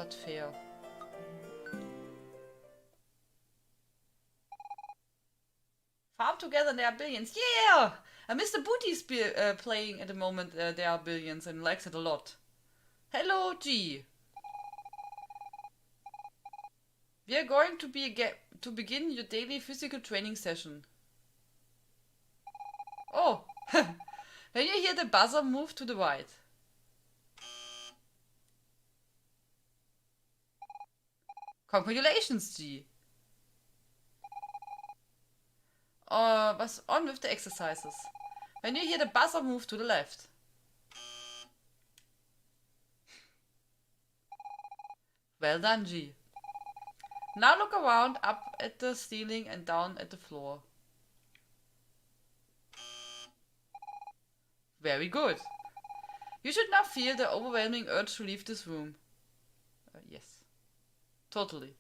but fair. Farm together, there are billions. Yeah! Mr. Booty's playing at the moment. There are billions and likes it a lot. Hello, G. We are going to begin your daily physical training session. Oh, when you hear the buzzer, move to the right. Congratulations, G. What's on with the exercises? When you hear the buzzer, move to the left. Well done, G. Now look around, up at the ceiling and down at the floor. Very good. You should now feel the overwhelming urge to leave this room. Yes. Totally.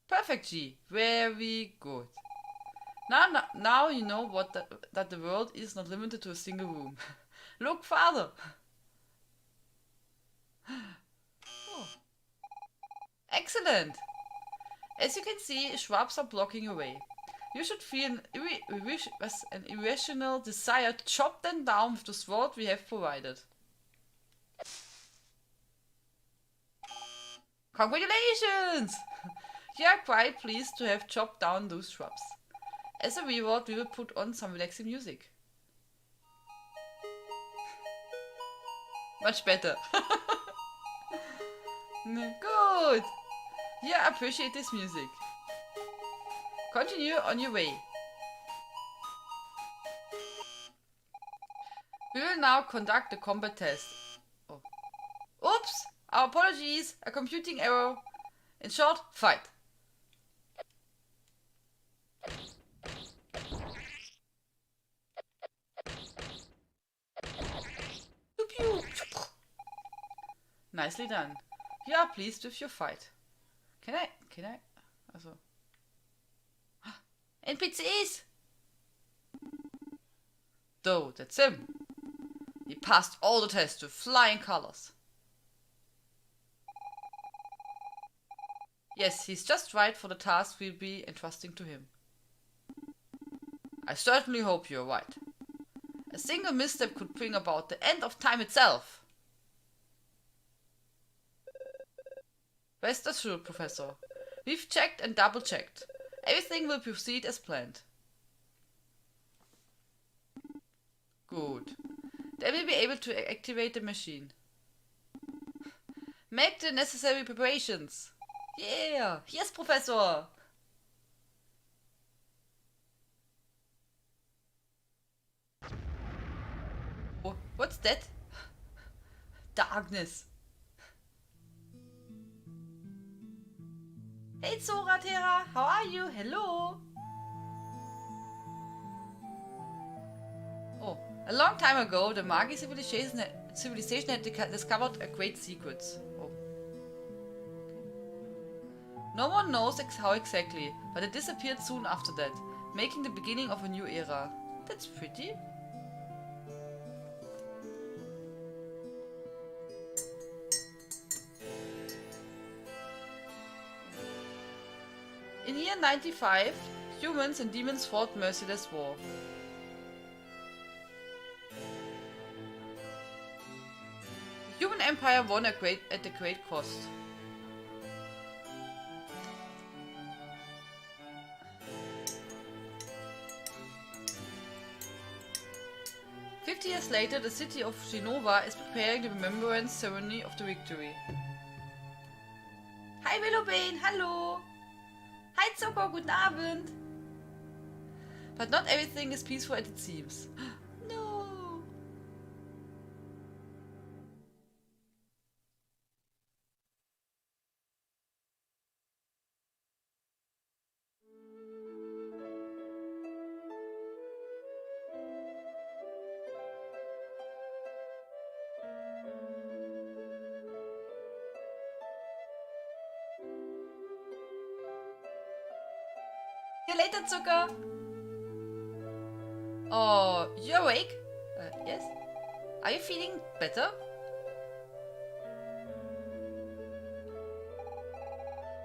Perfect, G. Very good. Now you know that the world is not limited to a single room. Look farther. Oh. Excellent. As you can see, shrubs are blocking your way. You should feel an irrational desire to chop them down with the sword we have provided. Congratulations! You are quite pleased to have chopped down those shrubs. As a reward, we will put on some relaxing music. Much better. Good! You appreciate this music. Continue on your way. We will now conduct the combat test. Oh. Oops! Our apologies, a computing error. In short, fight. Nicely done. You are pleased with your fight. Can I? Also. NPCs! Though, that's him. He passed all the tests with flying colors. Yes, he's just right for the task we'll be entrusting to him. I certainly hope you're right. A single misstep could bring about the end of time itself. Rest assured, Professor. We've checked and double-checked. Everything will proceed as planned. Good. Then we'll be able to activate the machine. Make the necessary preparations. Yeah! Yes, Professor! Oh, what's that? Darkness. Hey Zoratera, how are you? Hello! Oh, a long time ago, the Magi civilization had discovered a great secret. Oh. No one knows how exactly, but it disappeared soon after that, making the beginning of a new era. That's pretty. In year 95, humans and demons fought merciless war. The human empire won at a great cost. Years later, the city of Genova is preparing the remembrance ceremony of the victory. Hi Willowbane, hallo! Hi Zucker, guten Abend! But not everything is peaceful as it seems. No! See you later, Zucker! Oh, you awake? Yes? Are you feeling better?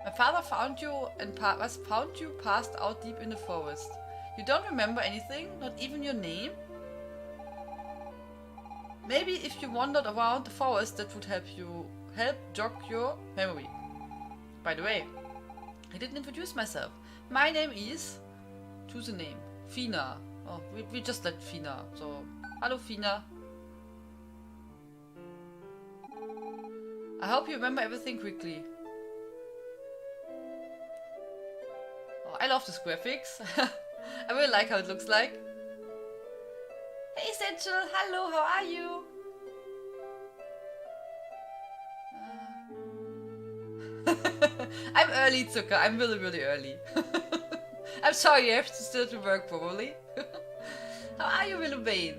My father found you and found you passed out deep in the forest. You don't remember anything, not even your name? Maybe if you wandered around the forest, that would help jog your memory. By the way, I didn't introduce myself. My name is... Choose a name. Fina. Oh, we just let Fina. So, hello Fina. I hope you remember everything quickly. Oh, I love this graphics. I really like how it looks like. Hey Essential, hello, how are you? I'm early, Zucker. I'm really early. I'm sorry, you have to still to work probably. How are you, Willowbane?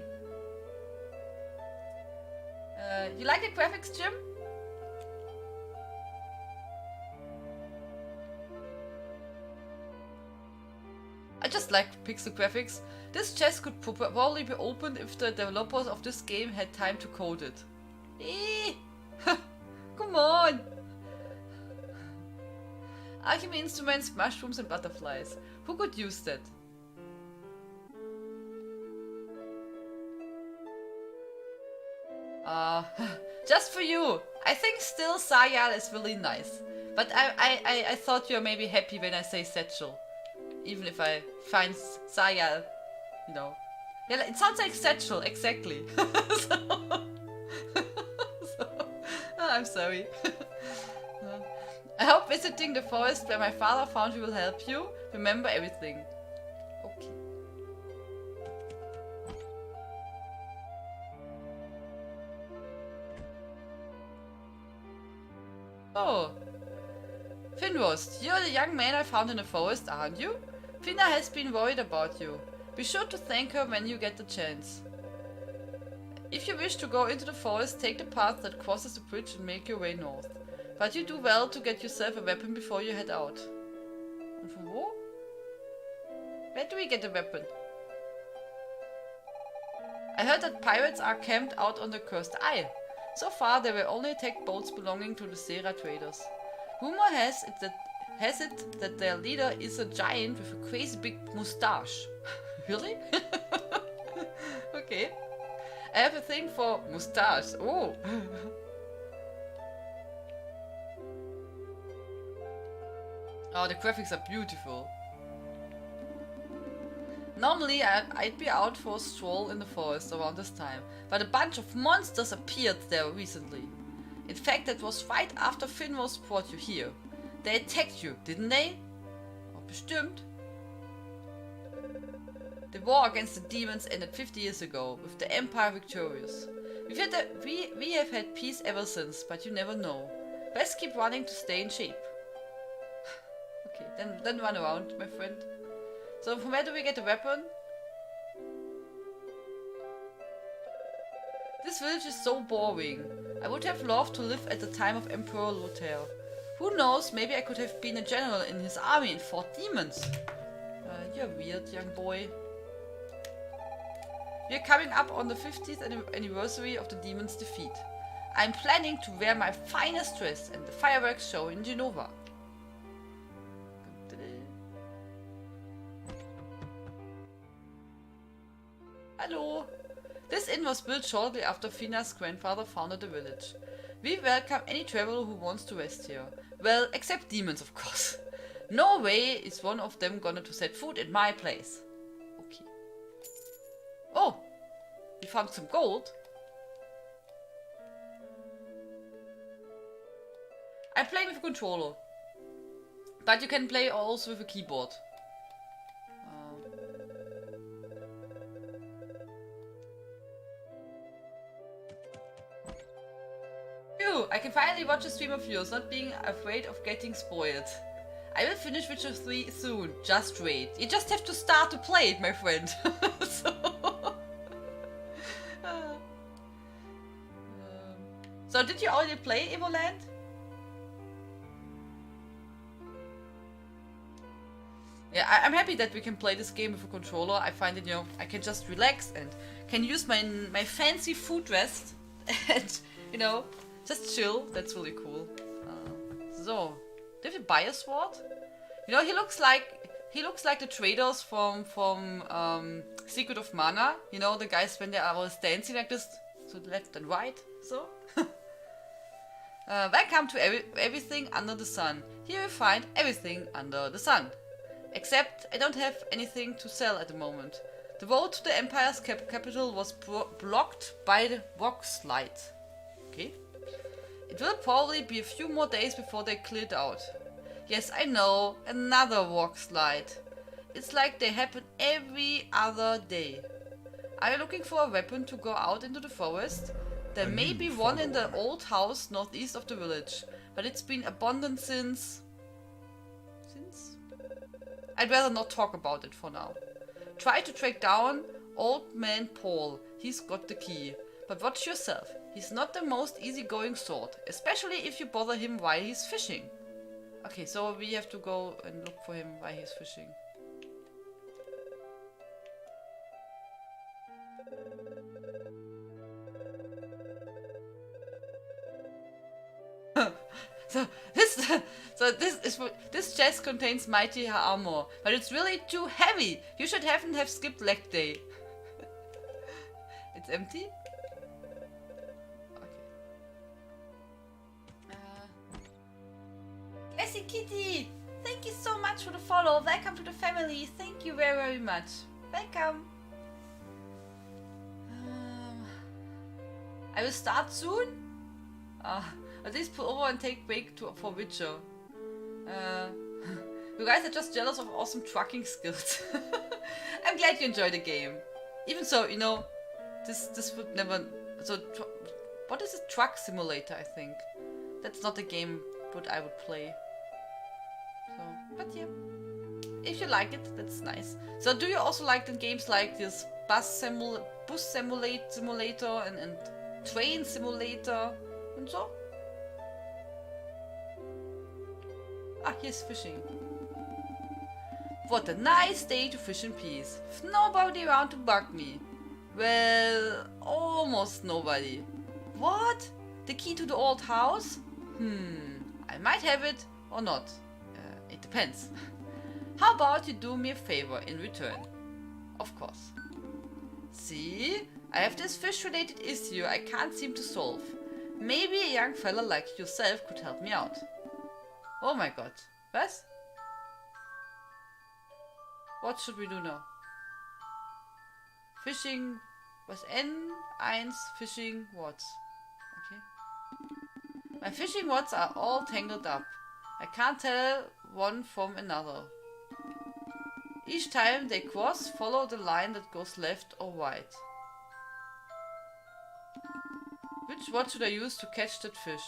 You like the graphics, Jim? I just like pixel graphics. This chest could probably be opened if the developers of this game had time to code it. Come on! Alchemy instruments, mushrooms and butterflies. Who could use that? Just for you. I think still Sayal is really nice. But I thought you're maybe happy when I say Satchel. Even if I find Sayal, you know. Yeah, it sounds like Satchel, exactly. I'm sorry. I hope visiting the forest where my father found you will help you remember everything. Okay. Oh. Finrost, you're the young man I found in the forest, aren't you? Finna has been worried about you. Be sure to thank her when you get the chance. If you wish to go into the forest, take the path that crosses the bridge and make your way north. But you do well to get yourself a weapon before you head out. And from where? Where do we get a weapon? I heard that pirates are camped out on the Cursed Isle. So far they will only attack boats belonging to the Sera traders. Rumor has it that their leader is a giant with a crazy big moustache. Really? Okay. I have a thing for moustache. Oh! Oh, the graphics are beautiful. Normally I'd be out for a stroll in the forest around this time, but a bunch of monsters appeared there recently. In fact, that was right after Finros brought you here. They attacked you, didn't they? Oh, bestimmt. The war against the demons ended 50 years ago, with the Empire victorious. We have had peace ever since, but you never know. Best keep running to stay in shape. Okay, then run around, my friend. So from where do we get the weapon? This village is so boring. I would have loved to live at the time of Emperor Lothair. Who knows, maybe I could have been a general in his army and fought demons. You're weird, young boy. We're coming up on the 50th anniversary of the demon's defeat. I'm planning to wear my finest dress at the fireworks show in Genova. Hello! This inn was built shortly after Fina's grandfather founded the village. We welcome any traveler who wants to rest here. Well, except demons, of course. No way is one of them gonna to set foot in my place. Okay. Oh! We found some gold. I'm playing with a controller. But you can play also with a keyboard. Phew, I can finally watch a stream of yours, not being afraid of getting spoiled. I will finish Witcher 3 soon, just wait. You just have to start to play it, my friend. So did you already play Evoland? Yeah, I'm happy that we can play this game with a controller. I find it, you know, I can just relax and can use my fancy foot rest and, you know, just chill. That's really cool. So, Did we buy a sword? You know, he looks like the traders from Secret of Mana. You know, the guys when they are always dancing like this, so left and right. So. Welcome to everything under the sun. Here you find everything under the sun. Except I don't have anything to sell at the moment. The road to the Empire's capital was blocked by the rock slide. Okay. It will probably be a few more days before they cleared out. Yes, I know, another rock slide. It's like they happen every other day. Are you looking for a weapon to go out into the forest? There may be one in the old house northeast of the village, but it's been abandoned since... I'd rather not talk about it for now. Try to track down old man Paul. He's got the key. But watch yourself. He's not the most easygoing sort, especially if you bother him while he's fishing. Okay, so we have to go and look for him while he's fishing. This chest contains mighty armor, but it's really too heavy. You should have skipped leg day. It's empty. Okay. Classy Kitty, thank you so much for the follow. Welcome to the family. Thank you very, very much. Welcome. I will start soon. At least pull over and take break for Witcher. You guys are just jealous of awesome trucking skills. I'm glad you enjoy the game. Even so, you know, this would never... So, what is a truck simulator, I think? That's not a game that I would play. So, but yeah. If you like it, that's nice. So, do you also like the games like this bus simulator and train simulator and so? Ah, here's fishing. What a nice day to fish in peace. Nobody around to bug me. Well, almost nobody. What? The key to the old house? I might have it or not. It depends. How about you do me a favor in return? Of course. See? I have this fish-related issue I can't seem to solve. Maybe a young fella like yourself could help me out. Oh my god. Was? What should we do now? Fishing was N1 fishing rods. Okay. My fishing rods are all tangled up. I can't tell one from another. Each time they cross, follow the line that goes left or right. Which rod should I use to catch that fish?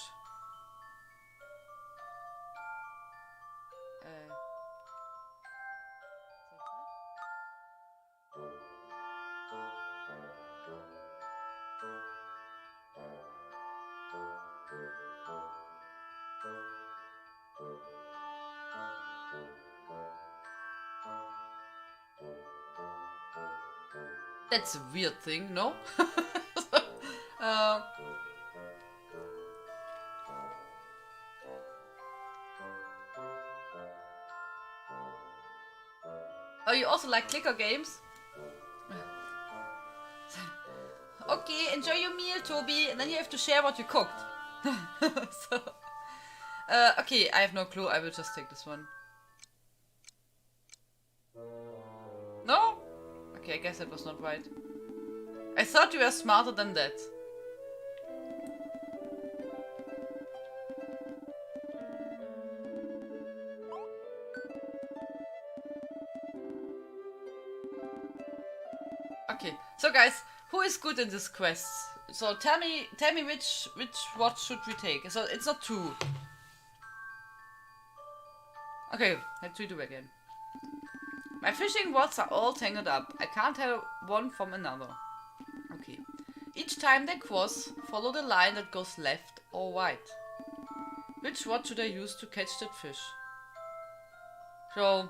That's a weird thing, no? Oh, you also like clicker games? Okay, enjoy your meal, Toby, and then you have to share what you cooked. So, okay, I have no clue. I will just take this one. No? Okay, I guess that was not right. I thought you were smarter than that. Okay, so guys, who is good in this quest? So tell me which what should we take? So it's not two. Okay, let's redo again. My fishing rods are all tangled up. I can't tell one from another. Okay. Each time they cross, follow the line that goes left or right. Which rod should I use to catch that fish? So...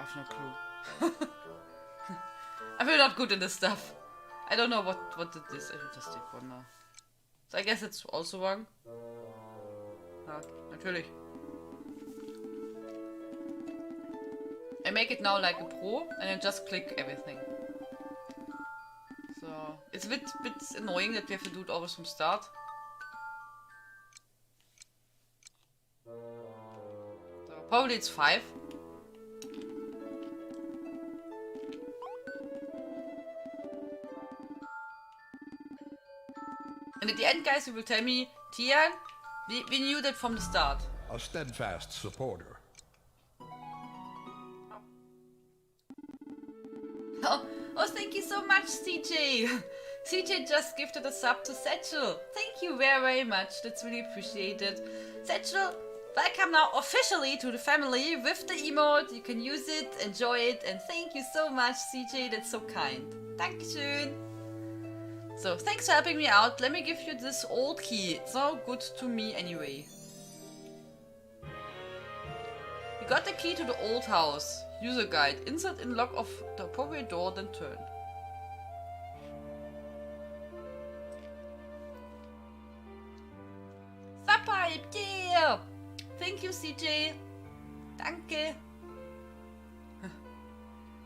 I've no clue. I'm really not good in this stuff. I don't know what it is. I should just take one now. So I guess it's also wrong. Ah, natürlich. I make it now like a pro and then just click everything. So it's a bit annoying that we have to do it always from start. So probably it's 5. And at the end, guys, you will tell me, Tian, we knew that from the start. A steadfast supporter. Oh, thank you so much, CJ. CJ just gifted a sub to Satchel. Thank you very, very much. That's really appreciated. Satchel, welcome now officially to the family with the emote. You can use it, enjoy it, and thank you so much, CJ. That's so kind. Dankeschön. So, thanks for helping me out. Let me give you this old key. It's so good to me anyway. You got the key to the old house. User guide. Insert in lock of the appropriate door, then turn. Subpipe, yeah! Thank you, CJ. Danke.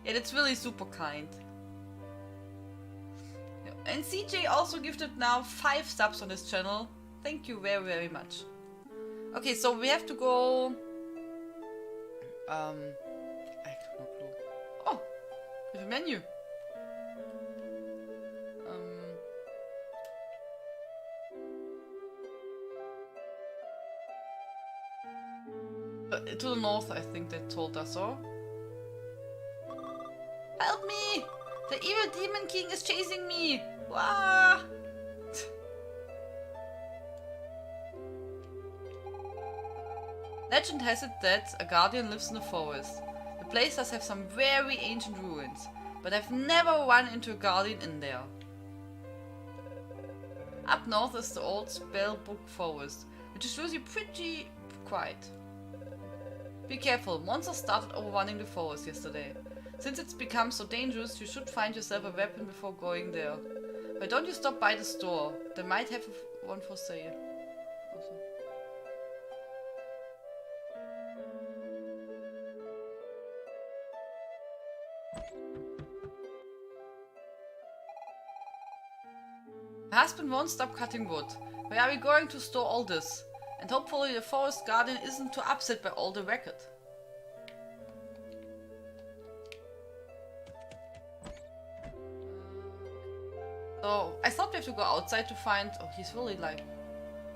Yeah, that's really super kind. And CJ also gifted now 5 subs on this channel. Thank you very, very much. Okay, so we have to go... I have no clue. Oh! We have a menu. To the north, I think they told us so. Help me! The evil demon king is chasing me! Wah! Legend has it that a guardian lives in the forest. The place does have some very ancient ruins, but I've never run into a guardian in there. Up north is the old spellbook forest, which is usually pretty quiet. Be careful, monsters started overrunning the forest yesterday. Since it's become so dangerous, you should find yourself a weapon before going there. Why don't you stop by the store? They might have one for sale. Also. My husband won't stop cutting wood. Where are we going to store all this? And hopefully the forest guardian isn't too upset by all the racket. So, I thought we have to go outside to find... Oh, he's really like...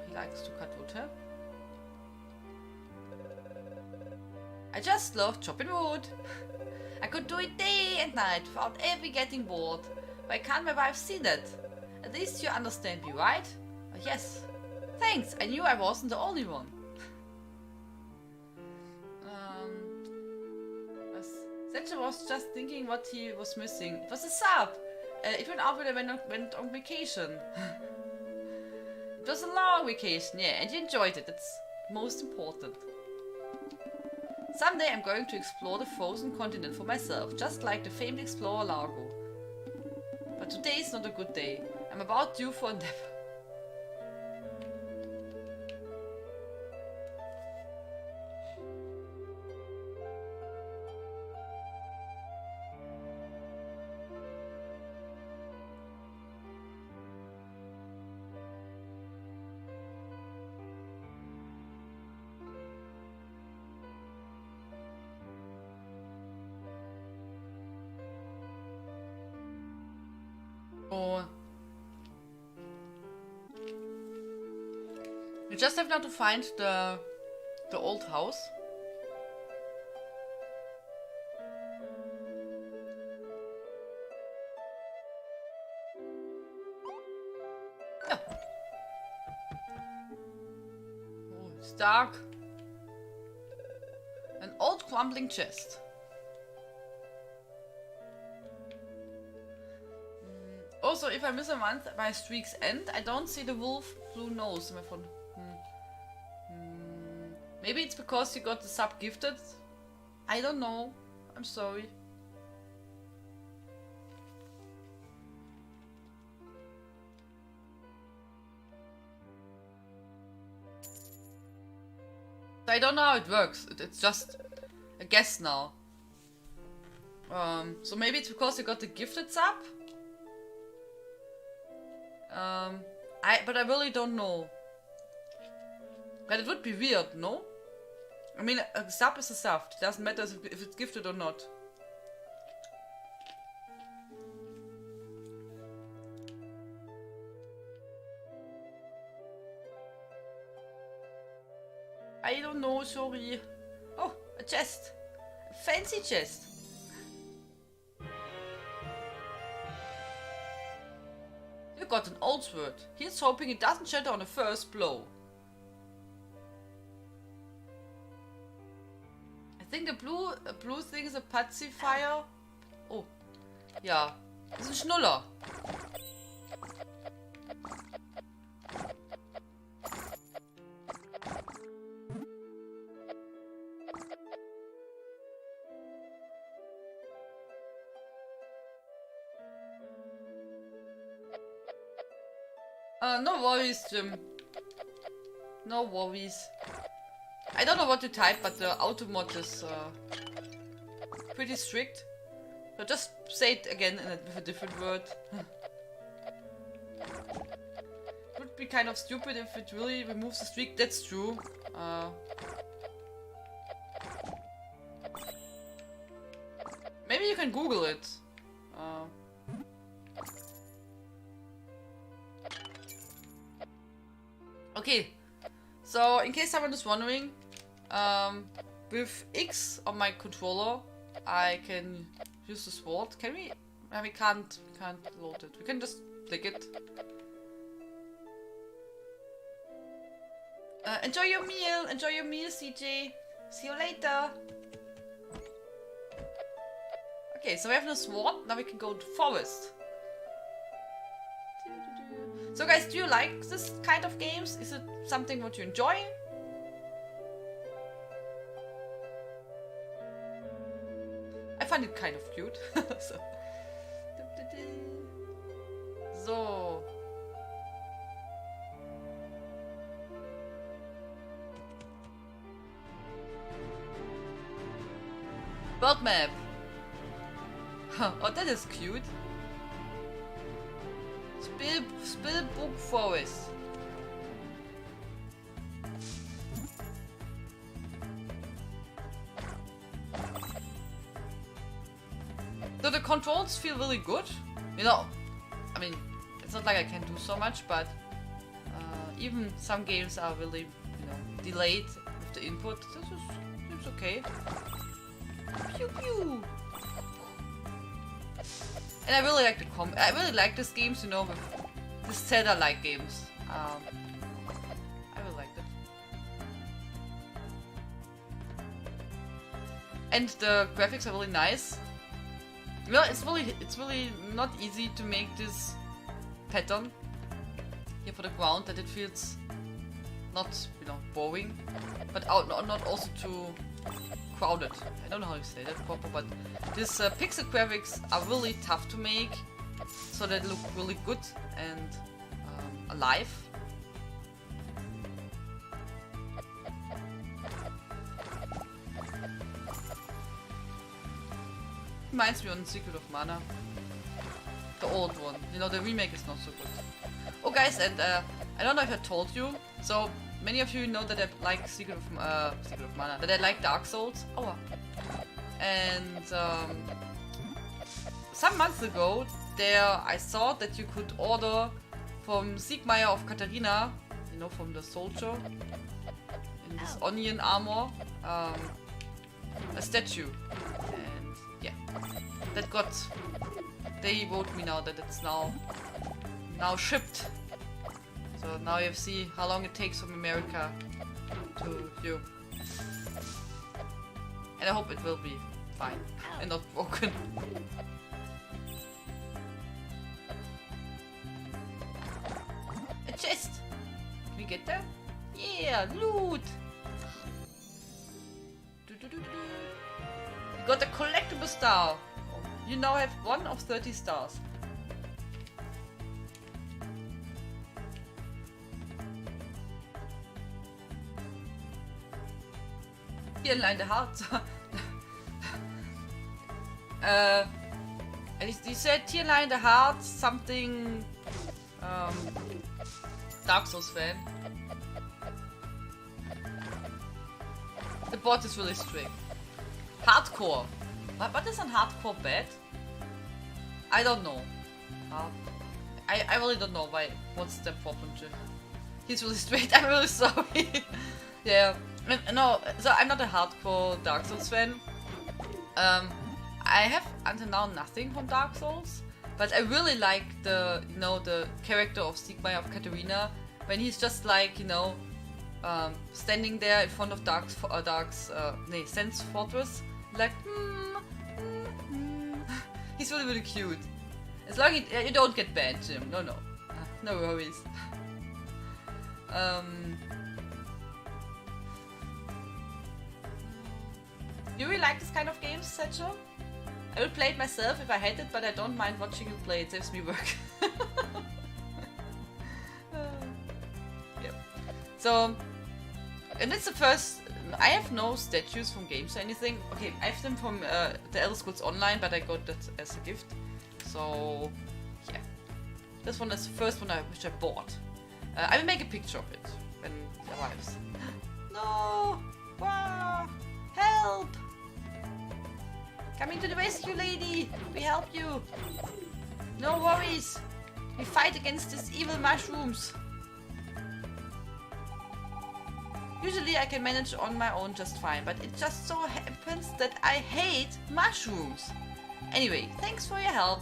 He likes to cut wood, huh? I just love chopping wood. I could do it day and night without ever getting bored. Why can't my wife see that? At least you understand me, right? Oh, yes. Thanks, I knew I wasn't the only one. Setcher was just thinking what he was missing. It was a sub! It went out when I went on vacation. It was a long vacation, yeah, and you enjoyed it. That's most important. Someday I'm going to explore the frozen continent for myself, just like the famed explorer Largo. But today is not a good day. I'm about due for a nap. Oh. We just have now to find the old house. Yeah. Oh, it's dark. An old crumbling chest. Also, if I miss a month, my streaks end. I don't see the wolf blue nose in my phone. Maybe it's because you got the sub gifted. I don't know. I'm sorry. I don't know how it works. It's just a guess now. So maybe it's because you got the gifted sub. But I really don't know. But it would be weird, no? I mean, a sub is a sub. It doesn't matter if it's gifted or not. I don't know, sorry. Oh, a chest. A fancy chest. You got an old sword. Here's hoping it doesn't shatter on the first blow. I think the blue thing is a pacifier. Oh, ja. Das ist ein Schnuller. No worries, Jim. No worries. I don't know what to type, but the automod is pretty strict. So just say it again with a different word. It would be kind of stupid if it really removes the streak. That's true. Maybe you can Google it. Okay, so in case someone is wondering, with X on my controller, I can use the sword. Can we? We can't load it. We can just click it. Enjoy your meal. Enjoy your meal, CJ. See you later. Okay, so we have no sword. Now we can go to forest. So guys, do you like this kind of games? Is it something what you enjoy? I find it kind of cute. So. World map. Oh, that is cute. Spillbook Forest. So the controls feel really good. You know, I mean, it's not like I can do so much, but even some games are really, you know, delayed with the input. This seems okay. Pew pew. And I really like the I really like these games, you know, with the Zelda-like games. I really liked it. And the graphics are really nice. Well, it's really not easy to make this pattern here for the ground, that it feels not, you know, boring, but not also too crowded. I don't know how you say that proper, but these pixel graphics are really tough to make, so they look really good and alive. Reminds me on Secret of Mana, the old one. You know, the remake is not so good. Oh guys, and I don't know if I told you, so many of you know that I like Secret of Mana, that I like Dark Souls. Oh, and some months ago, I saw that you could order from Siegmeier of Katharina, you know, from the soldier in this onion armor, a statue, and yeah, that got. They wrote me now that it's now shipped. So now you see how long it takes from America to you. And I hope it will be fine and not broken. A chest! Can we get that? Yeah, loot! We got a collectible star. You now have 1 of 30 stars. Tianlein the heart. He said Tianlein the heart something. Dark Souls fan. The bot is really strict. Hardcore. What is on hardcore bad? I don't know. I really don't know why. What's the problem? He's really strict. I'm really sorry. Yeah. No. So I'm not a hardcore Dark Souls fan. I have until now nothing from Dark Souls, but I really like the the character of Siegmeyer of Katarina when he's just like standing there in front of Sen's fortress, like he's really really cute. As long as you don't get banned, Jim. No worries. Do you really like this kind of games, Satchel? I would play it myself if I had it, but I don't mind watching you play. It saves me work. Yep. So, and it's the first. I have no statues from games or anything. Okay, I have them from the Elder Scrolls Online, but I got that as a gift. So, yeah. This one is the first one which I bought. I will make a picture of it when it arrives. No! Wow! Help! Come into the rescue, lady! We help you! No worries! We fight against these evil mushrooms! Usually I can manage on my own just fine, but it just so happens that I hate mushrooms! Anyway, thanks for your help!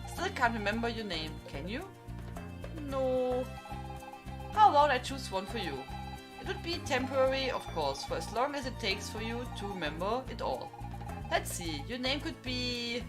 Still can't remember your name, can you? No. How about I choose one for you? It would be temporary, of course, for as long as it takes for you to remember it all. Let's see, your name could be...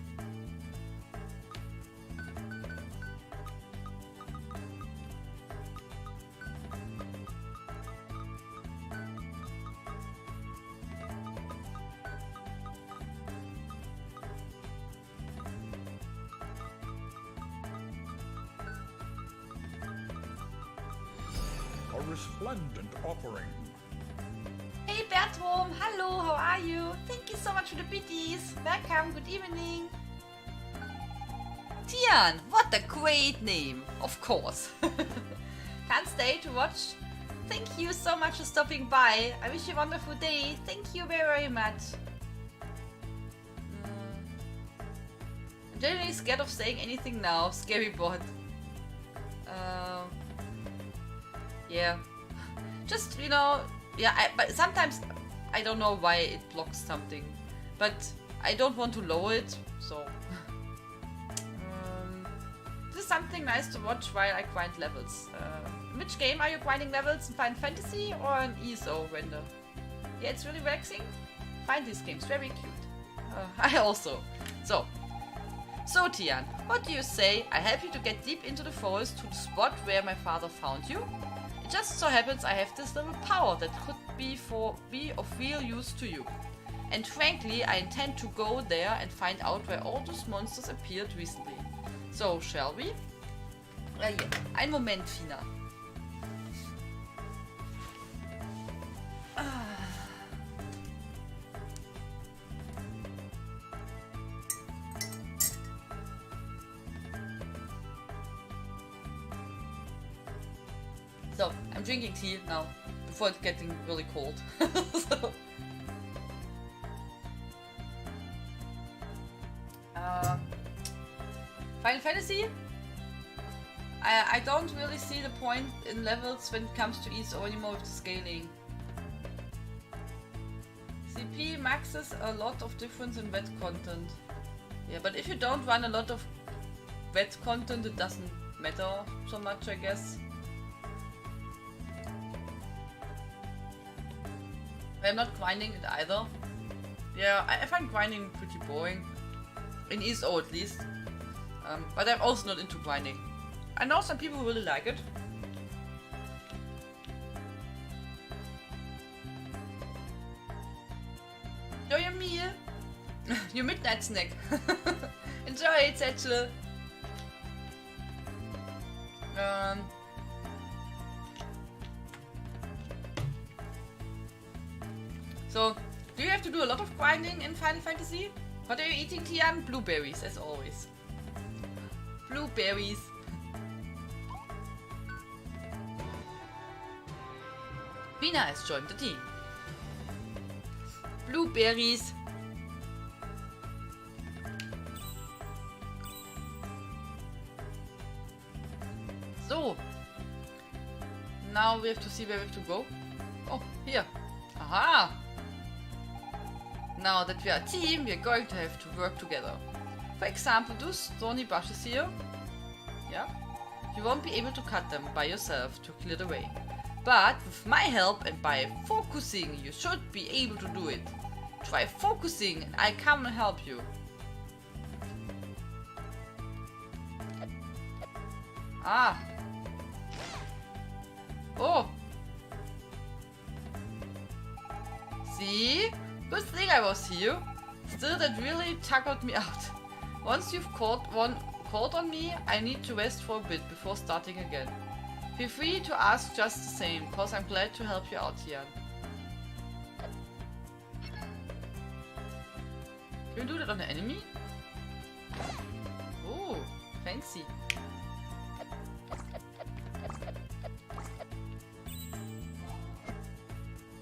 A resplendent offering. Hey Bertram, hello, how are you? Thank you so much for the biddies. Welcome, good evening. Tian, what a great name, of course. Can't stay to watch. Thank you so much for stopping by. I wish you a wonderful day. Thank you very, very much. I'm genuinely scared of saying anything now. Scary bot. Yeah. Just, yeah, but sometimes I don't know why it blocks something. But I don't want to lower it, so... this is something nice to watch while I grind levels. In which game are you grinding levels? In Final Fantasy or in ESO render? Yeah, it's really relaxing. Find these games, very cute. I also. So Tian, what do you say I help you to get deep into the forest to the spot where my father found you? It just so happens I have this little power that could be of real use to you. And frankly, I intend to go there and find out where all those monsters appeared recently. So, shall we? Ja, ein Moment, Fina. So, I'm drinking tea now, before it's getting really cold. So. Final Fantasy? I don't really see the point in levels when it comes to ESO anymore with the scaling. CP maxes a lot of difference in wet content. Yeah, but if you don't run a lot of wet content, it doesn't matter so much, I guess. I'm not grinding it either. Yeah, I find grinding pretty boring. In ESO at least. But I'm also not into grinding. I know some people really like it. Enjoy your meal. Your midnight snack. Enjoy, Zetschel. So, do you have to do a lot of grinding in Final Fantasy? What are you eating, Tian? Blueberries, as always. Blueberries. Mina has joined the team. Blueberries. So. Now we have to see where we have to go. Oh, here. Aha! Now that we are a team, we are going to have to work together. For example, those thorny bushes here. Yeah. You won't be able to cut them by yourself to clear the way. But with my help and by focusing, you should be able to do it. Try focusing and I come and help you. Ah. Oh. See? Good thing I was here. Still, that really tackled me out. Once you've called on me, I need to rest for a bit before starting again. Feel free to ask just the same, cause I'm glad to help you out here. Can you do that on the enemy? Oh, fancy.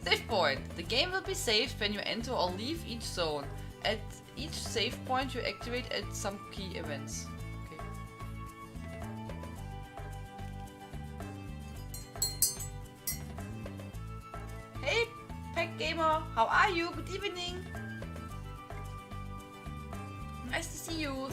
Save point. The game will be saved when you enter or leave each zone. At each save point you activate at some key events. Okay. Hey, Pack Gamer, how are you? Good evening. Nice to see you.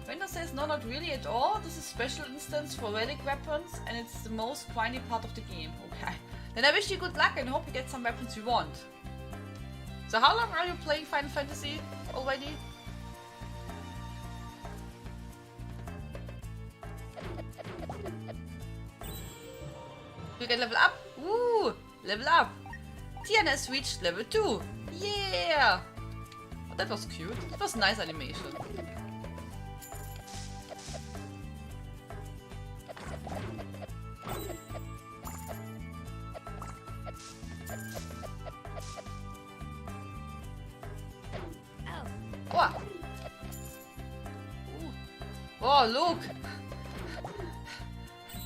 Windows says no, not really at all. This is a special instance for relic weapons and it's the most grindy part of the game. Okay. Then I wish you good luck and hope you get some weapons you want. So how long are you playing Final Fantasy already? You can level up? Woo! Level up! Tian has reached level 2. Yeah! Oh, that was cute. That was a nice animation. Oh. Oh, look!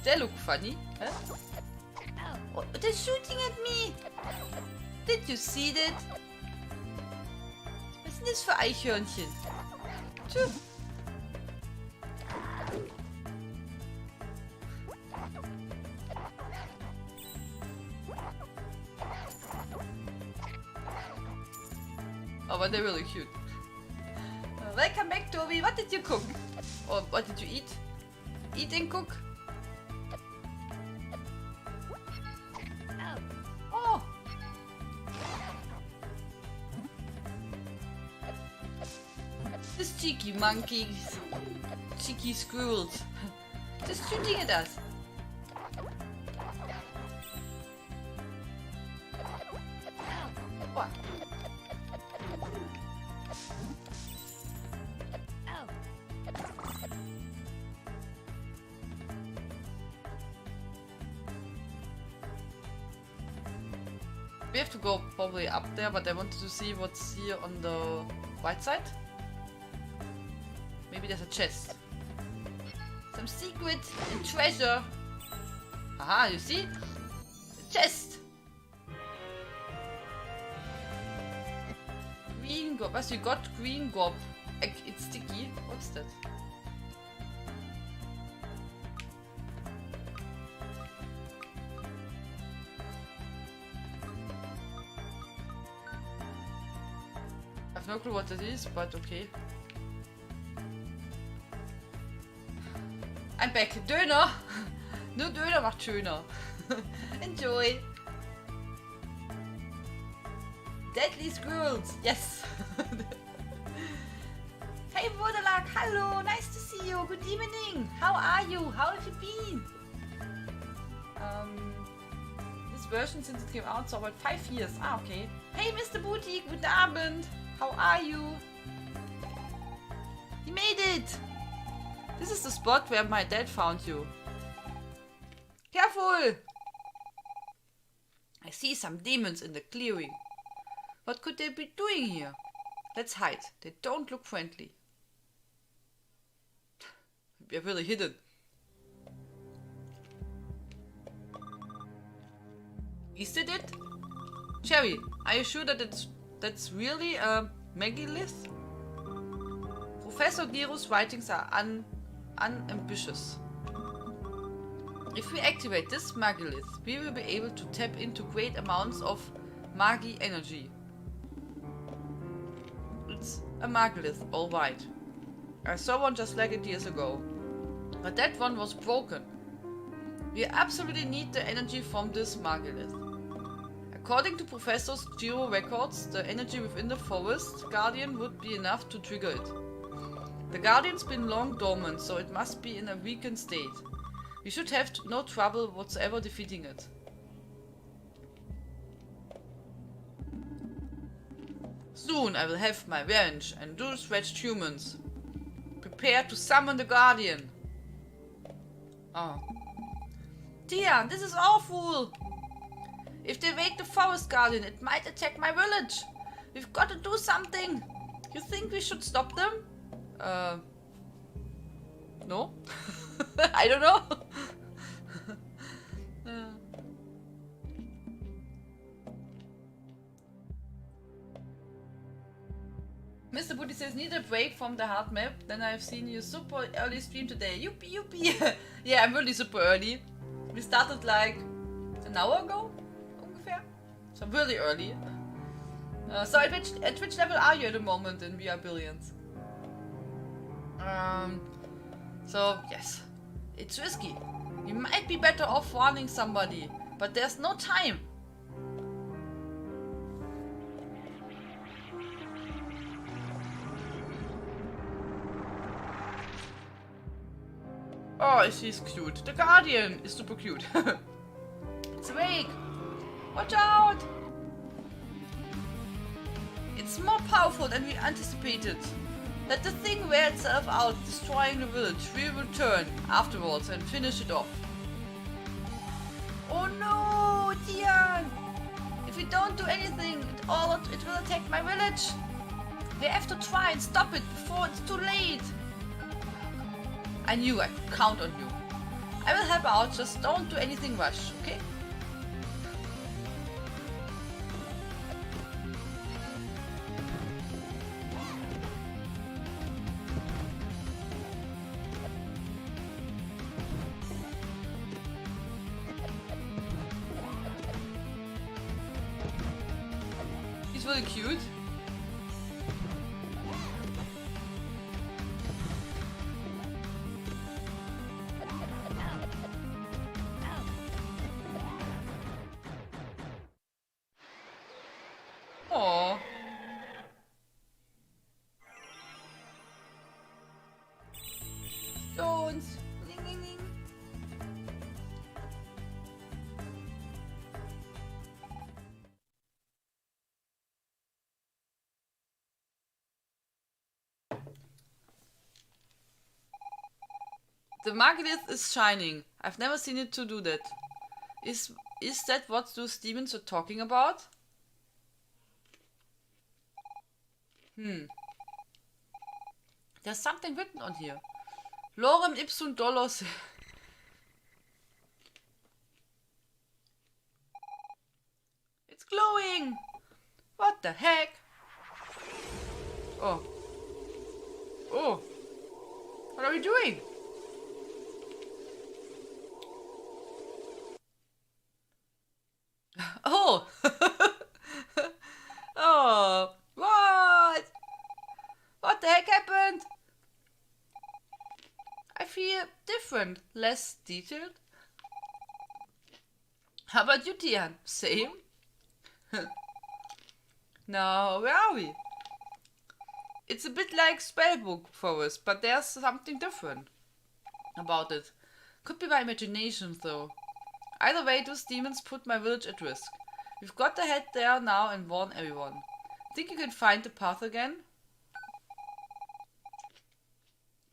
They look funny. Huh? Oh, they're shooting at me! Did you see that? Was ist denn das für Eichhörnchen? Tschö. Oh, but they're really cute. Welcome back, Toby. What did you cook? Or what did you eat? Eat and cook? Oh! This cheeky monkeys. Cheeky squirrels. Just shooting at us. What? We have to go probably up there, but I wanted to see what's here on the right side. Maybe there's a chest. Some secret and treasure. Aha, you see? The chest! Green gob. Was you got? Green gob. It's sticky. What's that? I have no clue what it is, but okay. I'm back. Döner! Nur Döner macht schöner. Enjoy! Deadly squirrels! Yes! Hey Wurdelak, hello! Nice to see you! Good evening! How are you? How have you been? This version since it came out, so about 5 years. Ah, okay. Hey, Mr. Boutique, guten Abend. How are you? You made it! This is the spot where my dad found you. Careful! I see some demons in the clearing. What could they be doing here? Let's hide. They don't look friendly. We're really hidden. Is it it? Cherry, are you sure that that's really a Megalith? Professor Giro's writings are unambitious. If we activate this Megalith, we will be able to tap into great amounts of Magi energy. It's a Megalith, alright. I saw one just like it years ago. But that one was broken. We absolutely need the energy from this Megalith. According to Professor Giro records, the energy within the forest guardian would be enough to trigger it. The guardian's been long dormant, so it must be in a weakened state. We should have no trouble whatsoever defeating it. Soon I will have my revenge and those wretched humans. Prepare to summon the guardian. Oh. Tian, this is awful! If they wake the forest guardian, it might attack my village. We've got to do something. You think we should stop them? No? I don't know. Mr. Booty says, need a break from the hard map. Then I've seen you super early stream today. Youpie, youpie. Yeah, I'm really super early. We started like an hour ago, ungefähr. So really early. So at which level are you at the moment in VR Billions? So yes, it's risky. We might be better off warning somebody, but there's no time. Oh, she's cute. The Guardian is super cute. It's awake. Watch out! It's more powerful than we anticipated. Let the thing wear itself out, destroying the village. We will return afterwards and finish it off. Oh no, Tian! If we don't do anything, it will attack my village. We have to try and stop it before it's too late. I knew I could count on you. I will help out, just don't do anything rush, okay? He's really cute. Aww. Stones. Ling, ling, ling. The Megalith is shining. I've never seen it to do that. Is that what those demons are talking about? There's something written on here. Lorem ipsum dollos. It's glowing! What the heck? Oh. Oh. What are we doing? Oh! Oh! What? What the heck happened? I feel different, less detailed. How about you, Tian? Same? Now, where are we? It's a bit like Spellbook Forest, but there's something different about it. Could be my imagination, though. Either way, those demons put my village at risk. We've got to head there now and warn everyone. Think you can find the path again?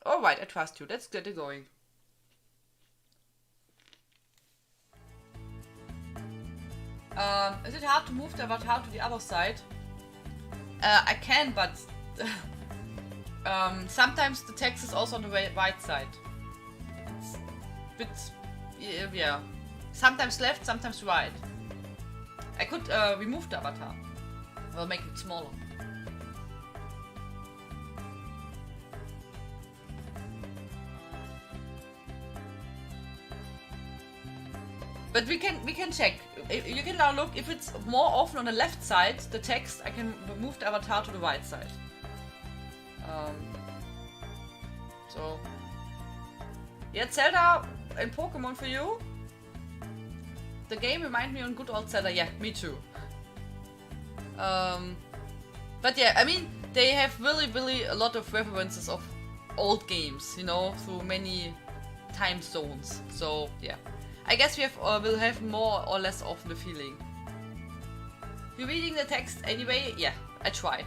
Alright, I trust you. Let's get it going. Is it hard to move the avatar to the other side? I can, but sometimes the text is also on the right side. It's a bit, yeah. Sometimes left, sometimes right. I could remove the avatar. Or make it smaller. But we can check. You can now look if it's more often on the left side, the text, I can move the avatar to the right side. So yeah, Zelda and Pokemon for you. The game reminds me on good old Zelda. Yeah, me too. But yeah, I mean, they have really a lot of references of old games, you know, through many time zones. So yeah, I guess we have will have more or less often the feeling. You're reading the text anyway? Yeah, I try.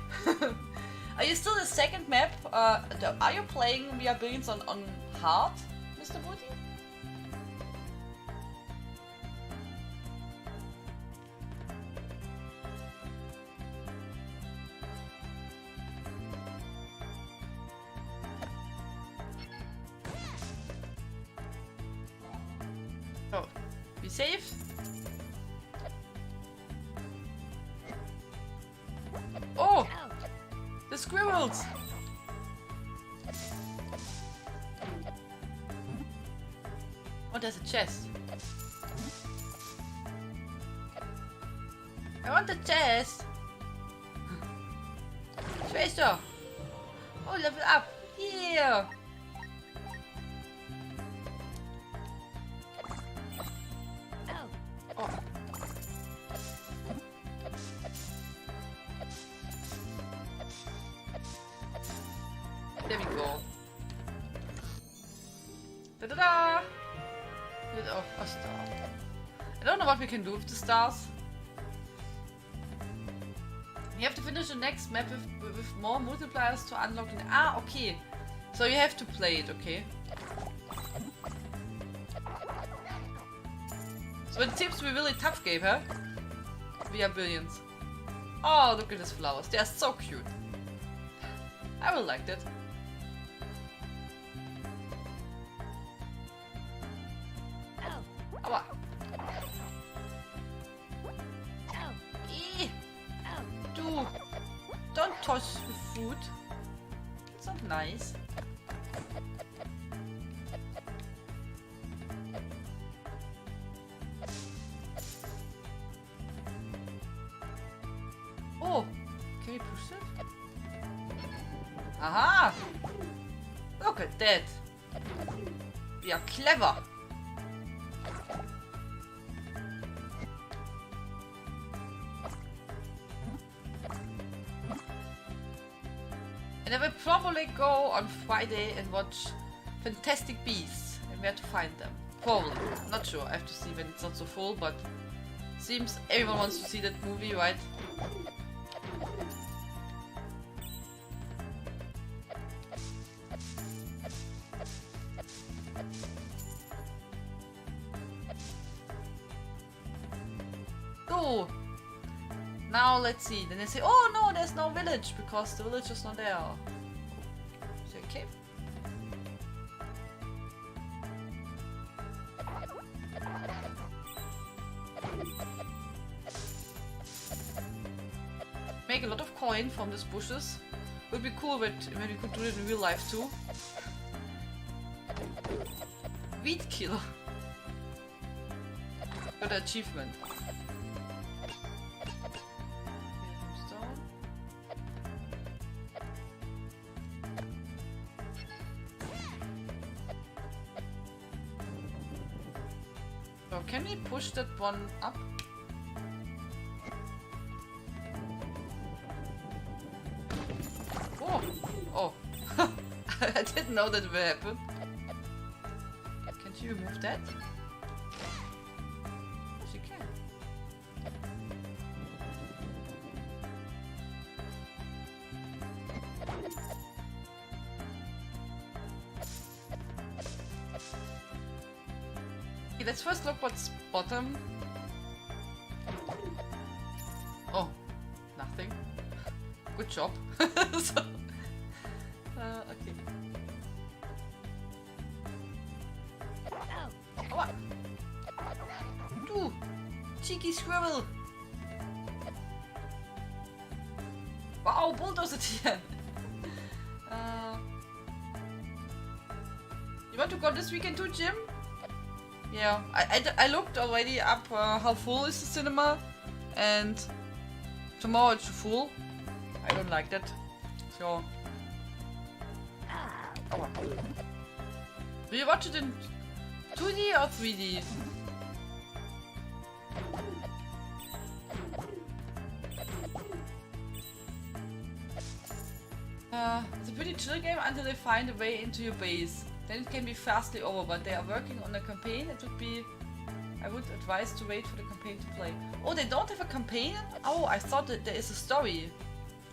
Are you still the second map? Are you playing via Billions on hard, Mr. Booty? Oh, be safe. Oh, the squirrels. Oh, there's a chest. I want the chest. Treasure. Oh, level up. Here. There we go. Da-da-da! Oh, a star. I don't know what we can do with the stars. You have to finish the next map with more multipliers to unlock it. Ah, okay. So you have to play it, okay. So it seems to be a really tough game, huh? Via Billions. Oh, look at these flowers. They are so cute. I will like that. Aua. Du, don't touch the food. It's not nice. Oh, can we push it? Aha! Look at that. We are clever. And I will probably go on Friday and watch Fantastic Beasts and where to find them. Probably. Not sure. I have to see when it's not so full, but seems everyone wants to see that movie, right? Oh! Now let's see. Then they say, oh no, there's no village because the village is not there. Is it okay? Make a lot of coin from these bushes. Would be cool when we could do it in real life too. Weed killer. Got an achievement. So can we push that one up? Oh! Oh! I didn't know that would happen. Can't you remove that? Okay, let's first look what's bottom. Oh, nothing. Good job. So, okay. Aua. Du, cheeky squirrel. Wow, bulldozer Tier. You want to go this weekend too, Jim? Yeah, I looked already up how full is the cinema, and tomorrow it's full. I don't like that. So. Oh. Do you watch it in 2D or 3D? It's a pretty chill game until they find a way into your base. Then it can be fastly over, but they are working on a campaign. It would be... I would advise to wait for the campaign to play. Oh, they don't have a campaign? Oh, I thought that there is a story.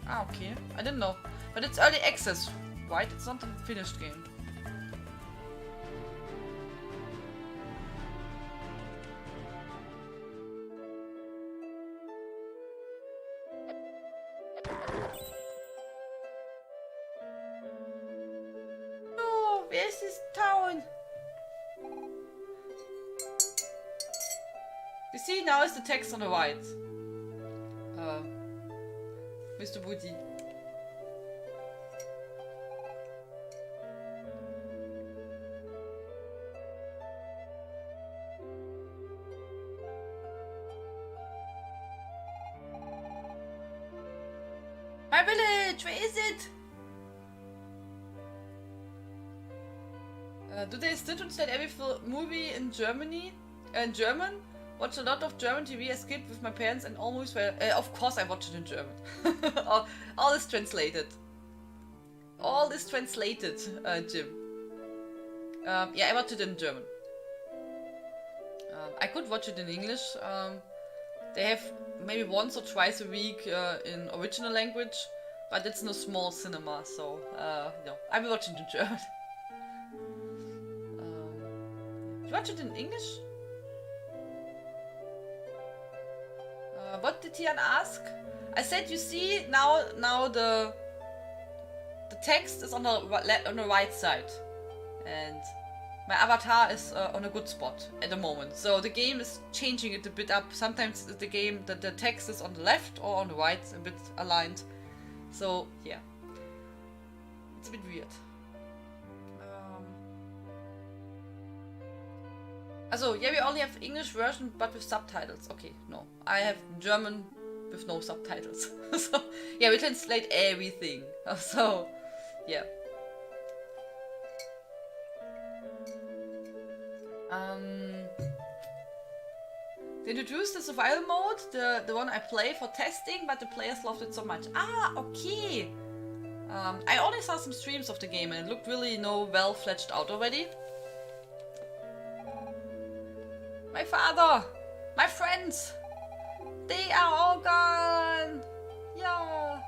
Ah, okay. I didn't know. But it's early access, right? It's not a finished game. No, where is this town? You see, now is the text on the right. Mr. Booty. My village, where is it? Do they still translate every movie in Germany? In German? Watch a lot of German TV as kid with my parents and all movies were... of course I watch it in German. all is translated. All is translated, Jim. Yeah, I watch it in German. I could watch it in English. They have maybe once or twice a week in original language, but it's no small cinema, so no, I will watch it in German. You watch it in English? What did Tian ask? I said, you see, now the text is on the right side, and my avatar is on a good spot at the moment. So the game is changing it a bit up. Sometimes the text is on the left or on the right, a bit aligned. So yeah, it's a bit weird. Also, yeah, we only have English version, but with subtitles. Okay, no. I have German with no subtitles. So, yeah, we translate everything. So, yeah. They introduced the survival mode, the one I play for testing, but the players loved it so much. Ah, okay. I only saw some streams of the game and it looked really, well fleshed out already. My father! My friends! They are all gone! Yeah!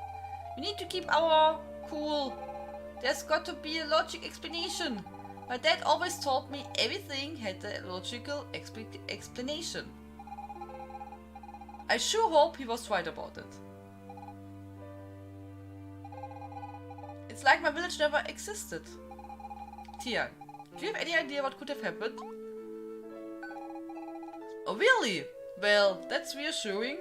We need to keep our cool. There's got to be a logic explanation. My dad always told me everything had a logical explanation. I sure hope he was right about it. It's like my village never existed. Tian, do you have any idea what could have happened? Oh really? Well, that's reassuring.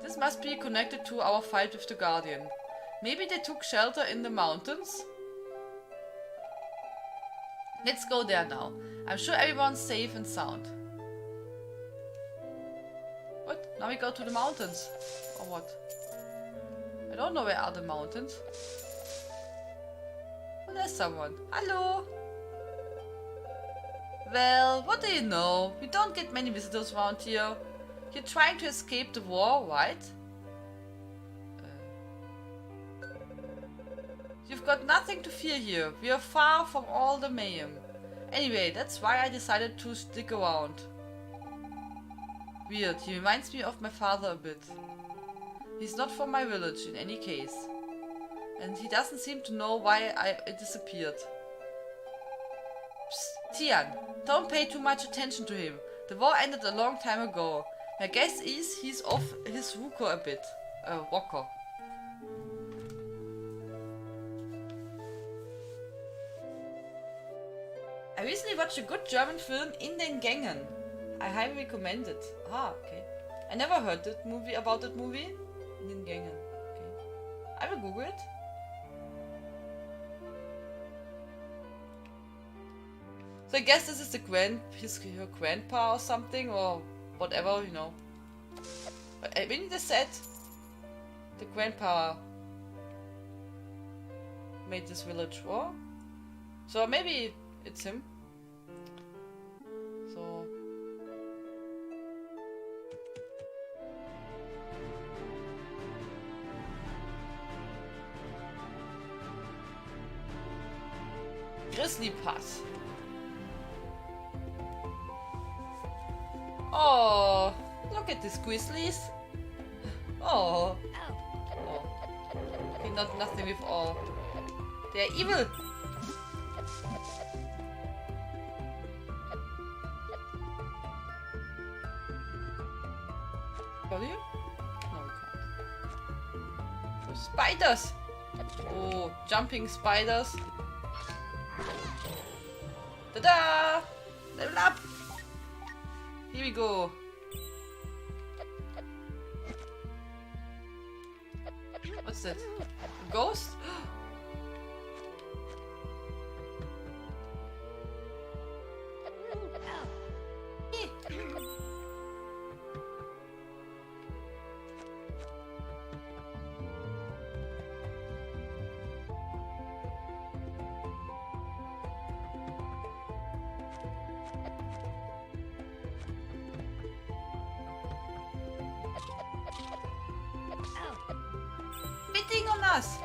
This must be connected to our fight with the Guardian. Maybe they took shelter in the mountains? Let's go there now. I'm sure everyone's safe and sound. What? Now we go to the mountains? Or what? I don't know where are the mountains. Oh, there's someone. Hello! Well, what do you know? We don't get many visitors around here. You're trying to escape the war, right? You've got nothing to fear here. We are far from all the mayhem. Anyway, that's why I decided to stick around. Weird, he reminds me of my father a bit. He's not from my village in any case. And he doesn't seem to know why I disappeared. Psst, Tian, don't pay too much attention to him. The war ended a long time ago. My guess is he's off his rocker a bit. Walker. I recently watched a good German film, In den Gängen. I highly recommend it. Ah, okay. I never heard about that movie. In den Gängen. Okay. I will Google it. So I guess this is her grandpa or something, or whatever, you know. But when they said the grandpa made this village war, so maybe it's him. So Grizzly Pass. Oh, look at these grizzlies. Oh. Okay, nothing with all. They're evil. Got you? No, we can't. Oh, spiders! Oh, jumping spiders. Ta-da! Level up! Here we go. What's that? A ghost? Spitting on us!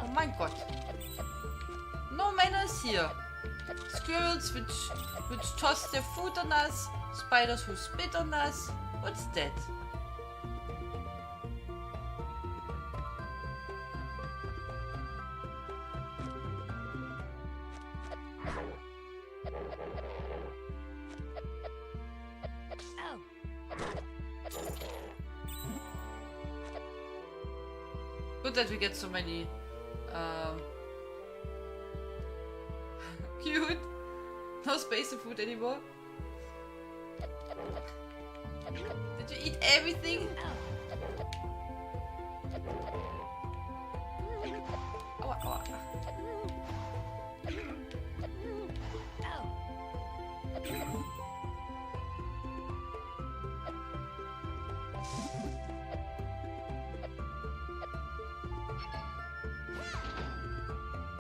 Oh mein Gott. No manners here. Squirrels which toss their food on us. Spiders who spit on us. What's that? Good that we get so many cute. No space for food anymore. Did you eat everything? Aua, aua.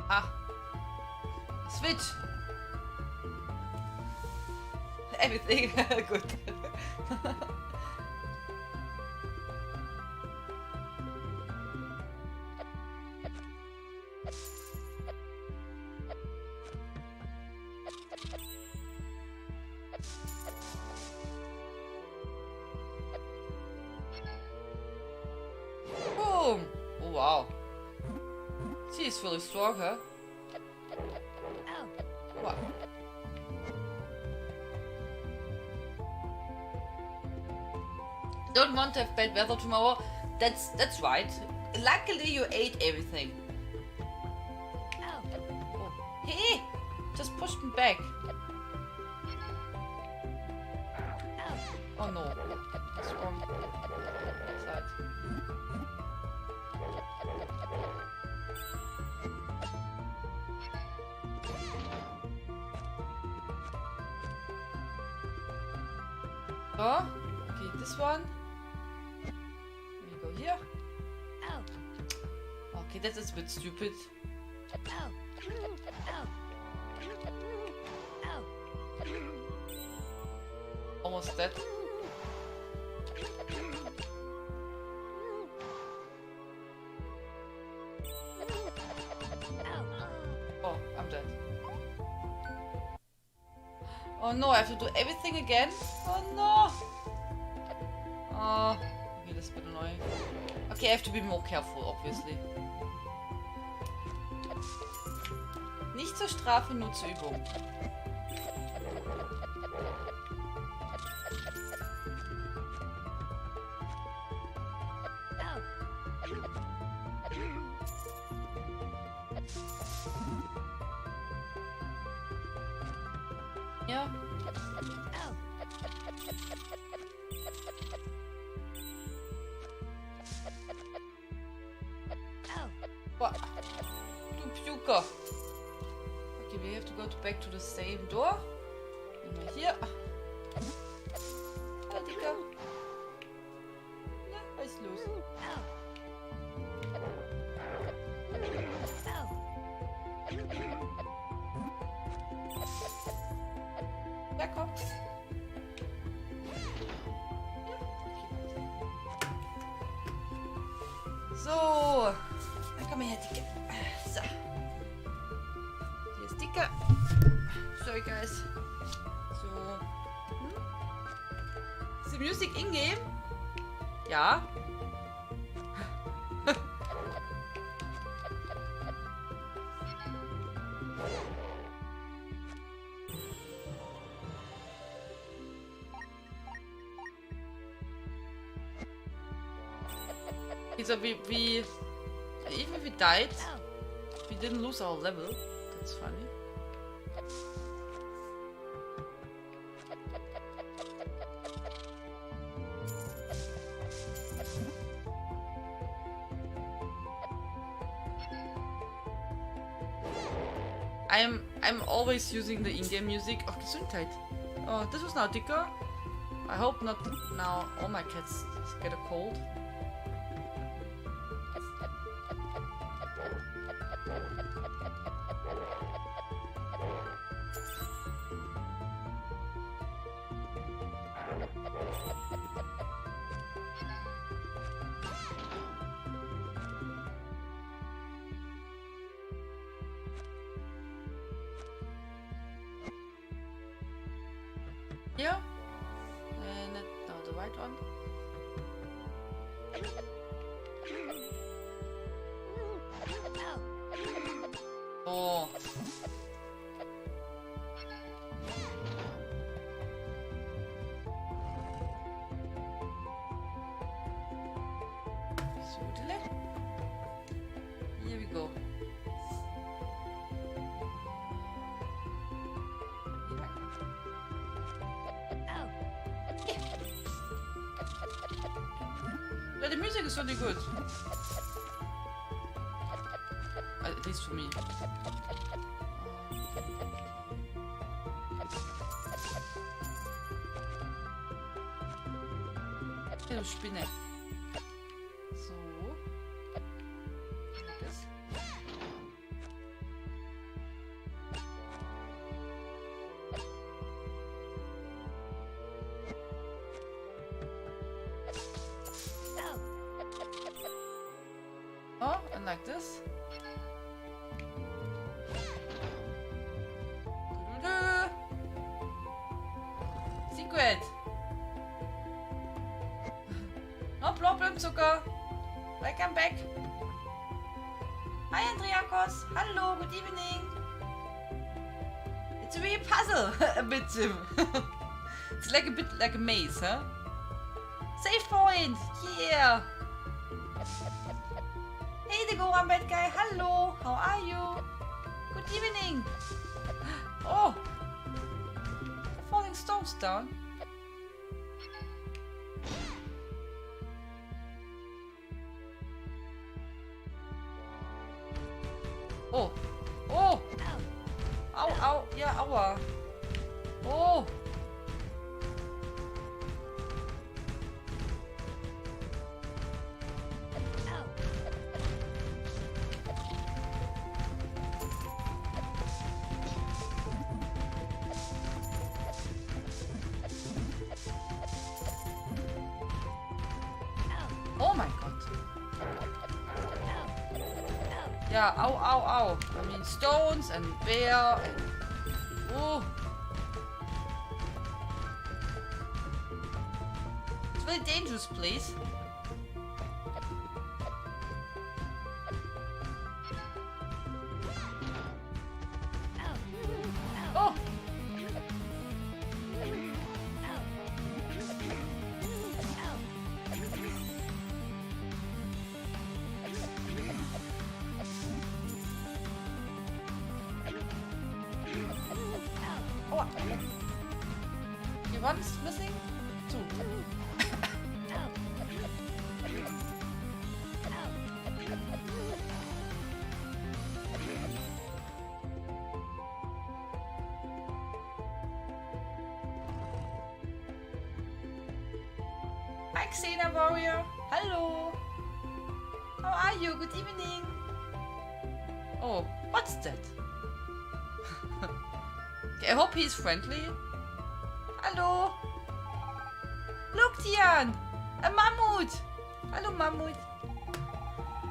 Ah. Switch. Everything good. Boom! Oh wow. She is really strong, huh? Wow. Don't want to have bad weather tomorrow. That's right. Luckily you ate everything. Oh. Hey! Just pushed me back. Oh no. That's wrong side. Oh, okay, this one. Let me go here. Okay, that is a bit stupid. Almost dead. Oh, I'm dead. Oh no, I have to do everything again? Oh no! Oh, okay, that's a bit annoying. Okay, I have to be more careful, obviously. Nicht zur Strafe, nur zur Übung. Ja. Boah. Du Puker. Okay, we have to go back to the same door. Immer hier. Ja, Dicker. Ja, was ist los? Ja, komm. So. Dann komm her, Dicke. So. Hier ist Dicke. Sorry, guys. So. Ist die Musik in-game? Ja. So, even if we died, we didn't lose our level. That's funny. I'm always using the in-game music. Oh, Gesundheit. Oh, this was now Dicker. I hope not now all my cats get a cold. Yeah, and no, the right one. Oh. Here we go. Yeah, the music is really good. At least for me. Du Spinne. So. Das. Oh, and like this. Secret. No problem, Zucker. Welcome back. Hi, Andriakos. Hello, good evening. It's a real puzzle, a bit, Tim. It's like a bit like a maze, huh? Save point. Yeah. Hey, the Goran bad guy. Hello. How are you? Good evening. Oh. Falling stones down. Oh. Oh. Ow, ow. Ja, aua. Oh. Oh mein Gott. Ja, au, au, au. I mean, stones and bear and... Oh. It's very dangerous place. Xena Warrior. Hello. How are you? Good evening. Oh, what's that? Okay, I hope he's friendly. Hello. Look, Tian. A mammoth. Hello, mammoth.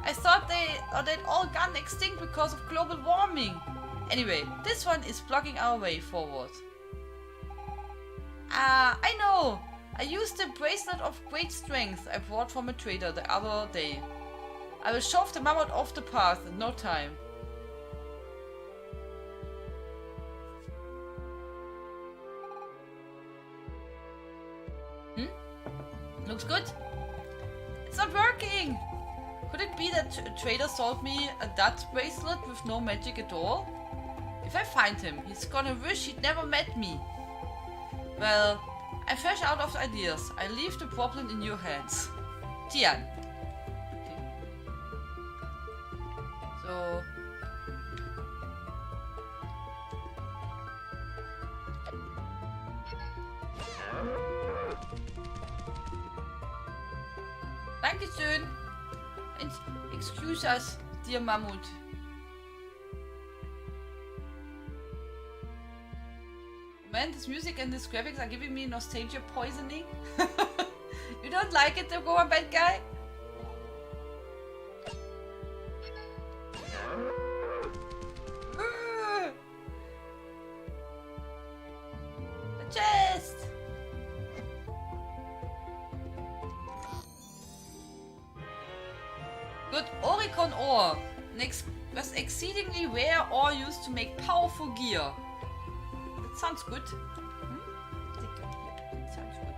I thought they'd all gone extinct because of global warming. Anyway, this one is blocking our way forward. Ah, I know. I used the bracelet of great strength I bought from a trader the other day. I will shove the mammoth off the path in no time. Looks good. It's not working. Could it be that a trader sold me a dud bracelet with no magic at all? If I find him, he's gonna wish he'd never met me. Well, I'm fresh out of ideas. I leave the problem in your hands. Tian. Okay. So... Dankeschön. And excuse us, dear mammoth. Man, this music and these graphics are giving me nostalgia poisoning. You don't like it, the go on bad guy? The chest! Good Oricon ore. Was exceedingly rare ore used to make powerful gear. That sounds good. That sounds good.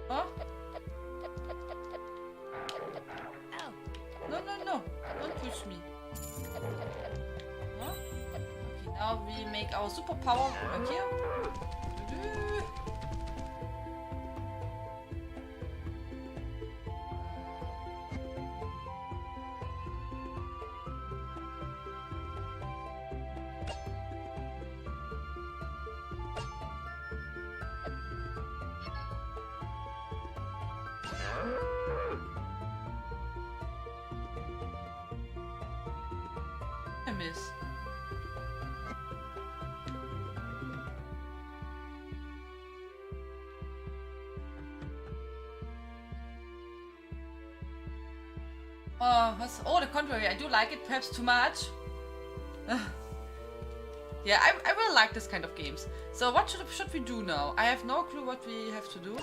Huh? No. Don't push me. Huh? Okay, now we make our superpower work here. I miss. Oh, the contrary. I do like it, perhaps too much. Yeah, I really like this kind of games. So what should we do now? I have no clue what we have to do.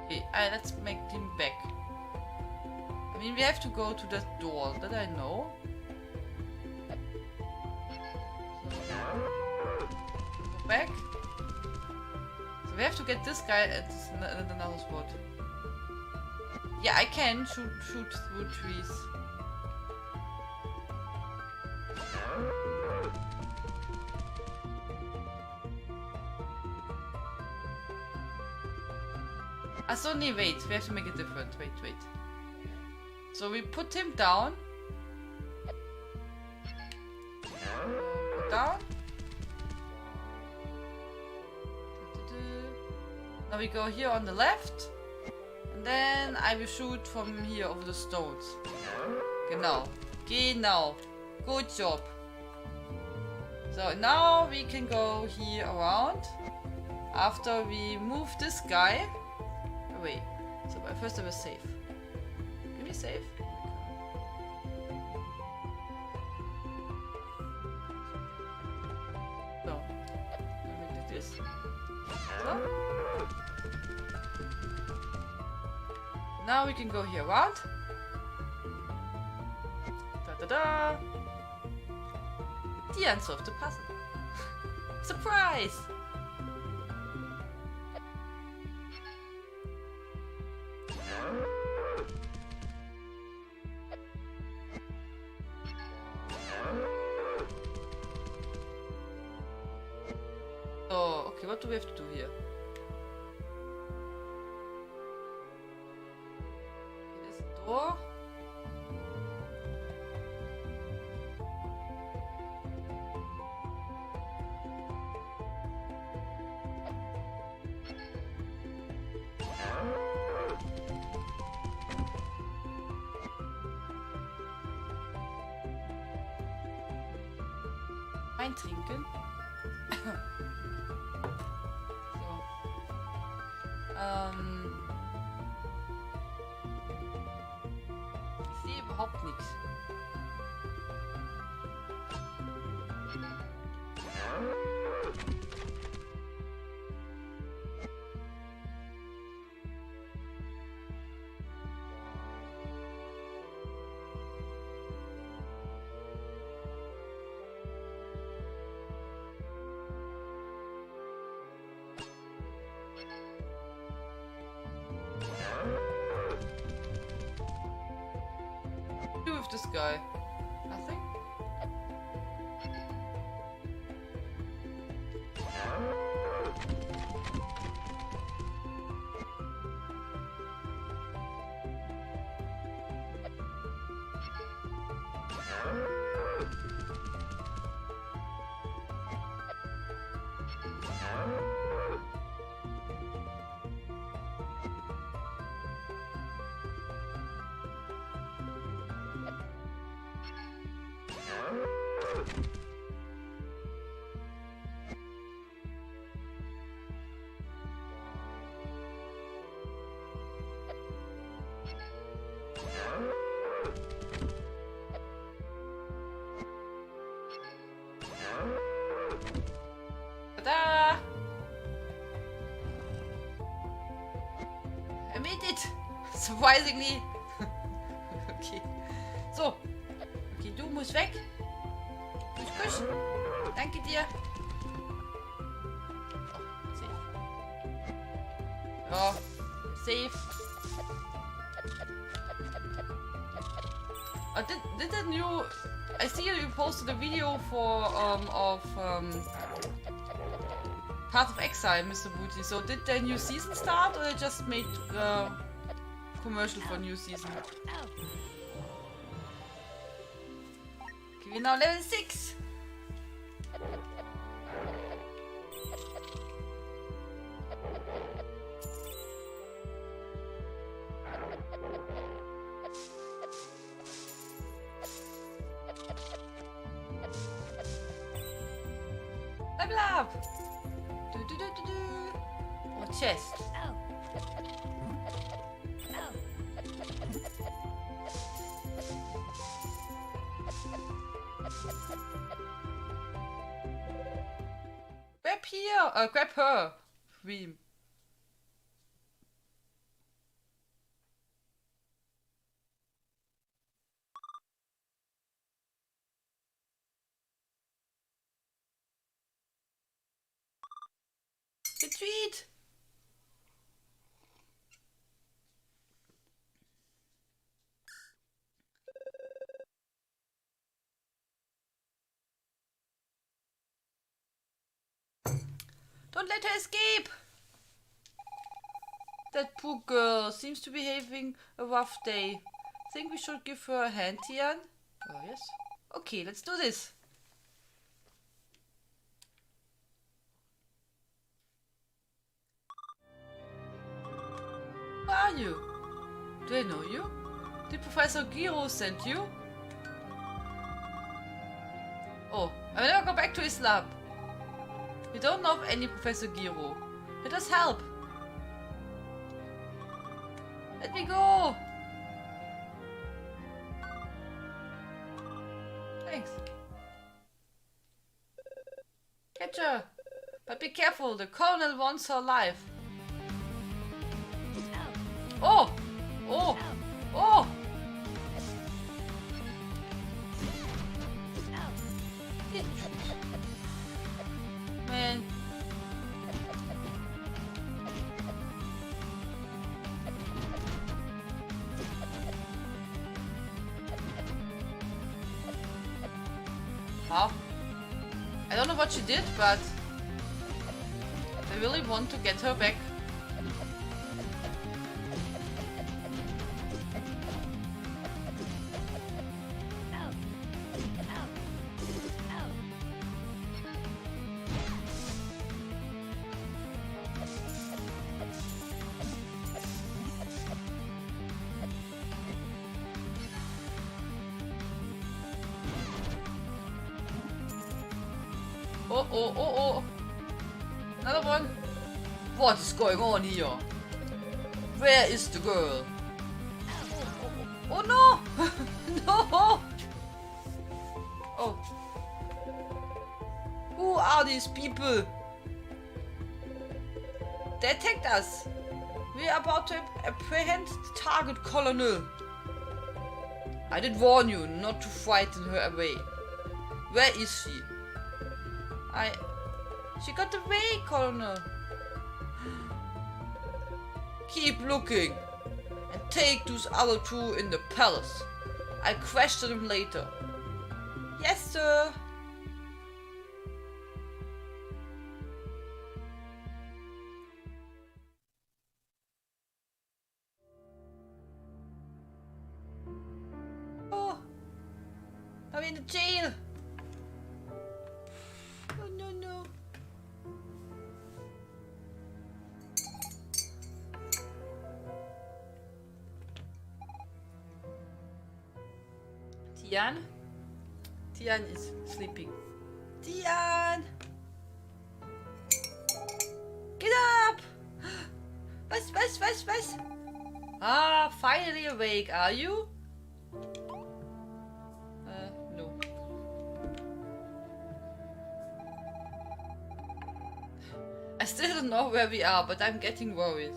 Okay, let's make him back. I mean, we have to go to that door. That I know. Go back. So we have to get this guy at another spot. Yeah, I can shoot through trees. So nee, wait, we have to make it different. Wait. So we put him down. Down. Now we go here on the left. And then I will shoot from here over the stones. Genau. Good job. So now we can go here around. After we move this guy. Wait, so first I will save. Can we save? So, let me do this. So. Now we can go here around. Da. The answer of the puzzle. Surprise! Oh, okay, what do we have to do here? Okay, there's a door. Wein trinken. So. Ich sehe überhaupt nichts. Do with this guy? Nothing? Ta-da! I made it! Surprisingly! Okay. So. Okay, du musst weg. Kusch, kusch. Danke dir. Oh, safe. Ja, safe. Didn't you... I see you posted a video for, Path of Exile, Mr. Booty. So did the new season start or they just made commercial for new season? Okay, we're now level 6. Level up! Do do do do do. Oh, chest. Grab here! Grab her! Reem. Retreat! Don't let her escape! That poor girl seems to be having a rough day. Think we should give her a hand, Tian? Oh, yes. Okay, let's do this. Who are you? Do I know you? Did Professor Giro send you? Oh, I will never go back to his lab. We don't know of any Professor Giro. Let us help. Let me go. Thanks. Catch her. But be careful, the colonel wants her alive. Oh! Oh! Oh! Man. Huh? I don't know what she did, but I really want to get her back. Oh. Another one. What is going on here? Where is the girl? Oh no! No! Oh. Who are these people? They attacked us. We are about to apprehend the target, Colonel. I did warn you not to frighten her away. Where is she? She got away, Colonel. Keep looking and take those other two in the palace. I'll question them later. Yes, sir. Oh, I'm in the jail. Oh no. Tian is sleeping. Tian! Get up! Was? Ah, finally awake, are you? No. I still don't know where we are, but I'm getting worried.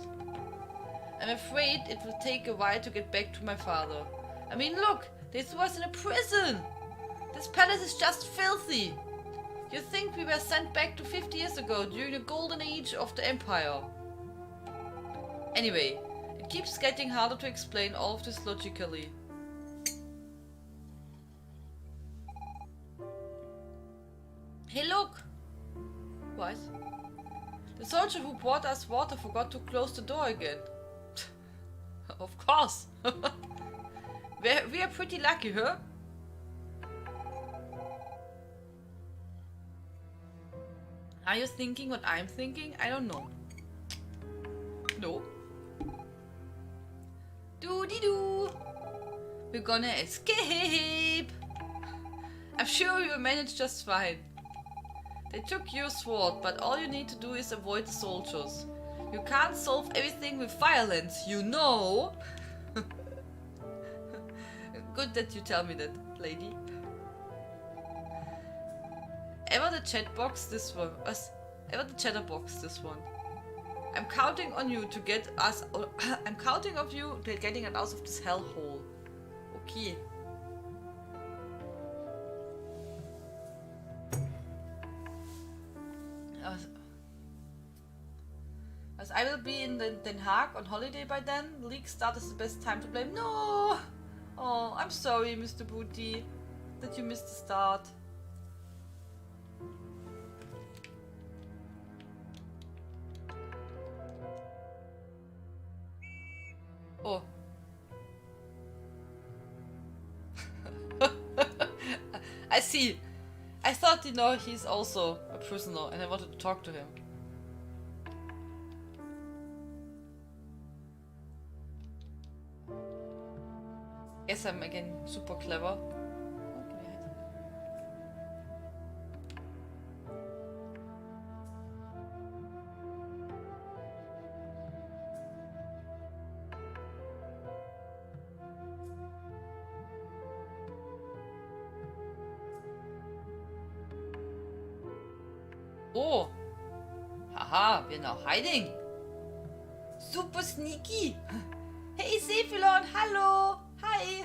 I'm afraid it will take a while to get back to my father. I mean, look! This was in a prison! This palace is just filthy! You think we were sent back to 50 years ago during the golden age of the empire. Anyway, it keeps getting harder to explain all of this logically. Hey look! What? The soldier who brought us water forgot to close the door again. Of course! We are pretty lucky, huh? Are you thinking what I'm thinking? I don't know. No. Doo-dee-doo! We're gonna escape! I'm sure you'll manage just fine. They took your sword, but all you need to do is avoid the soldiers. You can't solve everything with violence, you know! Good that you tell me that, lady. Ever the chatterbox this one. I'm counting on you to get us. I'm counting on you to getting us out of this hellhole. Okay. As I will be in Den Haag on holiday by then, the league start is the best time to blame. No! Oh, I'm sorry, Mr. Booty, that you missed the start. Oh. I see. I thought, you know, he's also a prisoner and I wanted to talk to him. Guess I'm again super clever. Oh! Haha, we're now hiding! Super sneaky! Hey Cephalon, hallo! Hi!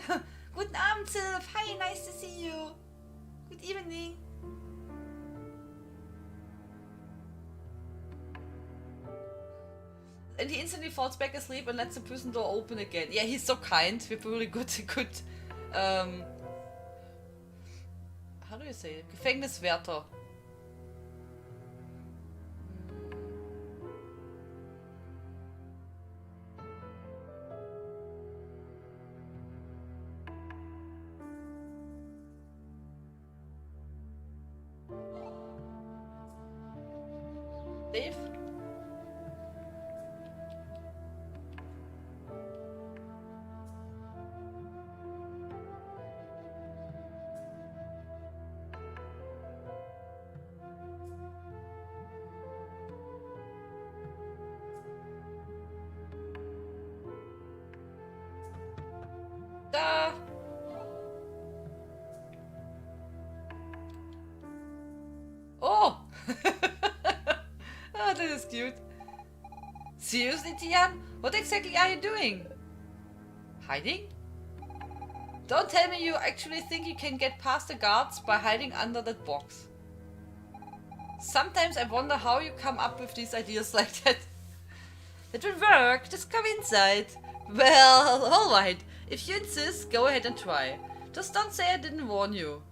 Guten Abend, Sylph! Hi, nice to see you! Good evening! And he instantly falls back asleep and lets the prison door open again. Yeah, he's so kind. We're probably good. How how do you say it? Gefängniswärter. Dave? Da! Oh! Oh, that is cute. Seriously, Tian? What exactly are you doing? Hiding? Don't tell me you actually think you can get past the guards by hiding under that box. Sometimes I wonder how you come up with these ideas like that. It will work, just come inside. Well, alright. If you insist, go ahead and try. Just don't say I didn't warn you.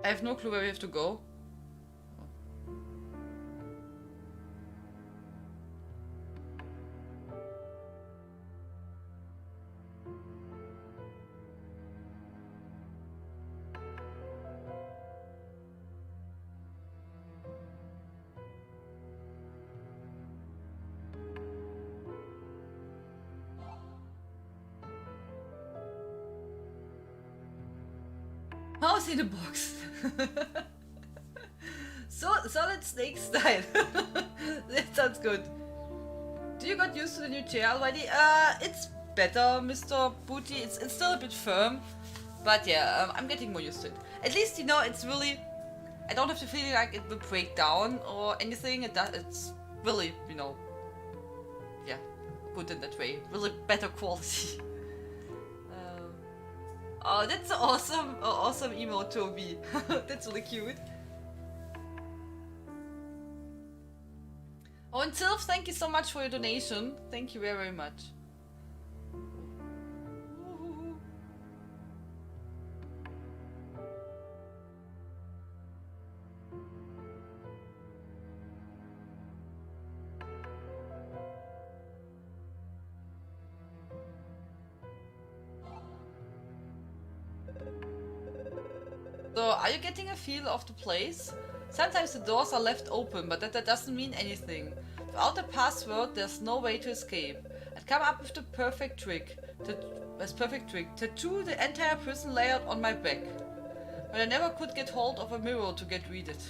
I have no clue where we have to go. Mouse in a box. So solid snake style. That sounds good. Do you got used to the new chair already? It's better, Mr. Booty. It's still a bit firm, but yeah, I'm getting more used to it. At least, you know, it's really, I don't have to feel like it will break down or anything. It's really, you know, yeah, good in that way. Really better quality. Oh, that's awesome! Awesome emote, Toby. That's really cute. Oh, and Sylph, thank you so much for your donation. Thank you very, very much. So, are you getting a feel of the place? Sometimes the doors are left open, but that doesn't mean anything. Without a password, there's no way to escape. I'd come up with the perfect trick. Tattoo the entire prison layout on my back. But I never could get hold of a mirror to read it.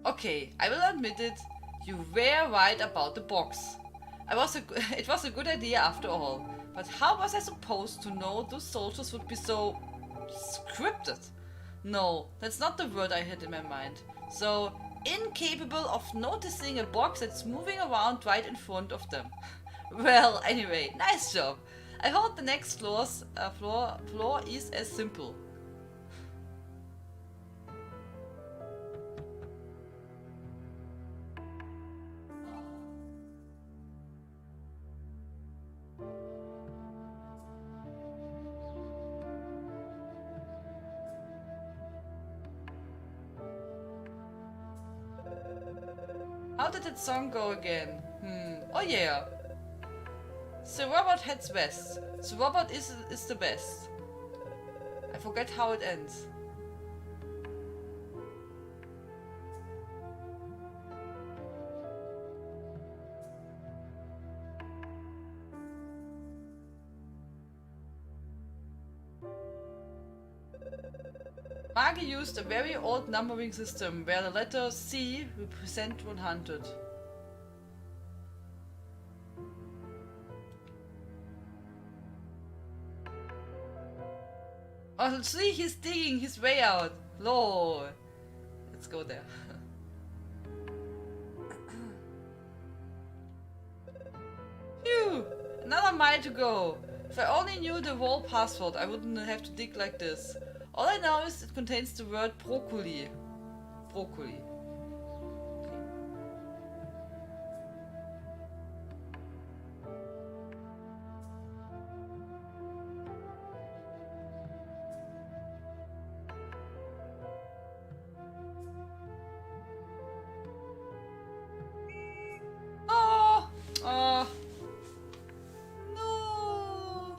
Okay, I will admit it, you were right about the box. It was a good idea after all, but how was I supposed to know those soldiers would be so scripted? No, that's not the word I had in my mind. So, incapable of noticing a box that's moving around right in front of them. Well, anyway, nice job. I hope the next floor is as simple. How did that song go again? Oh yeah. The robot heads west. The robot is the best. I forget how it ends. Magi used a very old numbering system where the letter C represent 100. Oh, see, he's digging his way out. Lol. Let's go there. Phew! Another mile to go. If I only knew the wall password, I wouldn't have to dig like this. All I know is it contains the word broccoli. Broccoli. Oh! Oh! No!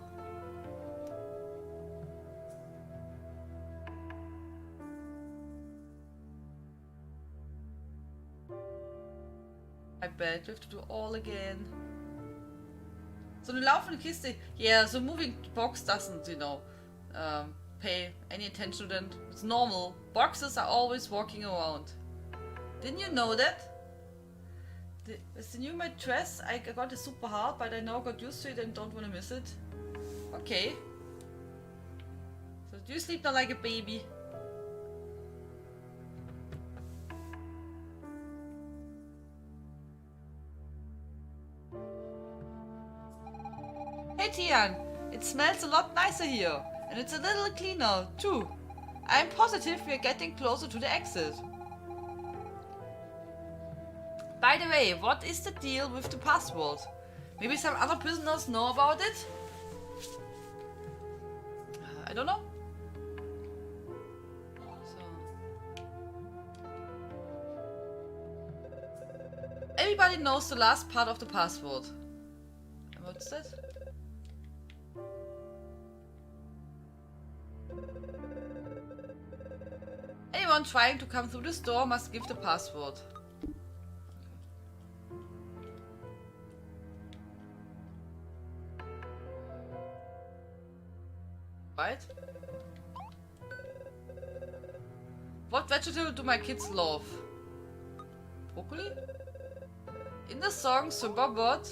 I bet we have to do all again. So eine laufende Kiste. Yeah, so moving box doesn't, you know, pay any attention to them. It's normal. Boxes are always walking around. Didn't you know that? With the new mattress, I got it super hard, but I now got used to it and don't want to miss it. Okay. So do you sleep now like a baby? Hey Tian, it smells a lot nicer here, and it's a little cleaner too. I'm positive we are getting closer to the exit. By the way, what is the deal with the password? Maybe some other prisoners know about it? I don't know. So. Everybody knows the last part of the password. What's that? Anyone trying to come through this door must give the password. Right? What vegetable do my kids love? Broccoli? In the song The Robot,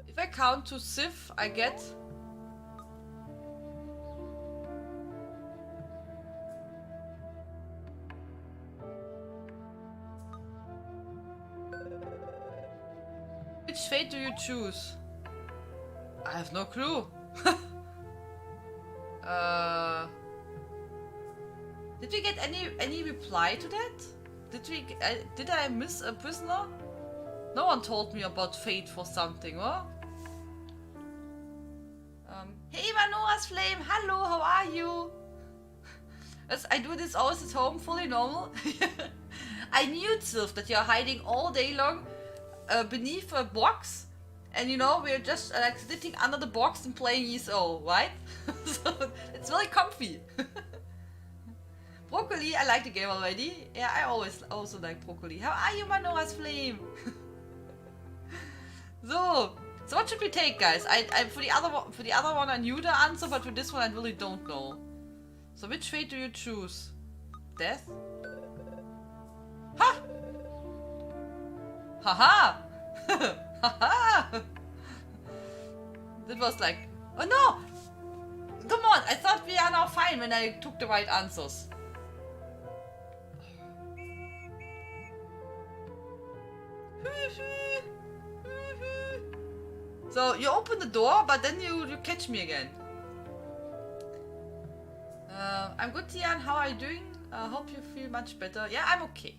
if I count to Sif, I get which fate do you choose? I have no clue. Did we get any reply to that? Did I miss a prisoner? No one told me about fate for something, what? Hey Manoa's Flame, hello, how are you? As I do this always at home, fully normal. I knew, Sylph, that you're hiding all day long beneath a box, and you know, we're just like sitting under the box and playing ESO, right? So it's really comfy. Broccoli, I like the game already. Yeah, I also like broccoli. How are you, Manoa's Flame? So what should we take, guys? I for the other one I knew the answer, but for this one I really don't know. So which fate do you choose? Death? Ha! Haha! Haha! That was like, oh no! Come on! I thought we are now fine when I took the right answers. So you open the door, but then you catch me again. I'm good, Tian. How are you doing? Hope you feel much better. Yeah, I'm okay.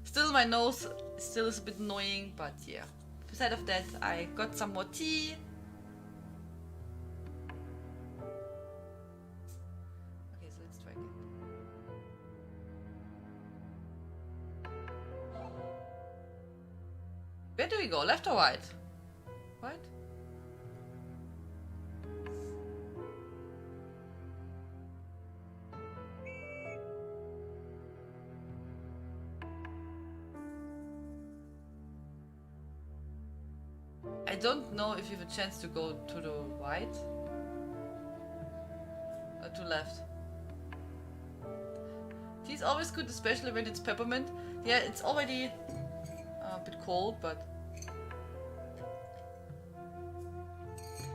Still, my nose still is a bit annoying, but yeah. Besides of that, I got some more tea. Okay, so let's try again. Where do we go? Left or right? Right? I don't know if you have a chance to go to the right or to left. Tea's always good, especially when it's peppermint. Yeah, it's already a bit cold, but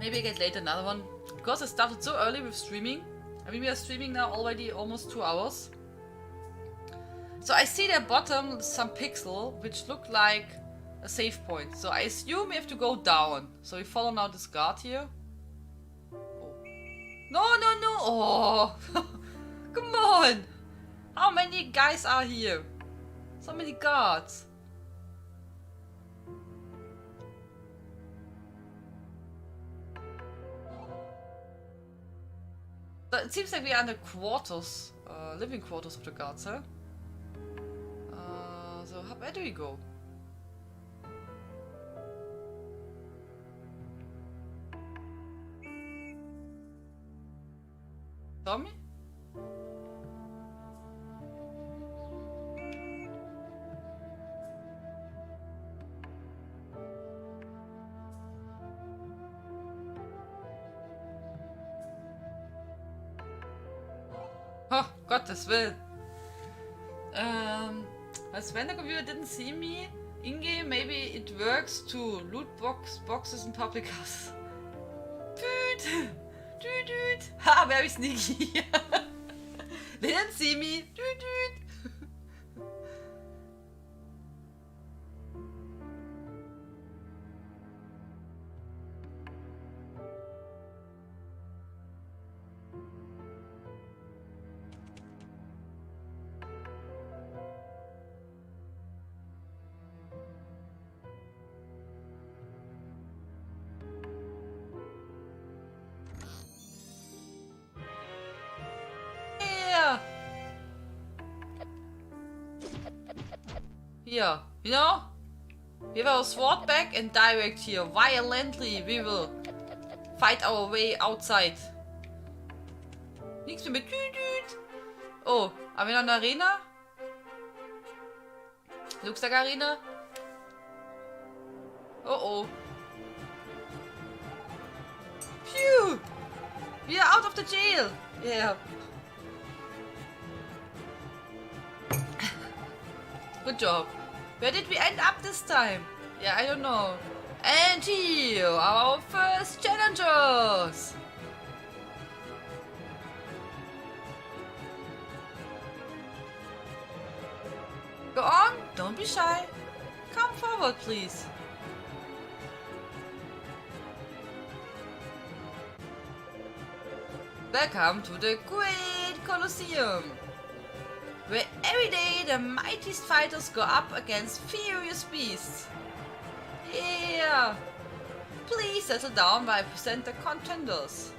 maybe I get later another one. Because I started so early with streaming. I mean, we are streaming now already almost 2 hours. So I see at bottom some pixel which look like a save point. So I assume we have to go down. So we follow now this guard here. Oh. No, no, no! Oh! Come on! How many guys are here? So many guards. So it seems like we are in the quarters, living quarters of the guards, huh? So where do we go? Tommy? Oh, Gottes Willen. As when the computer didn't see me in-game, maybe it works to loot boxes in public houses. Dude! Dude! Ha, very sneaky. They didn't see me. Dude! Here, you know? We have our sword back and direct here. Violently, we will fight our way outside. Nichts mehr mit Dude. Oh, are wir in einer Arena? Looks like Arena. Oh. Phew! We are out of the jail. Yeah. Good job. Where did we end up this time? Yeah, I don't know. And here, our first challengers! Go on, don't be shy. Come forward, please. Welcome to the Great Colosseum, where every day the mightiest fighters go up against furious beasts. Yeah! Please settle down while I present the contenders.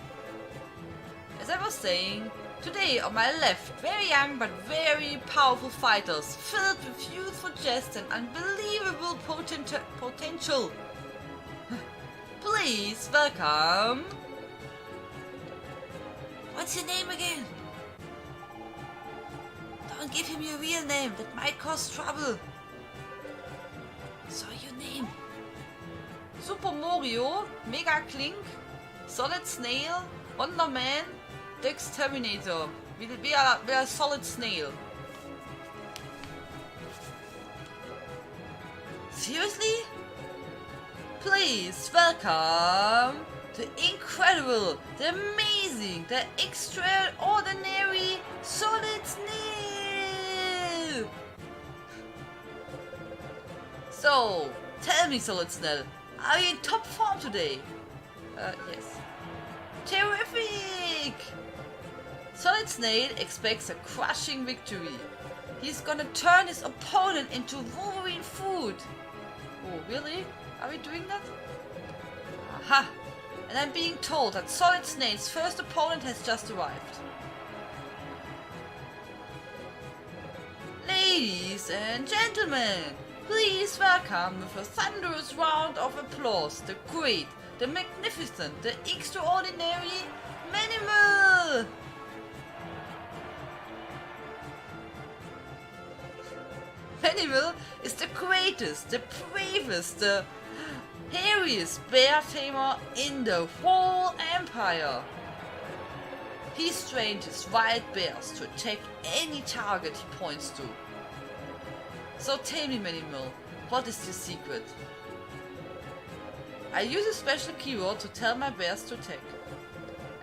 As I was saying, today on my left, very young but very powerful fighters, filled with youthful jests and unbelievable potential. Please welcome... What's your name again? Don't give him your real name, that might cause trouble. So your name? Super Mario, Mega Clink, Solid Snail, Wonder Man, Dex Terminator. We are Solid Snail. Seriously? Please welcome the incredible, the amazing, the extraordinary Solid Snail! So, tell me, Solid Snail, are you in top form today? Yes. Terrific! Solid Snail expects a crushing victory. He's gonna turn his opponent into Wolverine food. Oh, really? Are we doing that? Aha! And I'm being told that Solid Snail's first opponent has just arrived. Ladies and gentlemen, Please welcome with a thunderous round of applause the great, the magnificent, the extraordinary Manimal! Manimal is the greatest, the bravest, the hairiest bear tamer in the whole empire. He trains his wild bears to attack any target he points to. So tell me, Manimal, what is the secret? I use a special keyword to tell my bears to attack.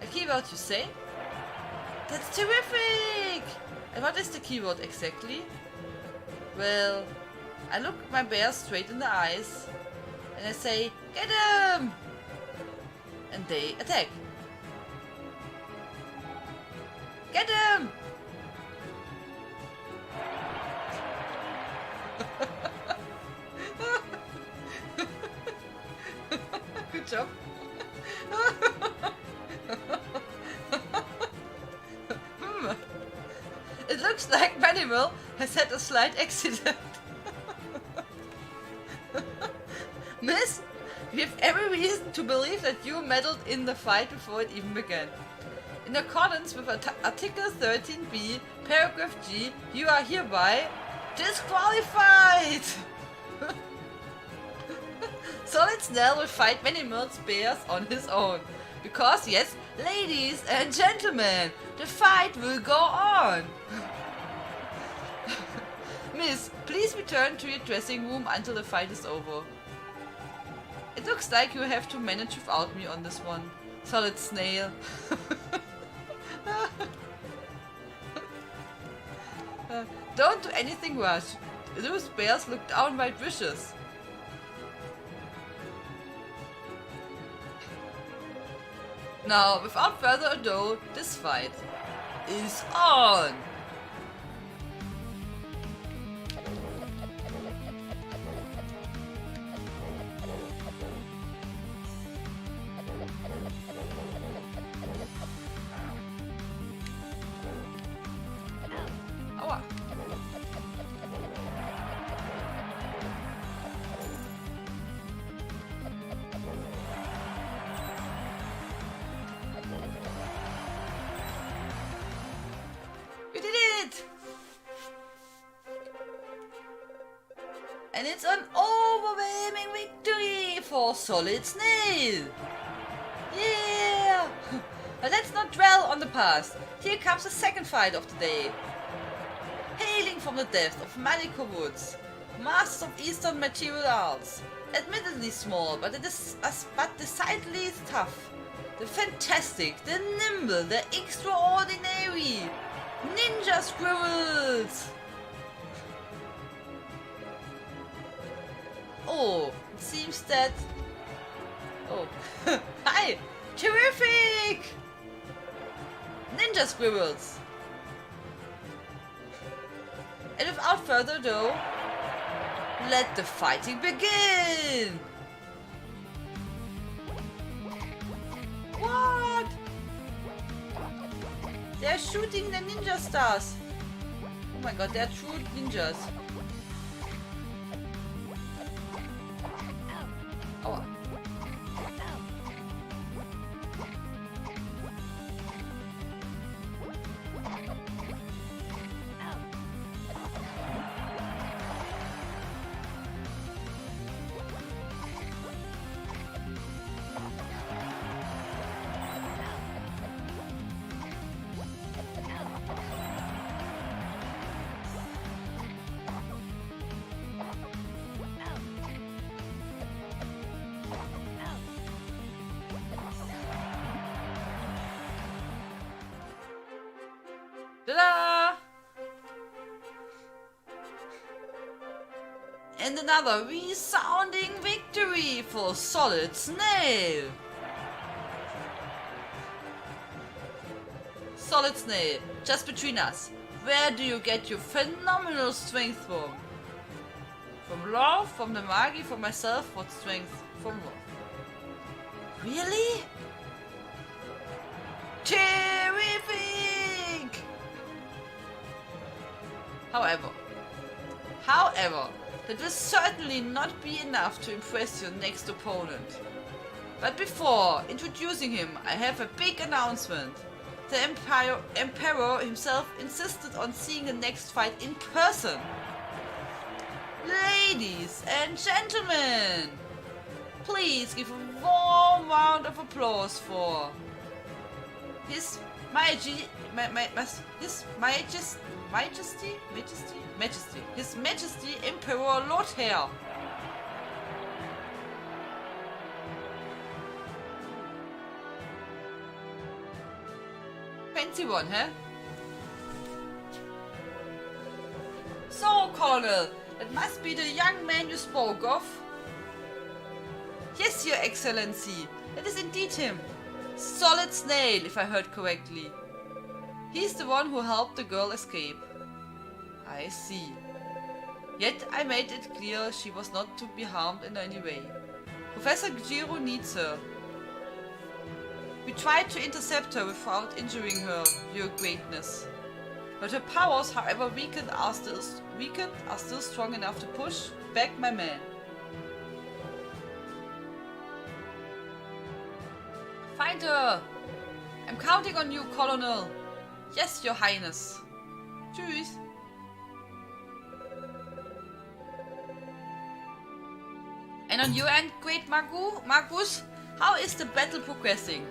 A keyword you say? That's terrific! And what is the keyword exactly? Well, I look my bears straight in the eyes and I say, get him! And they attack. Get him! Good job. It looks like Manimal has had a slight accident. Miss, we have every reason to believe that you meddled in the fight before it even began. In accordance with Article 13b, Paragraph G, you are hereby disqualified! Solid Snell will fight Manimal's bears on his own. Because, yes, ladies and gentlemen, the fight will go on! Miss, please return to your dressing room until the fight is over. It looks like you have to manage without me on this one. Solid Snail. Don't do anything rash. Those bears look downright vicious. Now, without further ado, this fight is on! Aua! We did it! And it's an overwhelming victory for Solid Snail! Yeah! But let's not dwell on the past. Here comes the second fight of the day. Hailing from the depths of Malico Woods, masters of Eastern martial arts. Admittedly small, but decidedly tough. The fantastic, the nimble, the extraordinary Ninja Squirrels! Oh, it seems that... Oh, hi! Terrific! Ninja Squirrels! And without further ado, let the fighting begin! What? They're shooting the ninja stars! Oh my god, they're true ninjas. Aua. Ta-da! And another resounding victory for Solid Snail! Solid Snail, just between us, where do you get your phenomenal strength from? From love, from the Magi, from myself, what strength? From love. Really? Terrific! However, That will certainly not be enough to impress your next opponent. But before introducing him, I have a big announcement. The Emperor himself insisted on seeing the next fight in person. Ladies and gentlemen, please give a warm round of applause for His Majesty, His Majesty Emperor Lothair. Fancy one, huh? So, Colonel, that must be the young man you spoke of. Yes, Your Excellency, that is indeed him. Solid Snail, if I heard correctly. He's the one who helped the girl escape. I see. Yet I made it clear she was not to be harmed in any way. Professor Giro needs her. We tried to intercept her without injuring her, Your Greatness. But her powers, however weakened, are still strong enough to push back my man. Find her! I'm counting on you, Colonel. Yes, Your Highness. Tschüss. And on your end, Great Magus, how is the battle progressing?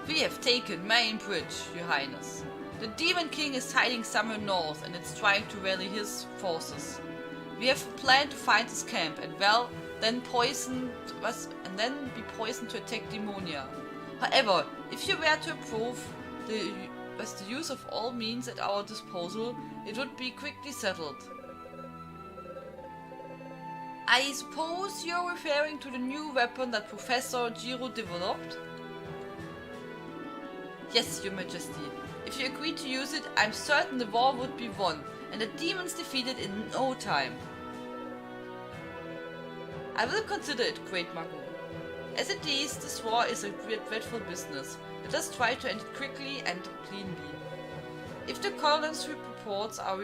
We have taken Main Bridge, Your Highness. The Demon King is hiding somewhere north and it's trying to rally his forces. We have a plan to find his camp and then be poisoned to attack Demonia. However, if you were to approve the use of all means at our disposal, it would be quickly settled. I suppose you're referring to the new weapon that Professor Giro developed? Yes, Your Majesty. If you agree to use it, I'm certain the war would be won and the demons defeated in no time. I will consider it, Great Magu. As it is, this war is a dreadful business. Let us try to end it quickly and cleanly. If the Colonel's reports are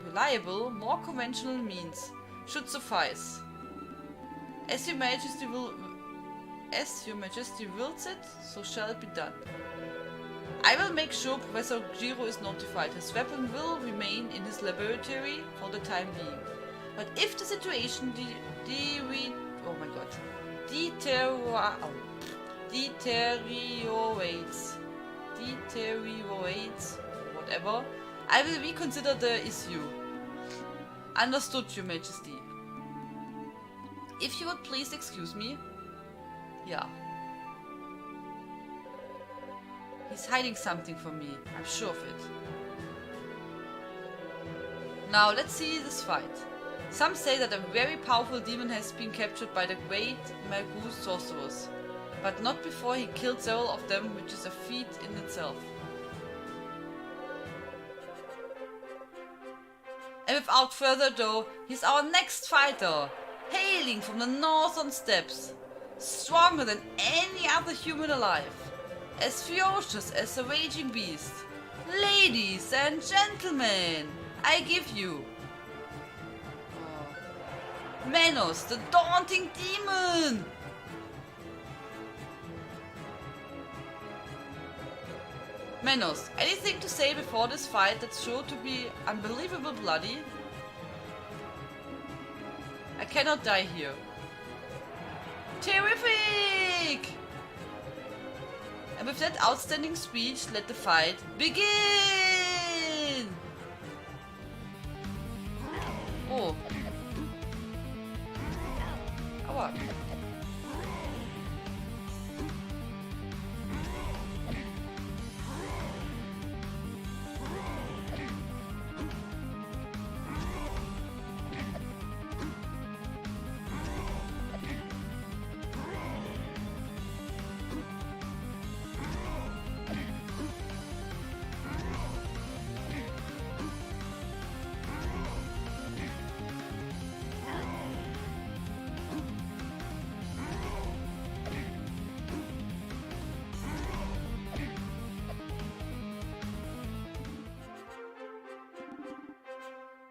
reliable, more conventional means should suffice. As Your Majesty wills it, so shall it be done. I will make sure Professor Giro is notified. His weapon will remain in his laboratory for the time being. But if the situation deteriorates, whatever, I will reconsider the issue. Understood, Your Majesty. If you would please excuse me. Yeah. He's hiding something from me, I'm sure of it. Now let's see this fight. Some say that a very powerful demon has been captured by the great Magu sorcerers, but not before he killed several of them, which is a feat in itself. And without further ado, he's our next fighter, hailing from the northern steppes, stronger than any other human alive, as ferocious as a raging beast. Ladies and gentlemen, I give you Manos, the daunting demon! Manos, anything to say before this fight that's sure to be unbelievable bloody? I cannot die here. Terrific! And with that outstanding speech, let the fight begin! Oh. Aua.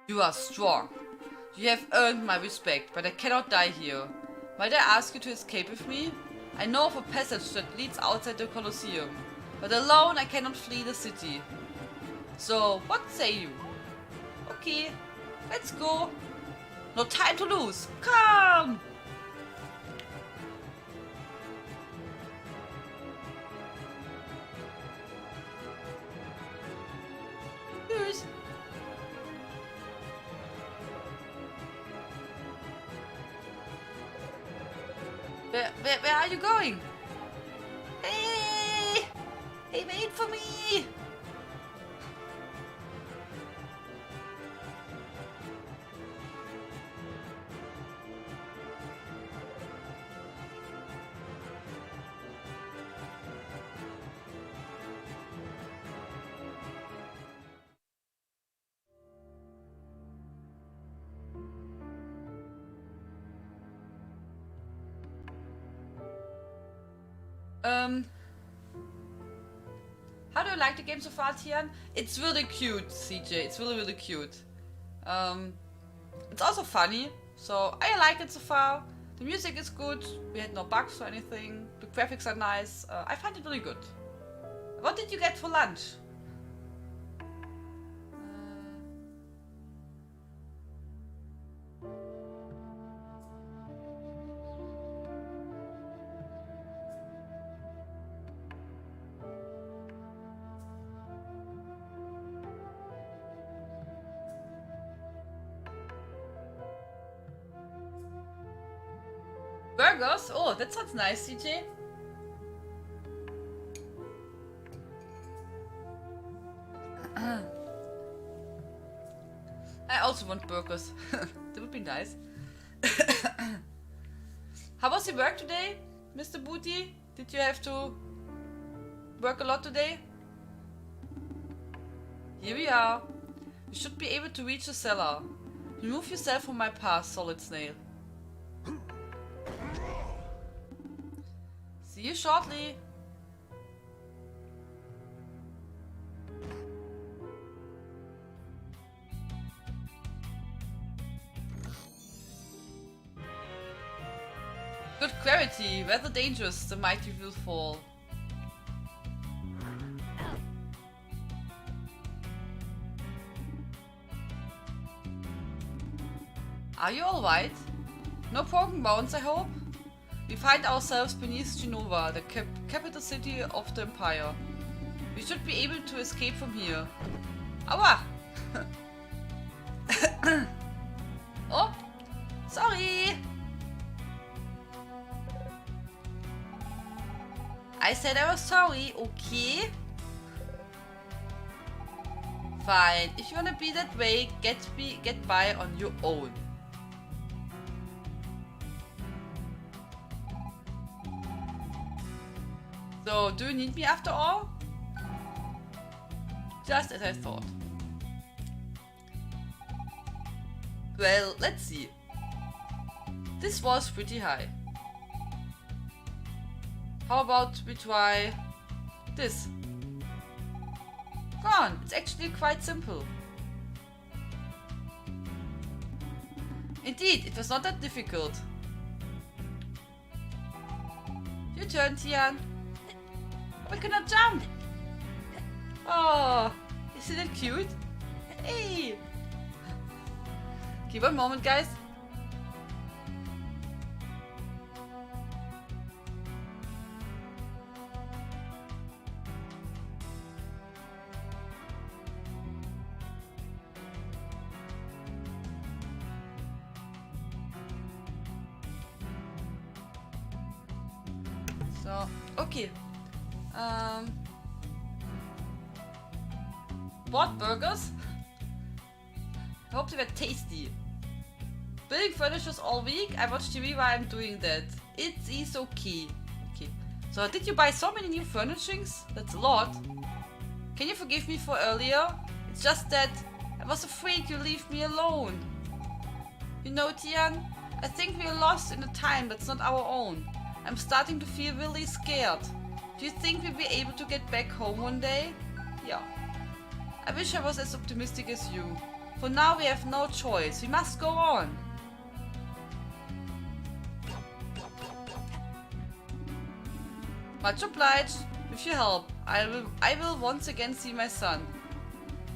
You are strong. You have earned my respect, but I cannot die here. Might I ask you to escape with me? I know of a passage that leads outside the Colosseum, but alone I cannot flee the city. So, what say you? Okay, let's go. No time to lose. Come! Tschüss. Where are you going? Hey! Hey, wait for me! How do you like the game so far, Tian? It's really cute, CJ. It's really cute. It's also funny, so I like it so far. The music is good. We had no bugs or anything. The graphics are nice. I find it really good. What did you get for lunch? Burgers? Oh, that sounds nice, CJ. I also want burgers. That would be nice. How was your work today, Mr. Booty? Did you have to work a lot today? Here we are. You should be able to reach the cellar. Remove yourself from my path, Solid Snail. See you shortly. Good gravity, rather dangerous, the mighty will fall. Are you alright? No broken bones, I hope? We find ourselves beneath Genova, the capital city of the Empire. We should be able to escape from here. Aua! Oh! Sorry! I said I was sorry, okay? Fine, if you wanna be that way, get by on your own. So, do you need me after all? Just as I thought. Well, let's see. This was pretty high. How about we try this? Come on, it's actually quite simple. Indeed, it was not that difficult. Your turn, Tian. We cannot jump! Oh, isn't it cute? Hey! Okay, one moment, guys. So, okay. Bought burgers. I hope they were tasty. Building furnitures all week. I watch TV while I'm doing that. It is okay. Okay. So did you buy so many new furnishings? That's a lot. Can you forgive me for earlier? It's just that I was afraid you'd leave me alone. You know, Tian, I think we're lost in a time that's not our own. I'm starting to feel really scared. Do you think we'll be able to get back home one day? Yeah. I wish I was as optimistic as you. For now we have no choice. We must go on. Much obliged. With your help, I will once again see my son.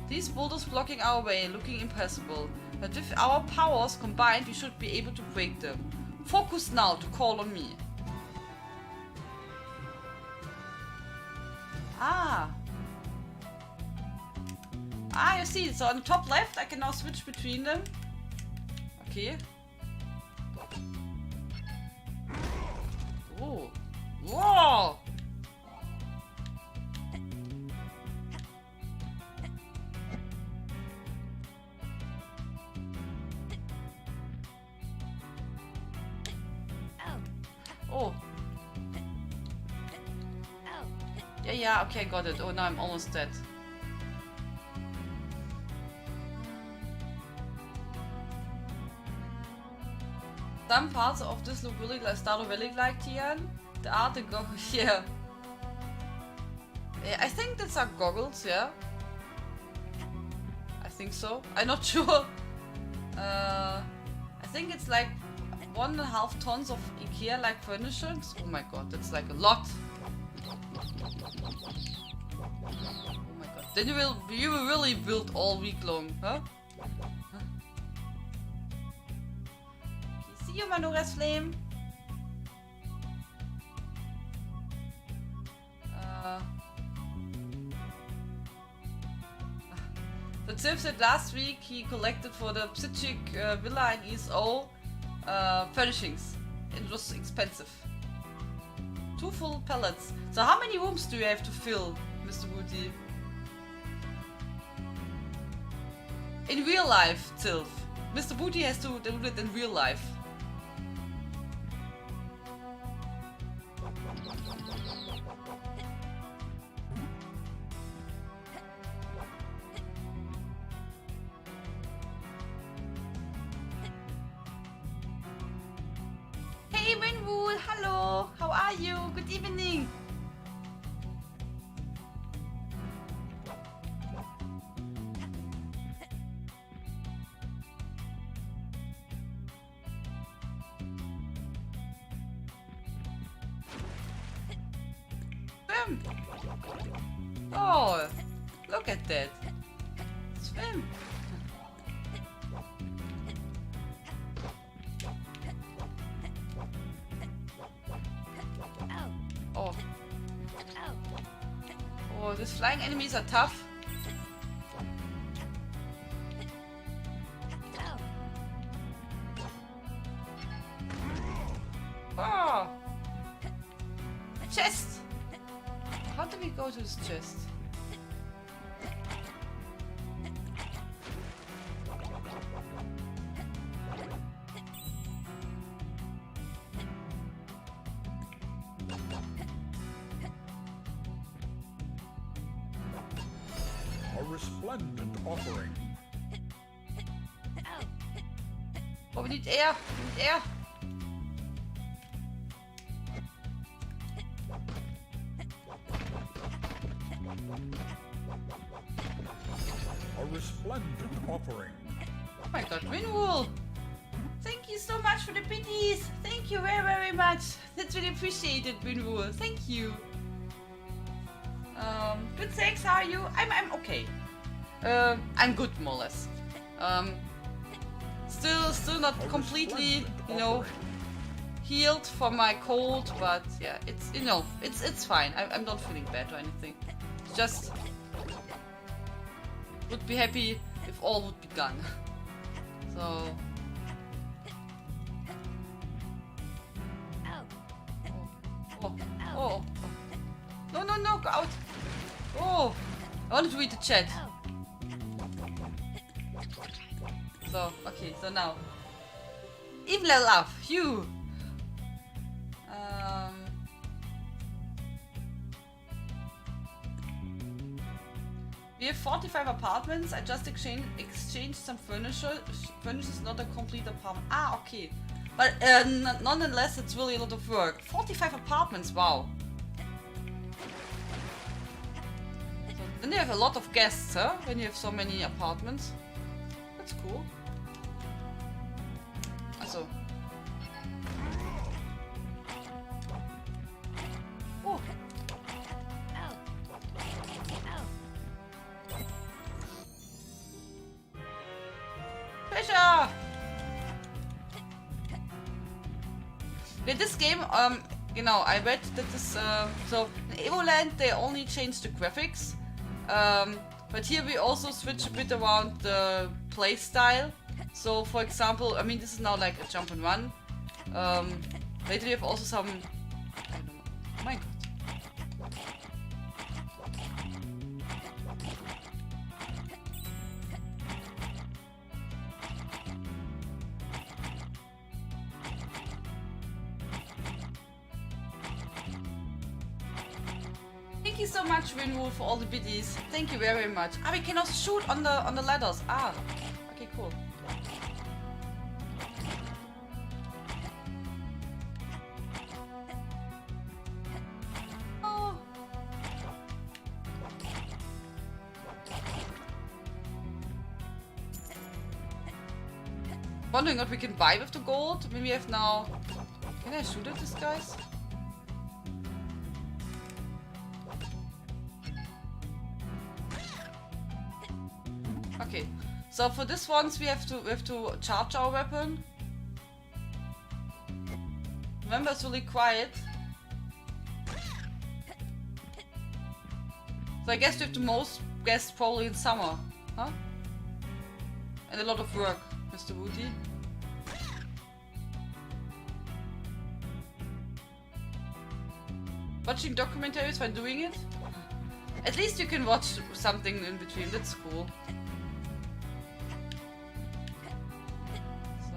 These boulders blocking our way, looking impassable. But with our powers combined, we should be able to break them. Focus now to call on me. Ah, you see, so on the top left I can now switch between them. Okay. Oh. Whoa! Oh. Yeah, okay, got it. Oh, now I'm almost dead. Some parts of this look really like Stardew Valley like Tian. The art, the goggles, yeah. I think these are goggles, yeah. I think so. I'm not sure. I think it's like 1.5 tons of IKEA like furnishings. Oh my god, that's like a lot. Oh my god. Then you will really build all week long, huh? See you, Manora's flame. The Tim said last week he collected for the Psychic Villa in ESO furnishings. It was expensive. 2 full pallets. So how many rooms do you have to fill, Mr. Woody? In real life, Tilf. Mr. Booty has to do it in real life. Hey Winwood, hello! How are you? Good evening! Swim! Oh, look at that! Swim! Oh. Oh, these flying enemies are tough. Oh! Chest! How do we go to this chest? A resplendent offering. Oh, we need air! We need air! A resplendent offering. Oh my god, Winwool! Thank you so much for the biddies! Thank you very, very much! That's really appreciated, Winwool. Thank you! Good, thanks, how are you? I'm okay. I'm good, more or less. Still not completely, you know, healed from my cold, but yeah, it's, you know, it's fine. I'm not feeling bad or anything. Just would be happy if all would be done. So. Oh. Oh. No, no, no, go out. Oh. I wanted to read the chat. So, okay, so now. Even level up, phew. We have 45 apartments. I just exchanged some furniture. Furniture is not a complete apartment. Ah, okay. But nonetheless, it's really a lot of work. 45 apartments, wow. So then you have a lot of guests, huh? When you have so many apartments. That's cool. Also. Oh. Fischer! In this game, genau, I read that this, so in Evoland they only changed the graphics, but here we also switch a bit around the play style. So for example, I mean this is now like a jump and run. Later we have also some, I don't know, oh my god. Thank you so much, Winwolf, for all the biddies. Thank you very much. Ah, we can also shoot on the ladders. Ah, okay, cool. Oh. Wondering what we can buy with the gold. I mean, we have now. Can I shoot at these guys? Okay, so for this ones we have to charge our weapon. Remember, it's really quiet. So I guess we have the most guests probably in summer, huh? And a lot of work, Mr. Woody. Watching documentaries while doing it? At least you can watch something in between, that's cool.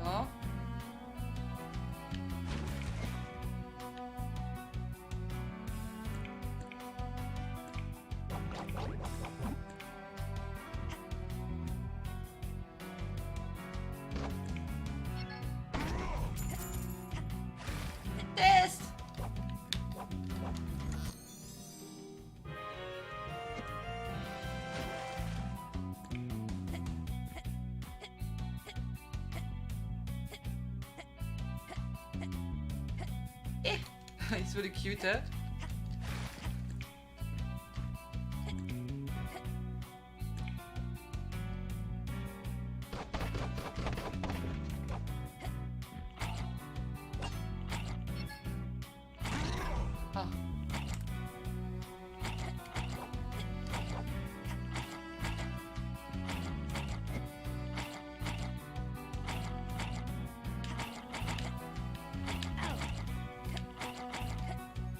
So. Test! He's really cute, eh? Ah.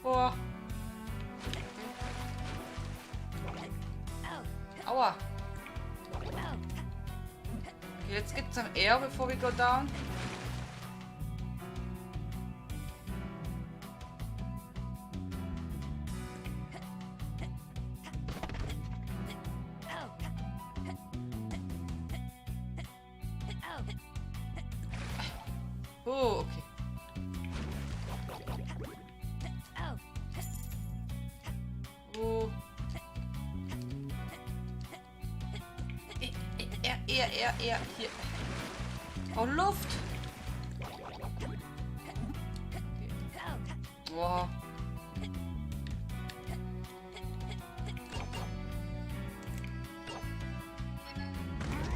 Oh. Aua. Okay, let's get some air before we go down. Oh, okay. Oh. Hier. Oh, Luft. Wow.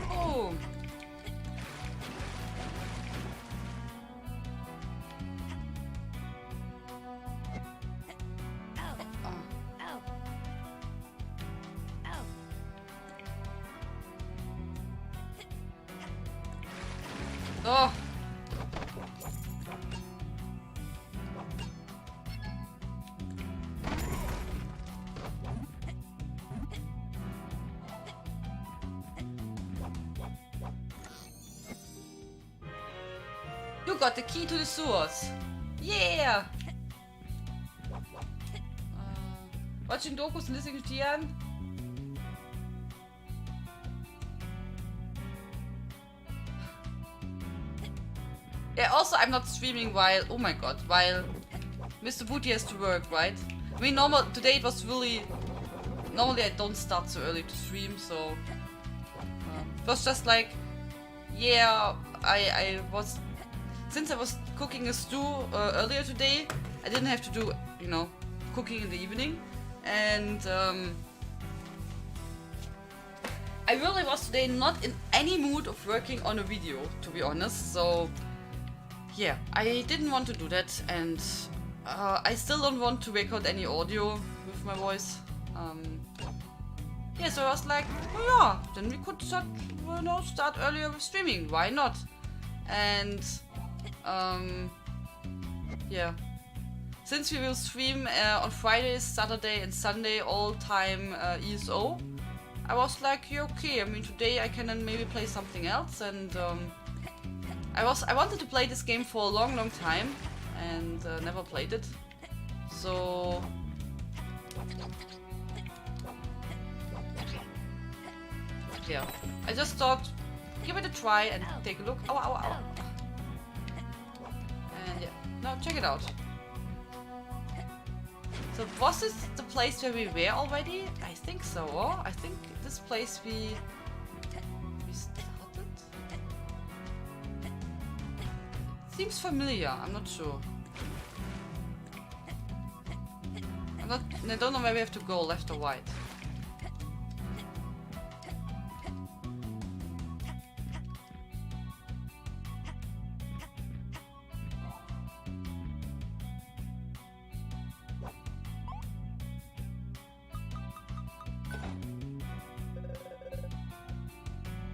Oh. Oh. You got the key to the sewers. Yeah. Watching dokus and listening to Tian. Yeah, also I'm not streaming while, oh my god, while Mr. Booty has to work, right? I mean, today it was really, normally I don't start so early to stream, so it was just like yeah, I was, since I was cooking a stew earlier today, I didn't have to do, you know, cooking in the evening, and I really was today not in any mood of working on a video, to be honest, so yeah, I didn't want to do that, and I still don't want to record any audio with my voice. Yeah, so I was like, oh yeah, then we could start, you know, start earlier with streaming. Why not? And yeah, since we will stream on Fridays, Saturday, and Sunday all time ESO, I was like, yeah, okay. I mean, today I can then maybe play something else, and I wanted to play this game for a long time, and never played it. So yeah, I just thought, give it a try and take a look. Ow, ow, ow. And yeah, now check it out. So was this the place where we were already? I think so. Oh, I think this place we started. Seems familiar. I'm not sure. I don't know where we have to go, left or right.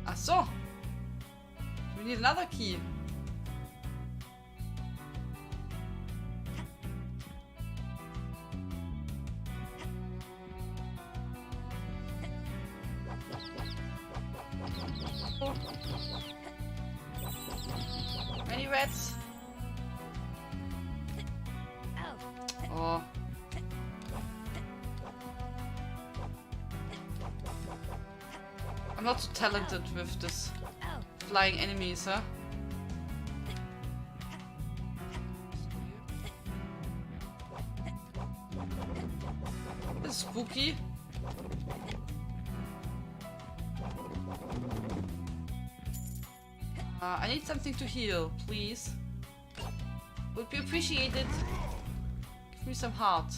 Ach so. We need another key. Many rats. Oh. I'm not so talented with this flying enemies, huh? This is spooky. I need something to heal, please. Would be appreciated. Give me some heart.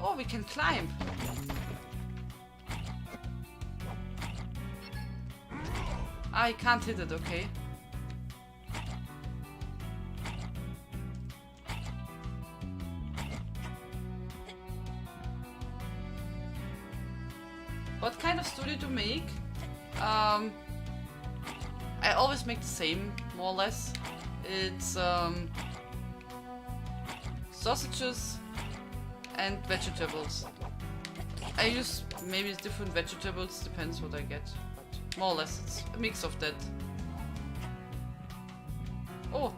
Oh, we can climb. I can't hit it, okay. What kind of studio to make? I always make the same, more or less. It's sausages and vegetables. I use maybe different vegetables, depends what I get. But more or less, it's a mix of that. Oh!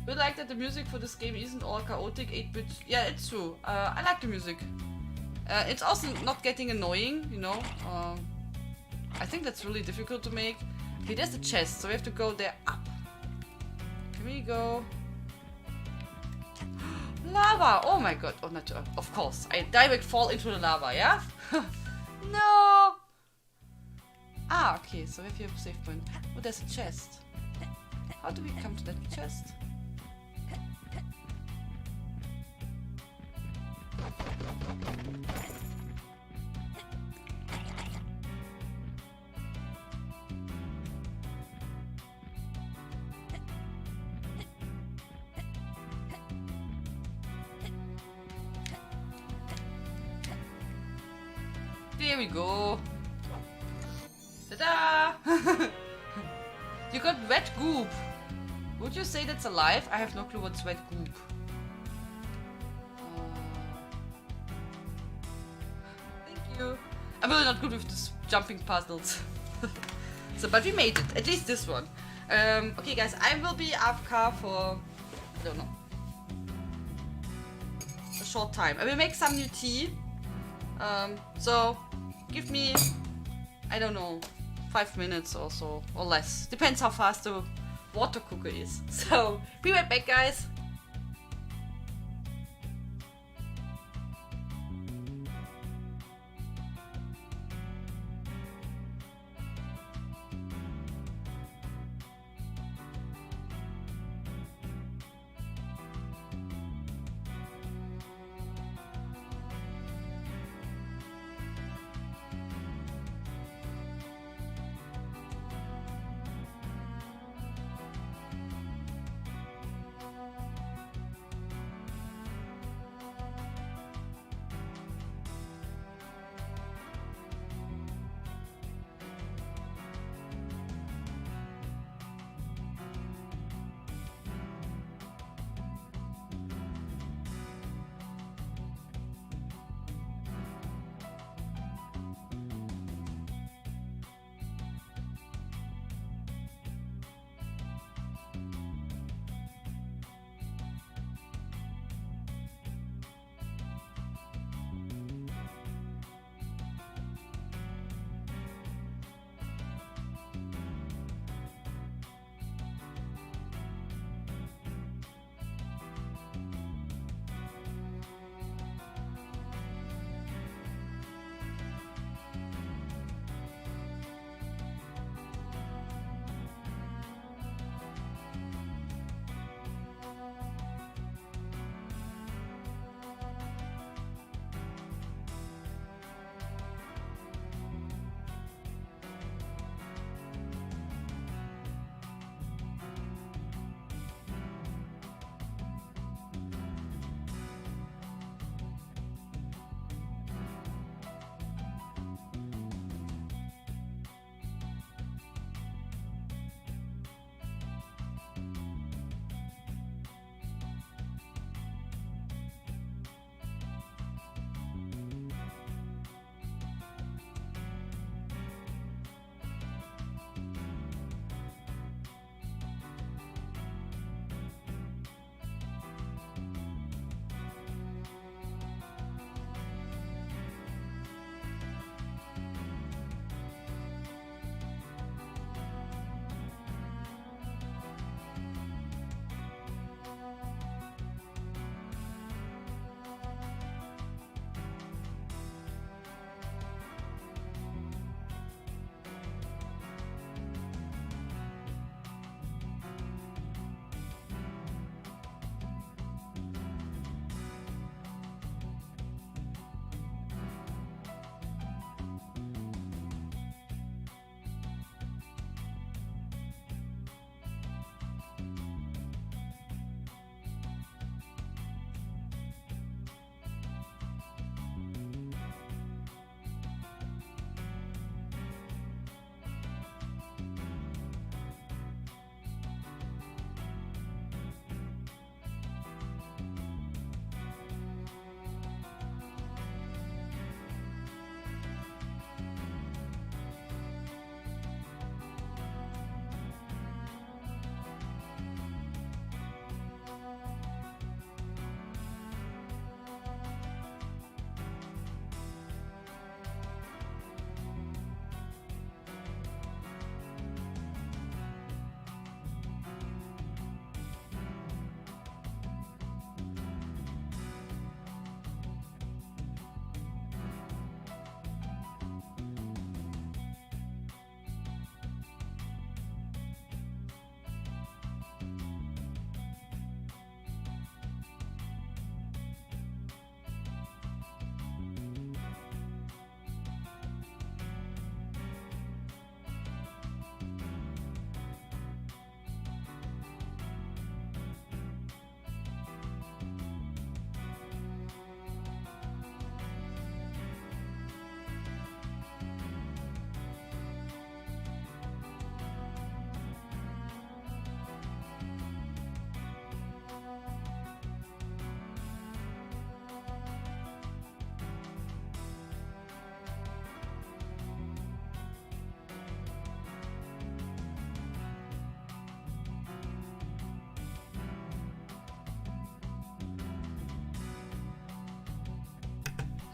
I like that the music for this game isn't all chaotic 8-bit. Yeah, it's true. I like the music. It's also not getting annoying, you know. I think that's really difficult to make. Okay, there's the chest, so we have to go there up. Can we go? Lava! Oh my god. Oh, not of course. I direct fall into the lava, yeah? No! Ah, okay, so we have here a save point. Oh, there's a chest. How do we come to that chest? There we go. Ta-da! You got wet goop. Would you say that's alive? I have no clue what's wet goop. Thank you. I'm really not good with this jumping puzzles. So, but we made it. At least this one. Okay, guys, I will be AFK for, I don't know, a short time. I will make some new tea. So, give me, I don't know, 5 minutes or so, or less. Depends how fast the water cooker is. So, be right back, guys.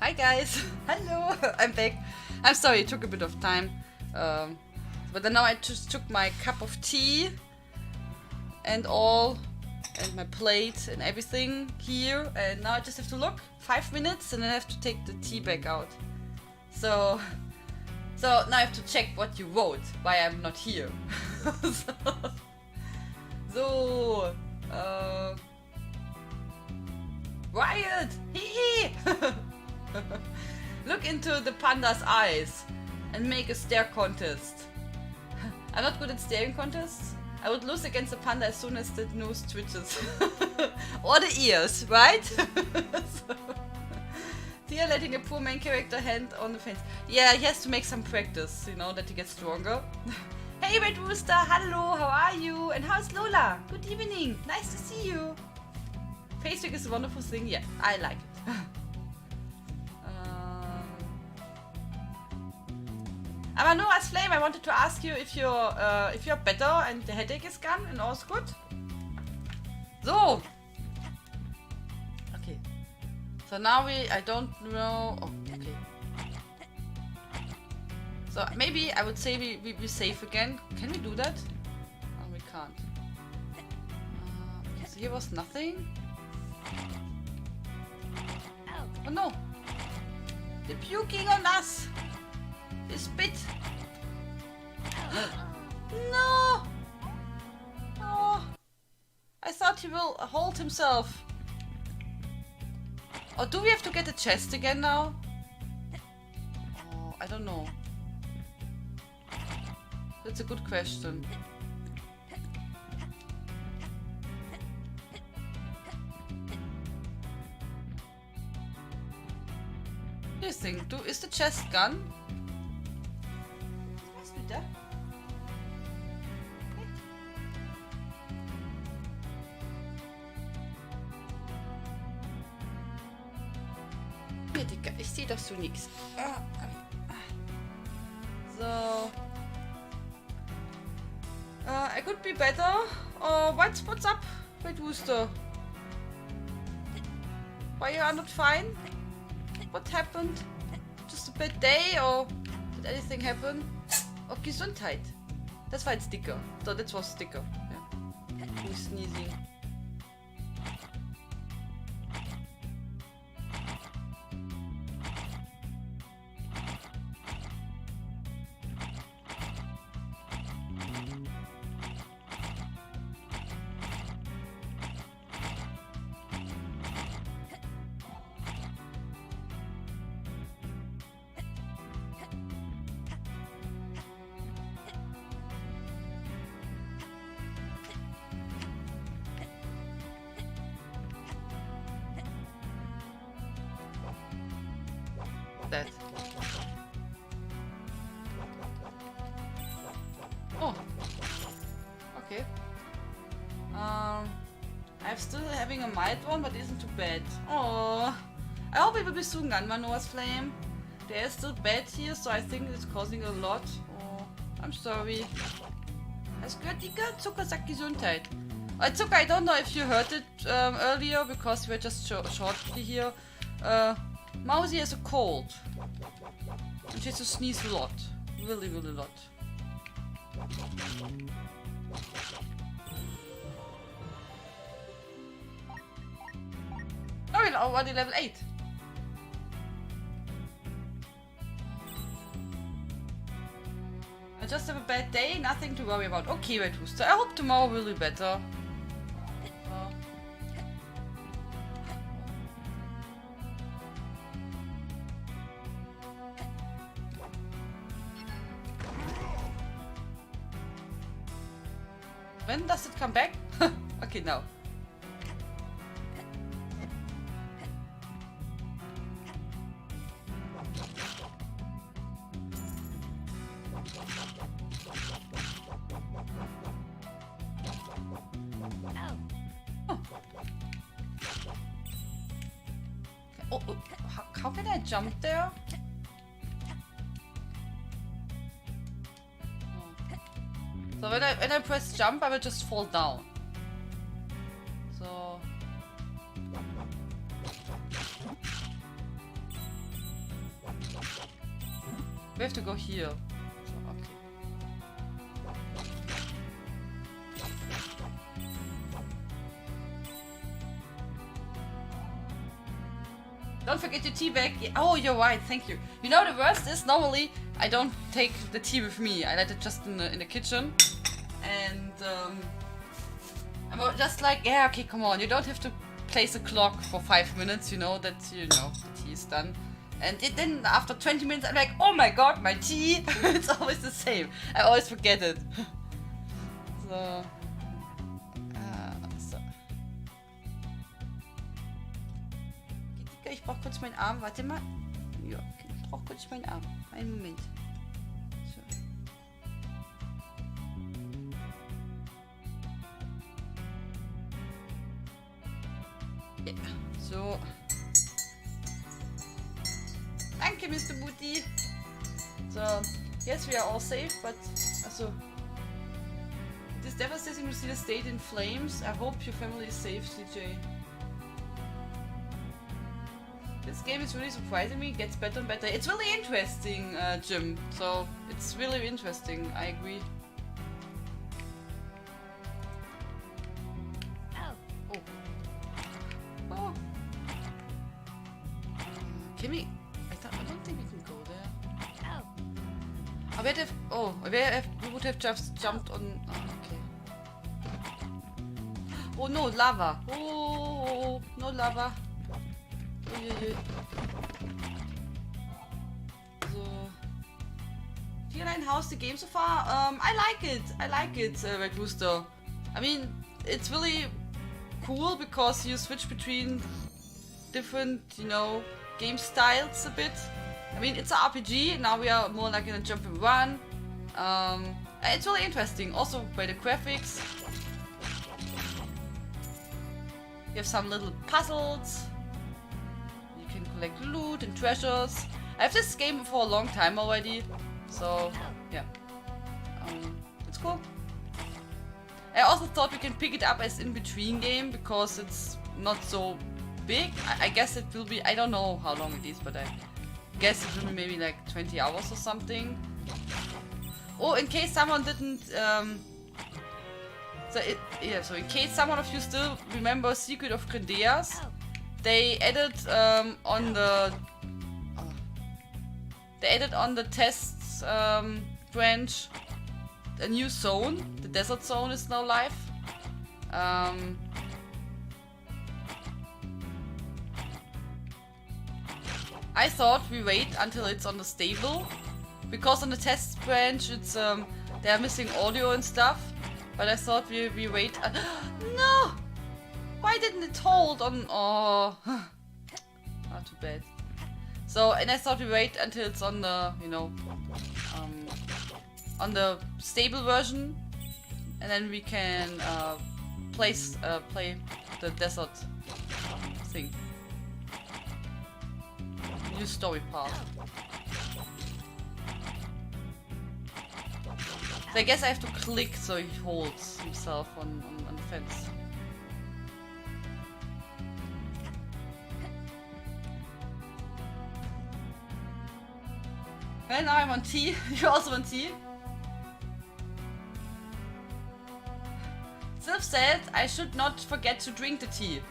Hi guys. Hello. I'm back. I'm sorry it took a bit of time. But then now I just took my cup of tea and all, and my plate and everything here, and now I just have to look 5 minutes and then I have to take the tea bag out. So now I have to check what you wrote, why I'm not here. so Riot! Hee hee! Look into the panda's eyes and make a stare contest. I'm not good at staring contests. I would lose against the panda as soon as the nose twitches. Or the ears, right? Tia letting a poor main character hand on the fence. Yeah, he has to make some practice, you know, that he gets stronger. Hey Red Rooster, hello, how are you? And how's Lola? Good evening, nice to see you. Facebook is a wonderful thing, yeah, I like it. Amanoa's Flame, I wanted to ask you if you're better and the headache is gone and all's good. So. Okay. So now I don't know. Oh, okay. So maybe I would say we save again. Can we do that? Oh, we can't. Okay, so here was nothing. Oh no! They're puking on us! They spit! No! Oh! I thought he will hold himself. Or do we have to get the chest again now? Oh, I don't know. That's a good question. What do you think? Is the chest gone? Was bitte? Ja, Digga, ich sehe doch so nix. So. I could be better. What's up, Red Rooster? Why you are not fine? What happened? Just a bad day or did anything happen? Oh, Gesundheit. Das war jetzt Sticker. So, that was Sticker. Yeah. Who's sneezing? That. Oh. Okay. I'm still having a mild one, but it isn't too bad. Oh. I hope it will be soon gone, Manoa's Flame. There is still bad here, so I think it's causing a lot. Oh, I'm sorry. Alles gehört, Digga? Zucker sagt Gesundheit. Zucker, I don't know if you heard it earlier, because we were just shortly here. Mousy has a cold. And she has to sneeze a lot. Really, really a lot. Oh, we're already level 8. I just have a bad day, nothing to worry about. Okay, Red Rooster. I hope tomorrow will be better. When does it come back? Okay, now. Oh, how can I jump there? So when I press jump, I will just fall down. So we have to go here. So, okay. Don't forget your tea bag. Yeah. Oh, you're right. Thank you. You know, the worst is normally I don't take the tea with me. I let it just in the kitchen. And I'm just like, yeah, okay, come on. You don't have to place a clock for 5 minutes, you know, that, you know, the tea is done. And then after 20 minutes, I'm like, oh my god, my tea. It's always the same. I always forget it. So. So. Ich brauch kurz meinen Arm. Warte mal. Ja, ich brauch kurz meinen Arm. Einen Moment. So. Ja, so. Danke, Mr. Booty. So, yes, we are all safe, but also, it is devastating to see the state in flames. I hope your family is safe, CJ. This game is really surprising me. It gets better and better. It's really interesting, Jim. So it's really interesting. I agree. Oh. Oh. Can we? I don't think we can go there. I bet if. Oh, we would have just jumped on. Oh, okay. Oh no, lava. Oh, no lava. So. Tianlein, how's the game so far? I like it. I like it, Red Rooster. I mean, it's really cool because you switch between different, you know, game styles a bit. I mean, it's an RPG. Now we are more like in a jump and run. It's really interesting. Also by the graphics. You have some little puzzles. Collect loot and treasures. I have this game for a long time already, so yeah, it's cool. I also thought we can pick it up as in-between game because it's not so big. I guess it will be, I don't know how long it is, but I guess it will be maybe like 20 hours or something. Oh, in case someone didn't, so in case someone of you still remember Secret of Grendeas, they added on the tests branch a new zone. The desert zone is now live. I thought we wait until it's on the stable, because on the test branch it's they're missing audio and stuff. But I thought we wait. No. Why didn't it hold on? Oh, not too bad. So, and I thought we wait until it's on the, you know, on the stable version, and then we can play the desert thing. New story part. So I guess I have to click so he holds himself on the fence. And now I'm on tea. You're also on tea. Sylph said I should not forget to drink the tea.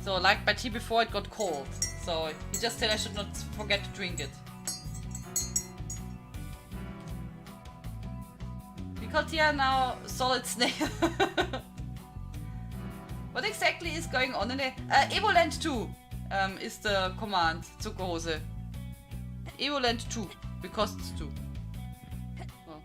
So like my tea before it got cold. So he just said I should not forget to drink it. We call Tia now Solid Snail. What exactly is going on in there? Evoland 2 is the command, Zuckerhose. Evoland 2. Because it's 2. Oh.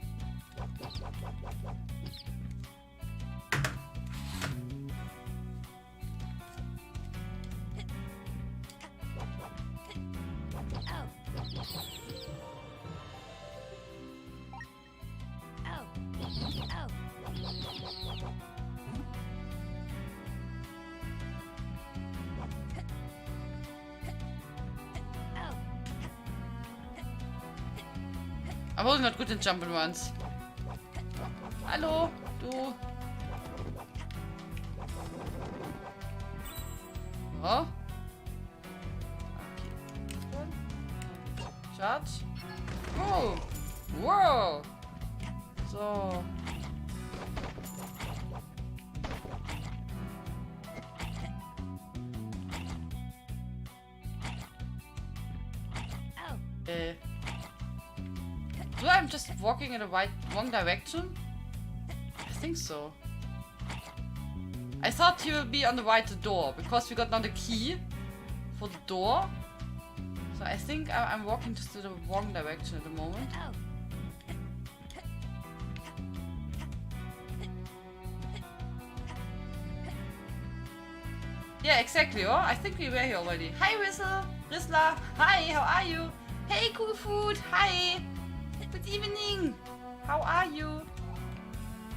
I'm also not good in jump and runs. Hallo, du. Oh. Okay. Charge. Oh! Wow! So. So I'm just walking in the wrong direction? I think so. I thought he will be on the right door because we got now the key for the door. So I think I'm walking just in the wrong direction at the moment. Yeah, exactly. Oh, I think we were here already. Hi, Rizzler. Hi, how are you? Hey, cool food. Hi. Good evening. How are you?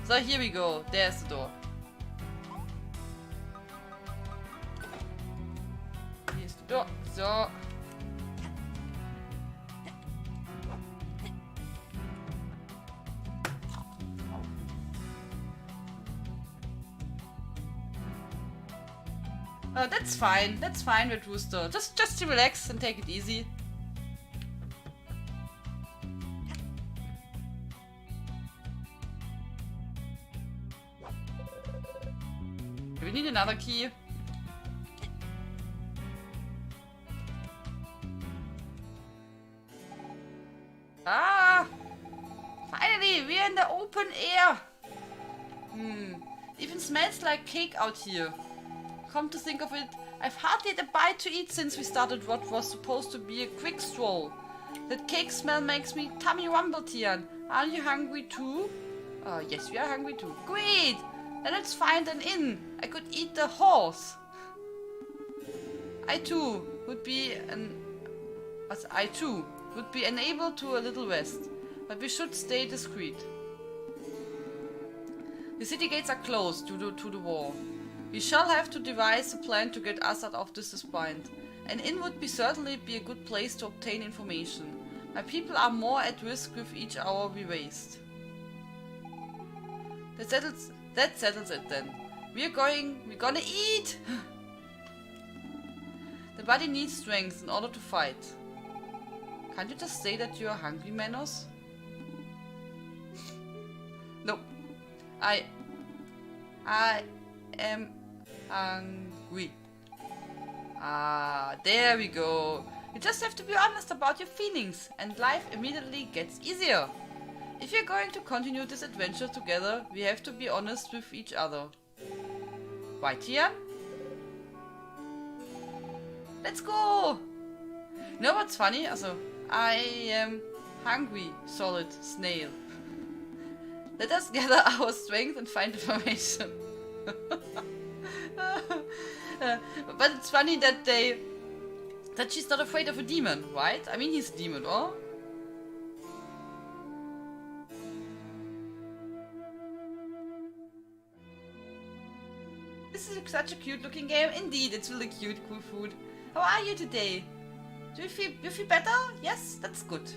So here we go. There's the door. Here's the door. So. That's fine. That's fine with Rooster. Just relax and take it easy. We need another key. Ah! Finally, we're in the open air. Even smells like cake out here. Come to think of it, I've hardly had a bite to eat since we started what was supposed to be a quick stroll. That cake smell makes me tummy rumble, Tian. Aren't you hungry too? Yes, we are hungry too. Great! Then let's find an inn. I could eat the horse. I too would be enabled to a little rest, but we should stay discreet. The city gates are closed due to the war. We shall have to devise a plan to get us out of this bind. An inn would certainly be a good place to obtain information. My people are more at risk with each hour we waste. That settles it then. We're gonna eat! The body needs strength in order to fight. Can't you just say that you are hungry, Manos? No. I am hungry. Ah, there we go. You just have to be honest about your feelings and life immediately gets easier. If you're going to continue this adventure together, we have to be honest with each other. Right here? Let's go! You know what's funny? Also, I am hungry, solid snail. Let us gather our strength and find information. But it's funny that she's not afraid of a demon, right? I mean, he's a demon, or? This is such a cute looking game. Indeed, it's really cute, cool food. How are you today? Do you feel better? Yes, that's good.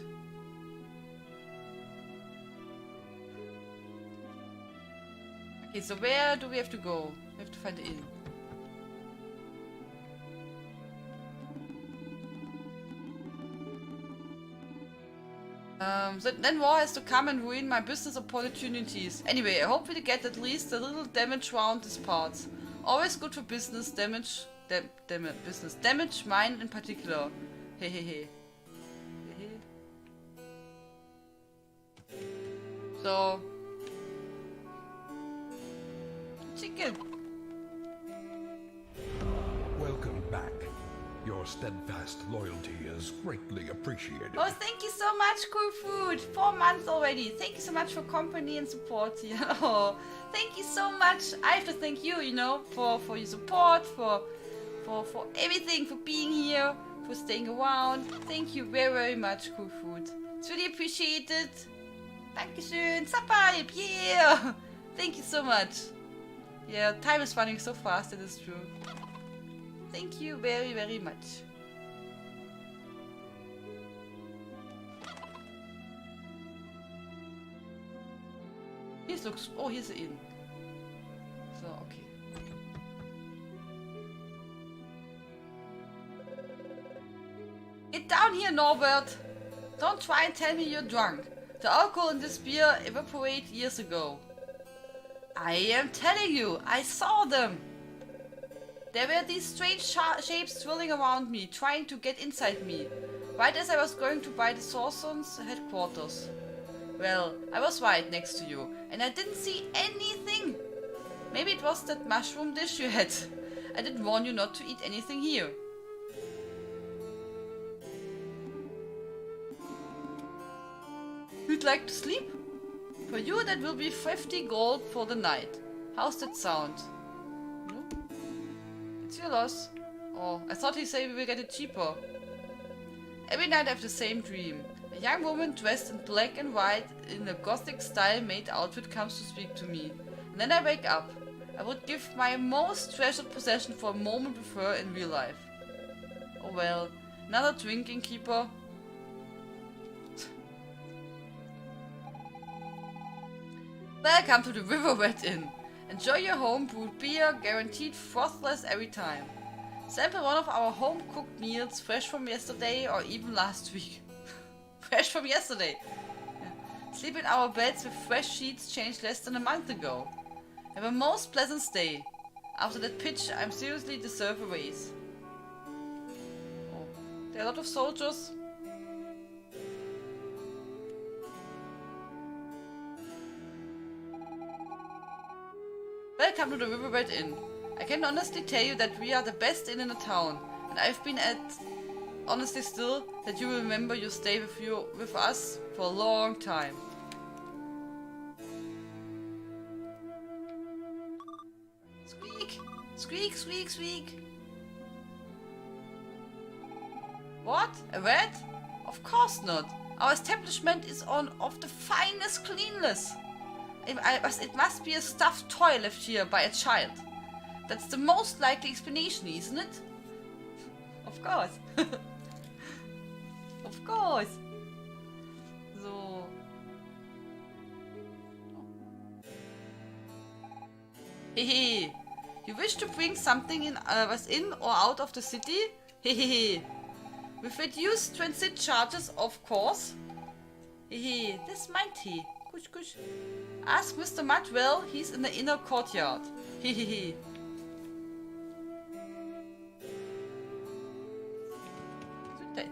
Okay, so where do we have to go? We have to find the inn. Then war has to come and ruin my business opportunities. Anyway, I hope we get at least a little damage round these parts. Always good for business damage. Business damage, mine in particular. Hehehe. So. Chicken. Welcome back. Your steadfast loyalty is greatly appreciated. Oh, thank you so much, cool food. 4 months already. Thank you so much for company and support here. Oh, thank you so much. I have to thank you, you know, for your support, for everything, for being here, for staying around. Thank you very, very much, cool food. It's really appreciated. Dankeschön. Sapai. Yeah. Thank you so much. Yeah, time is running so fast, it is true. Thank you very, very much. This looks... Oh, here's the inn. So, okay. Get down here, Norbert! Don't try and tell me you're drunk. The alcohol in this beer evaporated years ago. I am telling you, I saw them! There were these strange shapes swirling around me, trying to get inside me, right as I was going to buy the Sorceron's headquarters. Well, I was right next to you, and I didn't see anything! Maybe it was that mushroom dish you had. I did warn you not to eat anything here. You'd like to sleep? For you that will be 50 gold for the night. How's that sound? No? It's your loss. Oh, I thought he said we will get it cheaper. Every night I have the same dream. A young woman dressed in black and white in a gothic style made outfit comes to speak to me. And then I wake up. I would give my most treasured possession for a moment with her in real life. Oh well, another drinking keeper. Welcome to the Riverbed Inn. Enjoy your home-brewed beer, guaranteed frothless every time. Sample one of our home-cooked meals, fresh from yesterday or even last week. Fresh from yesterday. Yeah. Sleep in our beds with fresh sheets changed less than a month ago. Have a most pleasant stay. After that pitch, I seriously deserve a raise. Oh, there are a lot of soldiers. Welcome to the Riverbed Inn. I can honestly tell you that we are the best inn in the town, and I've been honestly still that you will remember your stay with us for a long time. Squeak! Squeak, squeak, squeak! What? A rat? Of course not. Our establishment is of the finest cleanliness. It must be a stuffed toy left here by a child. That's the most likely explanation, isn't it? Of course. Of course. So. Hehe. You wish to bring something in was in or out of the city? Hehe. With reduced transit charges, of course. Hehe. This might he. Kush kush. Ask Mr. Mudwell, he's in the inner courtyard. Hehehe. Dead.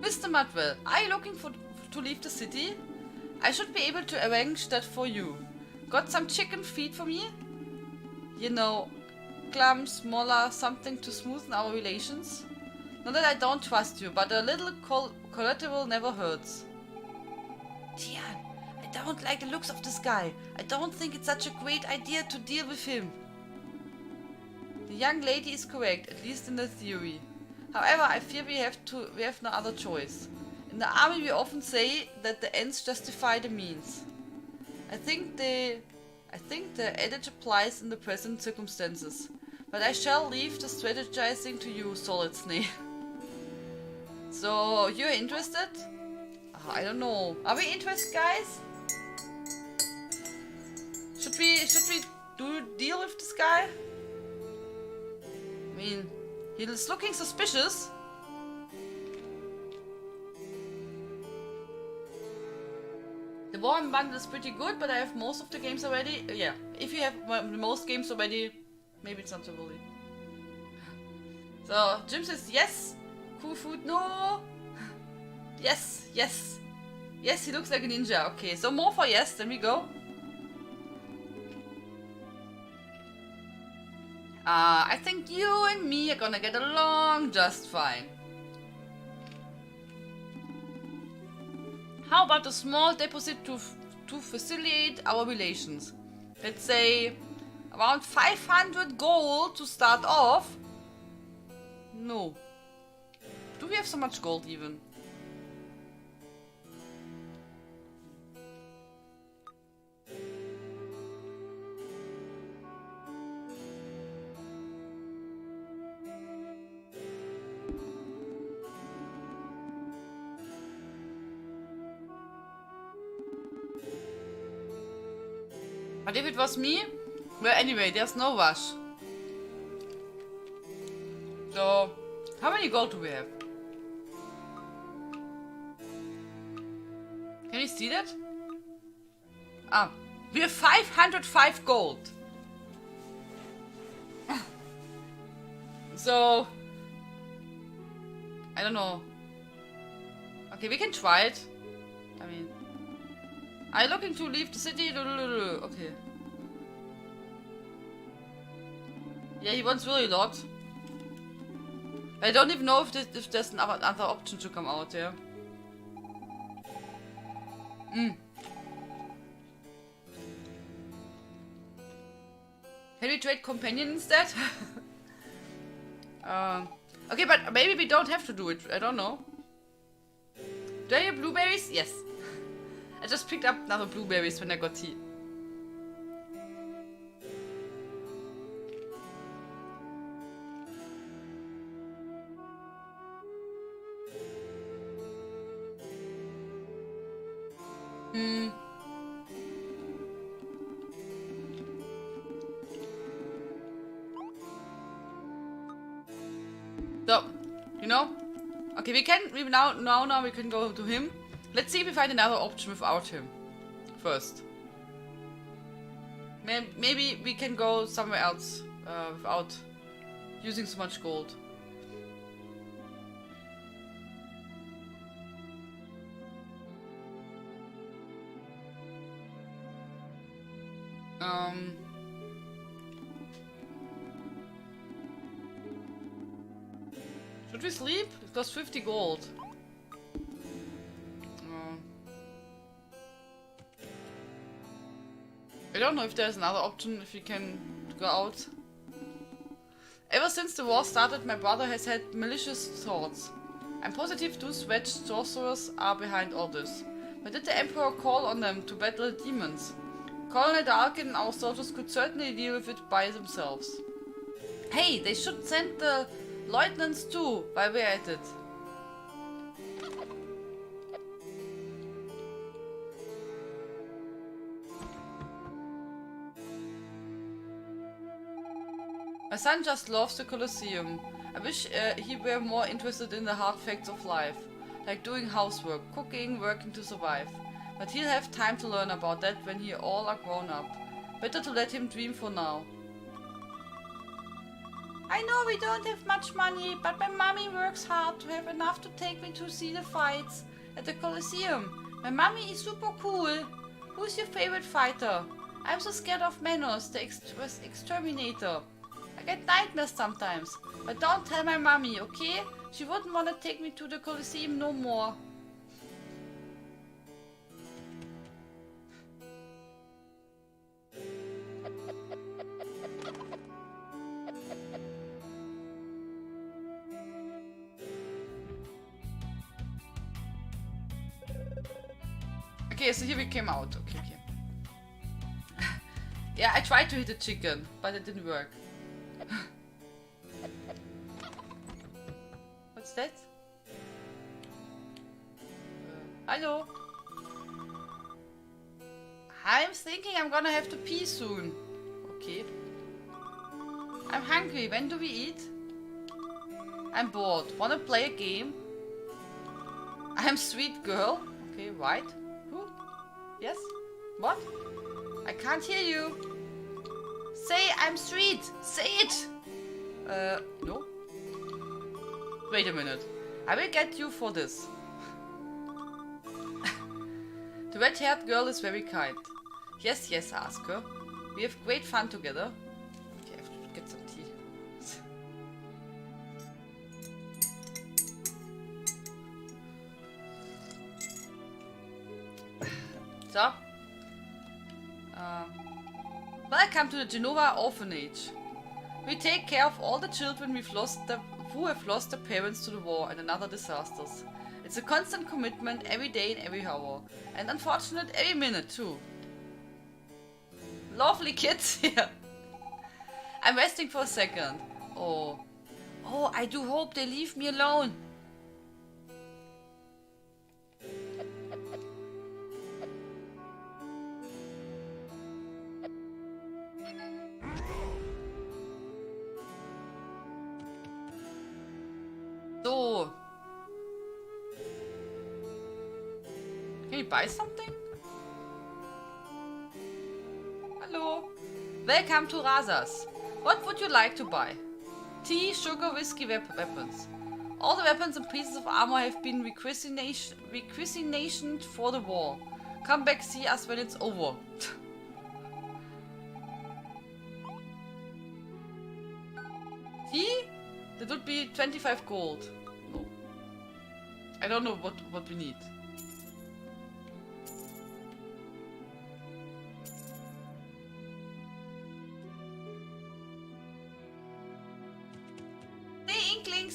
Mr. Mudwell, are you looking to leave the city? I should be able to arrange that for you. Got some chicken feet for me? You know, clams, mola, something to smoothen our relations? Not that I don't trust you, but a little collateral never hurts. Tian, I don't like the looks of this guy. I don't think it's such a great idea to deal with him. The young lady is correct, at least in the theory. However, I fear we have no other choice. In the army we often say that the ends justify the means. I think the adage applies in the present circumstances. But I shall leave the strategizing to you, Solid Snake. So, you're interested? I don't know. Are we interested, guys? Should we deal with this guy? I mean, he's looking suspicious. The Warren bundle is pretty good, but I have most of the games already. Yeah, if you have most games already, maybe it's not so bully. So, Jim says yes. Cool food, no. Yes, yes. Yes, he looks like a ninja. Okay, so more for yes, then we go. I think you and me are gonna get along just fine. How about a small deposit to facilitate our relations? Let's say around 500 gold to start off. No. Do we have so much gold even? But if it was me, well, anyway, there's no rush. So, how many gold do we have? Can you see that? Ah, we have 505 gold. So, I don't know. Okay, we can try it. I mean, are you looking to leave the city? Okay. Yeah, he wants really a lot. I don't even know if there's another option to come out there. Can we trade companion instead? Okay, but maybe we don't have to do it. I don't know. Do I have blueberries? Yes. I just picked up another blueberries when I got tea. So, you know, okay, we now we can go to him. Let's see if we find another option without him first. Maybe we can go somewhere else without using so much gold. Should we sleep? It costs 50 gold. I don't know if there's another option, if we can go out. Ever since the war started, my brother has had malicious thoughts. I'm positive those wedged sorcerers are behind all this. But did the Emperor call on them to battle the demons? Colonel Darkin and our soldiers could certainly deal with it by themselves. Hey, they should send the lieutenants too, while we're at it. My son just loves the Colosseum. I wish he were more interested in the hard facts of life, like doing housework, cooking, working to survive. But he'll have time to learn about that when he all are grown up. Better to let him dream for now. I know we don't have much money, but my mommy works hard to have enough to take me to see the fights at the Colosseum. My mommy is super cool. Who's your favorite fighter? I'm so scared of Manos, the exterminator. I get nightmares sometimes, but don't tell my mommy, okay? She wouldn't want to take me to the Colosseum no more. Okay, so here we came out. Okay. Yeah, I tried to hit the chicken, but it didn't work. What's that? Hello? I'm thinking I'm gonna have to pee soon. Okay. I'm hungry. When do we eat? I'm bored. Wanna play a game? I'm sweet girl. Okay, right. Who? Yes? What? I can't hear you. Say I'm sweet. Say it. No. Wait a minute. I will get you for this. The red-haired girl is very kind. Yes, ask her. We have great fun together. Okay, I have to get some tea. So. Welcome to the Genova Orphanage. We take care of all the children who have lost their parents to the war and another disasters. It's a constant commitment every day and every hour. And unfortunate every minute too. Lovely kids here. I'm resting for a second. Oh, I do hope they leave me alone. Can you buy something? Hello. Welcome to Razas. What would you like to buy? Tea, sugar, whiskey, weapons. All the weapons and pieces of armor have been requisitioned for the war. Come back, see us when it's over. Tea? That would be 25 gold. No. I don't know what we need.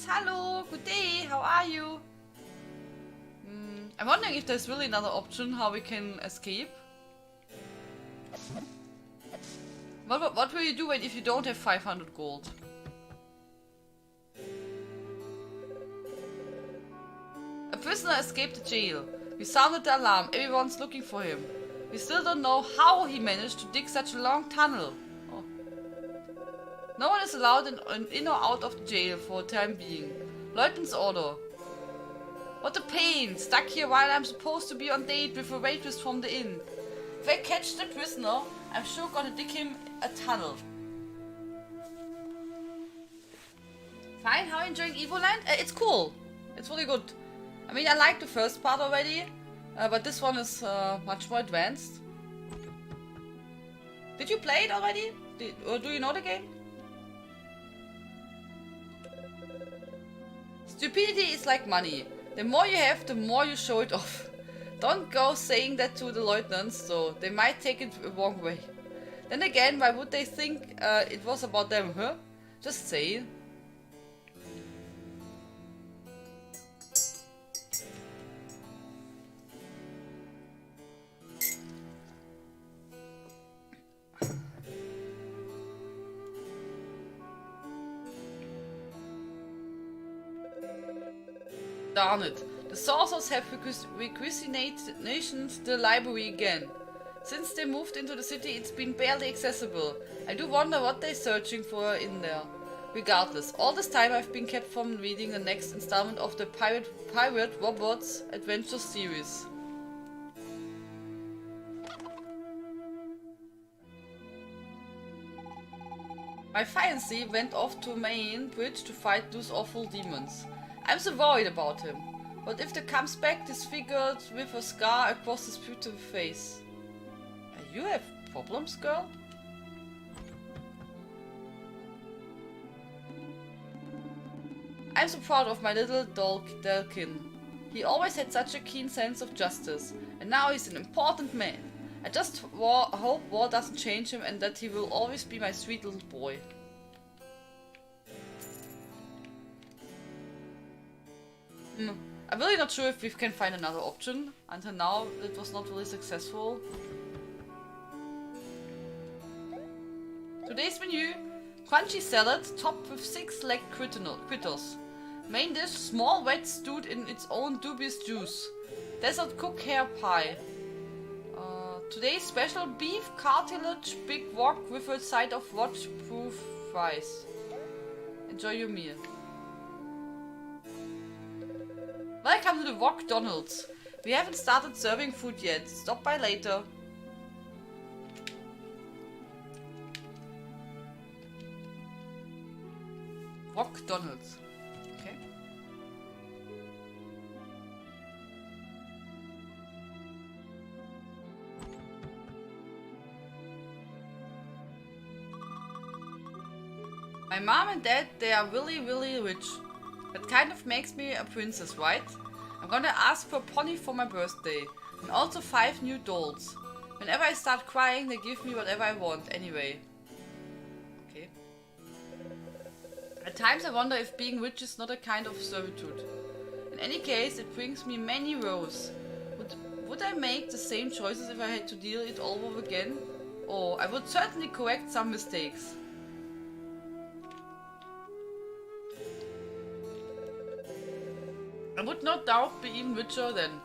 Hello, good day, how are you? I'm wondering if there's really another option how we can escape. What will you do if you don't have 500 gold? A prisoner escaped the jail. We sounded the alarm, everyone's looking for him. We still don't know how he managed to dig such a long tunnel. No one is allowed in or out of the jail for the time being. Lieutenant's order. What a pain! Stuck here while I'm supposed to be on date with a waitress from the inn. If I catch the prisoner, I'm sure gonna dig him a tunnel. Fine, how are you enjoying Evoland? It's cool. It's really good. I mean, I like the first part already, but this one is much more advanced. Did you play it already? Or do you know the game? Stupidity is like money. The more you have, the more you show it off. Don't go saying that to the lieutenants, so they might take it the wrong way. Then again, why would they think it was about them, huh? Just say. Darn it. The sorcerers have requisitioned the library again. Since they moved into the city, it's been barely accessible. I do wonder what they're searching for in there. Regardless, all this time I've been kept from reading the next installment of the Pirate Roberts Adventure series. My fiancé went off to main bridge to fight those awful demons. I'm so worried about him. What if he comes back disfigured with a scar across his beautiful face? You have problems, girl? I'm so proud of my little Dalkin. He always had such a keen sense of justice, and now he's an important man. I just hope war doesn't change him and that he will always be my sweet little boy. I'm really not sure if we can find another option. Until now, it was not really successful. Today's menu: crunchy salad topped with 6-legged critters. Main dish: small wet stewed in its own dubious juice. Desert cook hare pie. Today's special: beef cartilage big wok with a side of watch-proof fries. Enjoy your meal. Welcome to the Wok Donald's. We haven't started serving food yet. Stop by later. Wok Donald's. Okay. My mom and dad, they are really, really rich. That kind of makes me a princess, right? I'm gonna ask for a pony for my birthday. And also 5 new dolls. Whenever I start crying, they give me whatever I want, anyway. Okay. At times I wonder if being rich is not a kind of servitude. In any case, it brings me many woes. Would I make the same choices if I had to deal it all over again? Oh, I would certainly correct some mistakes. I would not doubt be even richer then.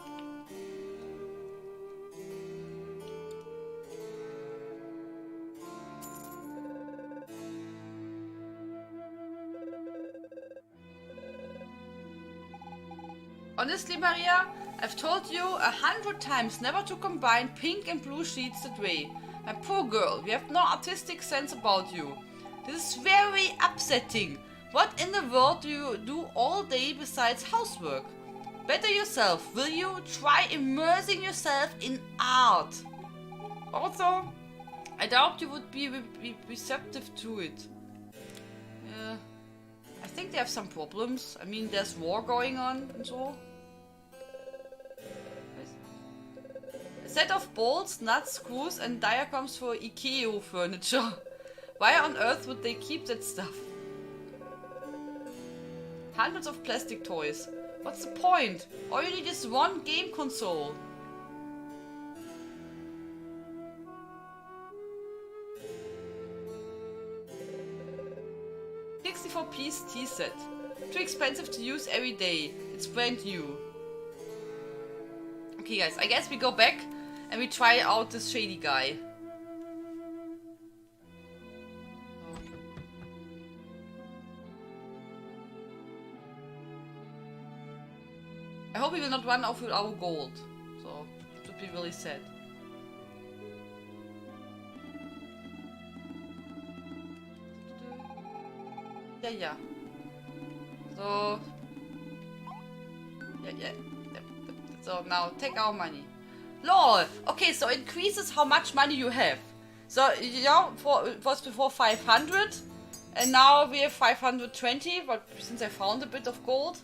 Honestly, Maria, I've told you 100 times never to combine pink and blue sheets that way. My poor girl, you have no artistic sense about you. This is very upsetting. What in the world do you do all day besides housework? Better yourself, will you? Try immersing yourself in art. Also, I doubt you would be receptive to it. Yeah, I think they have some problems. I mean, there's war going on and so. A set of bolts, nuts, screws and diagrams for IKEA furniture. Why on earth would they keep that stuff? Hundreds of plastic toys. What's the point? All you need is one game console. 64-piece tea set. Too expensive to use every day. It's brand new. Okay guys, I guess we go back and we try out this shady guy. I hope we will not run off with our gold. So, it would be really sad. Yeah. So... Yeah. So, now, take our money. LOL! Okay, so increases how much money you have. So, you know, it was before 500. And now we have 520, but since I found a bit of gold.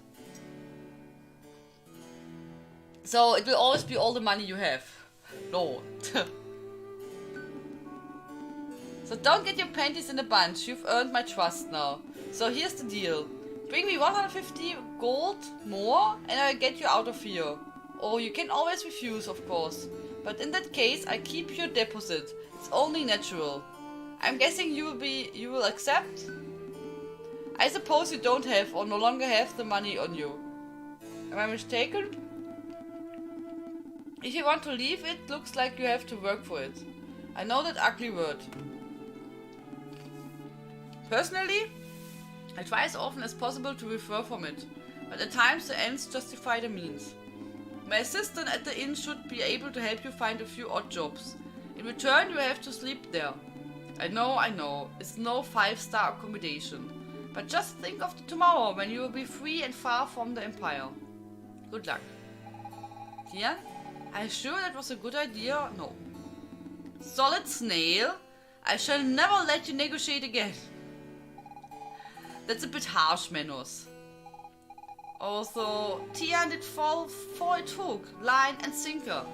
So it will always be all the money you have. No. So don't get your panties in a bunch. You've earned my trust now. So here's the deal. Bring me 150 gold more and I'll get you out of here. Or you can always refuse, of course. But in that case, I keep your deposit. It's only natural. I'm guessing you will accept? I suppose you don't have or no longer have the money on you. Am I mistaken? If you want to leave, it looks like you have to work for it. I know that ugly word. Personally, I try as often as possible to refrain from it, but at times the ends justify the means. My assistant at the inn should be able to help you find a few odd jobs. In return, you have to sleep there. I know, it's no 5-star accommodation. But just think of tomorrow when you will be free and far from the Empire. Good luck. Tian? Are you sure that was a good idea? No. Solid snail? I shall never let you negotiate again. That's a bit harsh, Menos. Also, Tian did fall for it hook, line and sinker.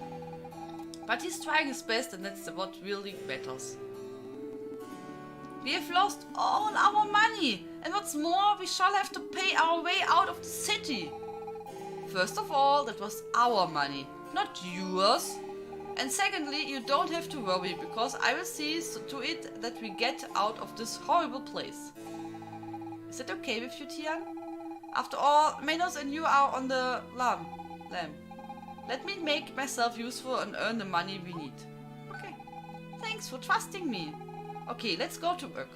But he's trying his best and that's what really matters. We have lost all our money. And what's more, we shall have to pay our way out of the city. First of all, that was our money, not yours. And secondly, you don't have to worry, because I will see to it that we get out of this horrible place. Is that okay with you, Tian? After all, Menos and you are on the lamb. Let me make myself useful and earn the money we need. Okay. Thanks for trusting me. Okay, let's go to work.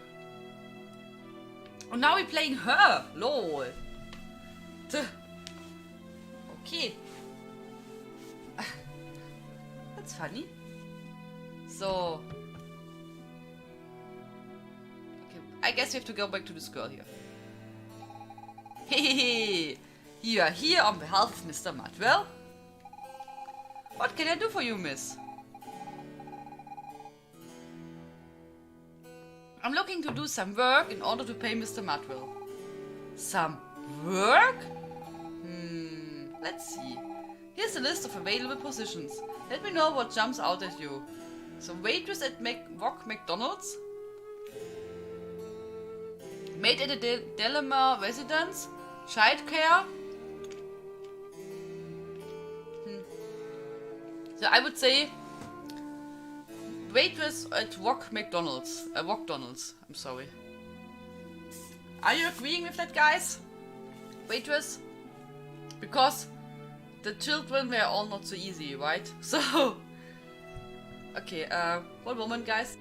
And now we're playing her. Lol. Okay. That's funny. So. Okay, I guess we have to go back to this girl here. Hehehe. You are here on behalf of Mr. Mudwell. What can I do for you, miss? I'm looking to do some work in order to pay Mr. Mudwell. Some work? Let's see. Here's a list of available positions. Let me know what jumps out at you. So waitress at McDonald's? Maid at a Delamere residence? Childcare? So I would say waitress at McDonald's. I'm sorry. Are you agreeing with that, guys? Waitress? Because the children were all not so easy, right? So... Okay, one moment, guys.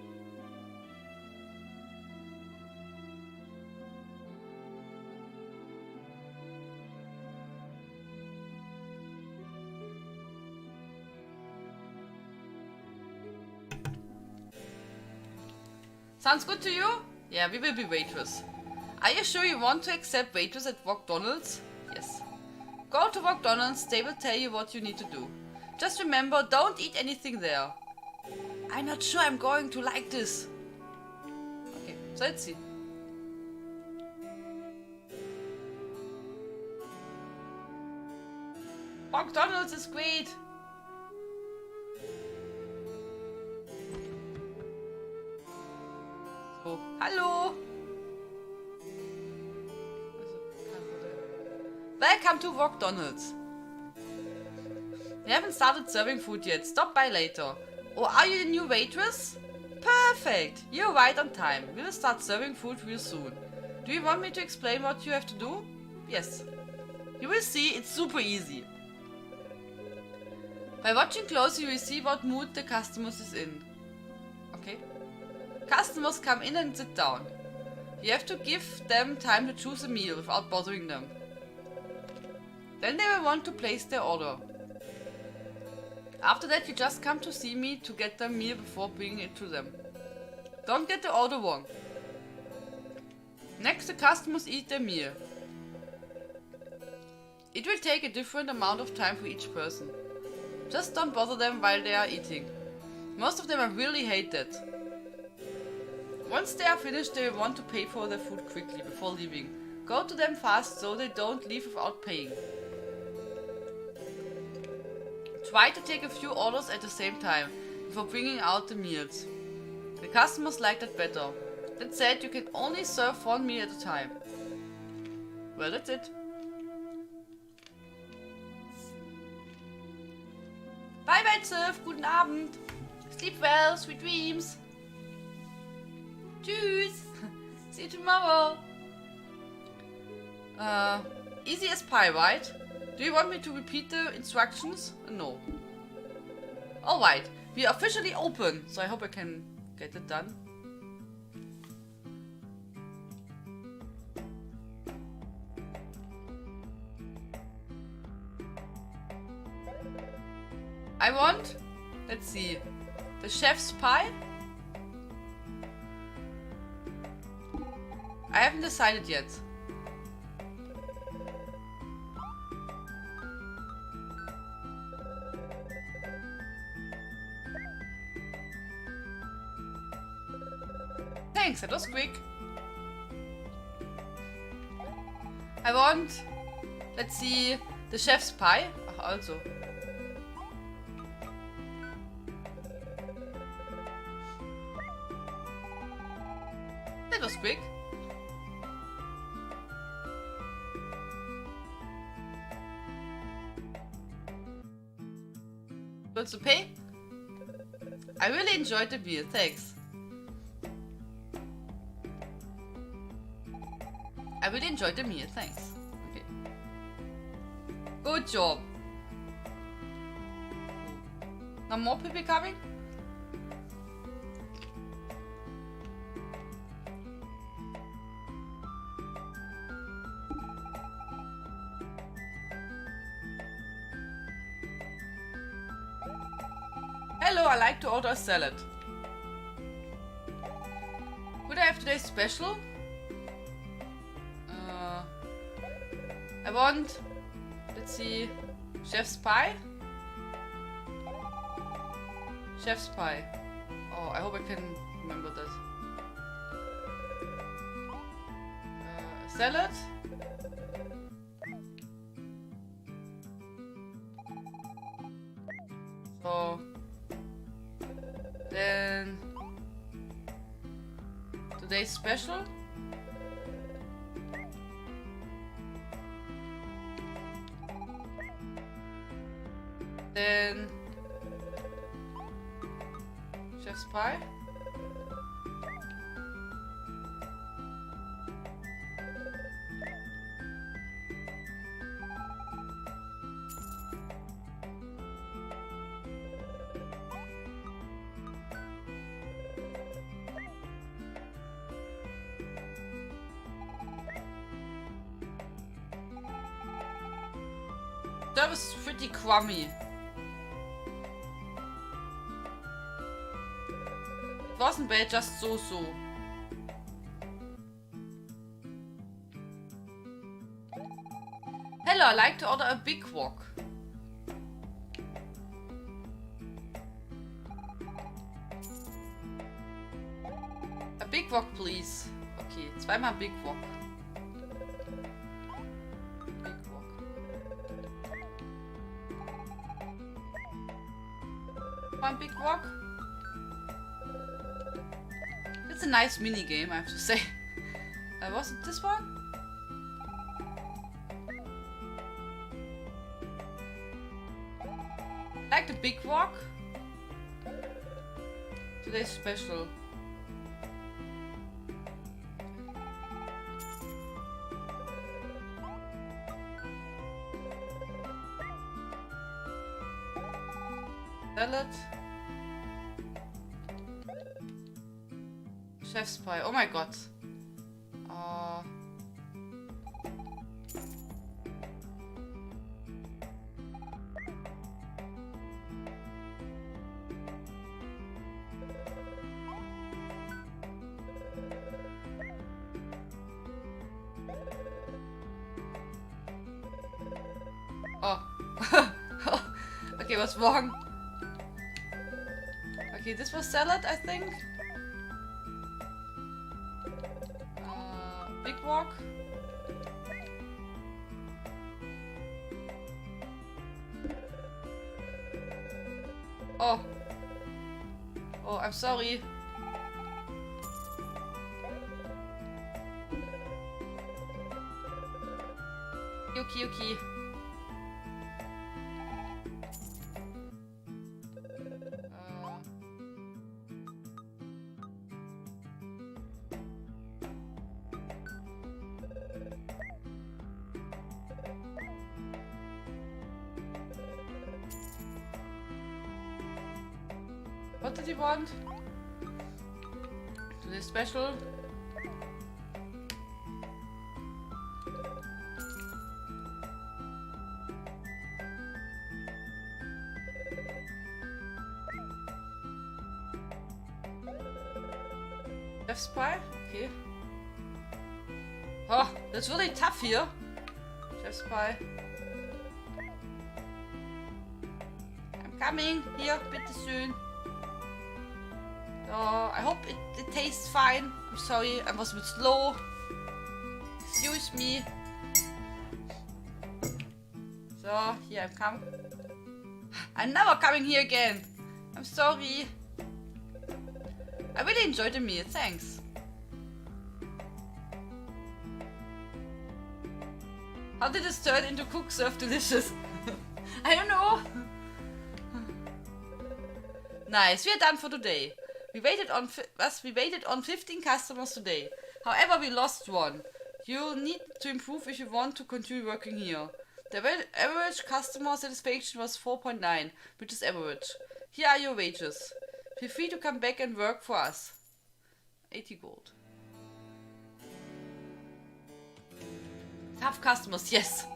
Sounds good to you? Yeah, we will be waitress. Are you sure you want to accept waitress at McDonald's? Yes. Go to McDonald's, they will tell you what you need to do. Just remember, don't eat anything there. I'm not sure I'm going to like this. Okay, so let's see. McDonald's is great. So, hallo. Welcome to McDonald's. We haven't started serving food yet. Stop by later. Oh, are you the new waitress? Perfect. You're right on time. We will start serving food real soon. Do you want me to explain what you have to do? Yes. You will see, it's super easy. By watching closely, you will see what mood the customers is in. Okay. Customers come in and sit down. You have to give them time to choose a meal without bothering them. Then they will want to place their order. After that, you just come to see me to get their meal before bringing it to them. Don't get the order wrong. Next, the customers eat their meal. It will take a different amount of time for each person. Just don't bother them while they are eating. Most of them really hate that. Once they are finished, they will want to pay for their food quickly before leaving. Go to them fast so they don't leave without paying. Try to take a few orders at the same time before bringing out the meals. The customers like that better. That said, you can only serve one meal at a time. Well, that's it. Bye bye, Ziff. Guten Abend. Sleep well. Sweet dreams. Tschüss. See you tomorrow. Easy as pie, right? Do you want me to repeat the instructions? No. Alright. We are officially open. So I hope I can get it done. I want, let's see, the chef's pie. I haven't decided yet. Thanks, that was quick. I want, let's see, the chef's pie. Ach, also. That was quick. Want to pay? I really enjoyed the meal, thanks. I really enjoyed the meal, thanks. Okay. Good job. Now more people coming? Hello, I like to order a salad. Would I have today's special? I want, let's see, chef's pie? Chef's pie. Oh, I hope I can remember that. Salad? So, then today's special? Then chef's pie. That was pretty crummy. It wasn't bad, just so. Hello, I'd like to order a big wok. A big wok, please. Okay, zweimal Big Wok. Big Wok. One Big Wok. It's a nice mini game, I have to say. Was it this one? Like the Big Wok. Today's special. Salad. Chef's pie. Oh my god. Oh. Okay, what's wrong? Okay, this was salad, I think. Big Wok. Oh. Oh, I'm sorry. Yuki. What did you want? Today's special. Chef's pie? Okay. Oh, that's really tough here. Chef's pie. I'm coming. Hier, bitteschön. I hope it tastes fine. I'm sorry, I was a bit slow. Excuse me. So, here I'm coming. I'm never coming here again. I'm sorry. I really enjoyed the meal, thanks. How did this turn into cook serve delicious? I don't know. Nice, we are done for today. We waited on 15 customers today. However, we lost one. You'll need to improve if you want to continue working here. The average customer satisfaction was 4.9, which is average. Here are your wages. Feel free to come back and work for us. 80 gold. Tough customers, yes.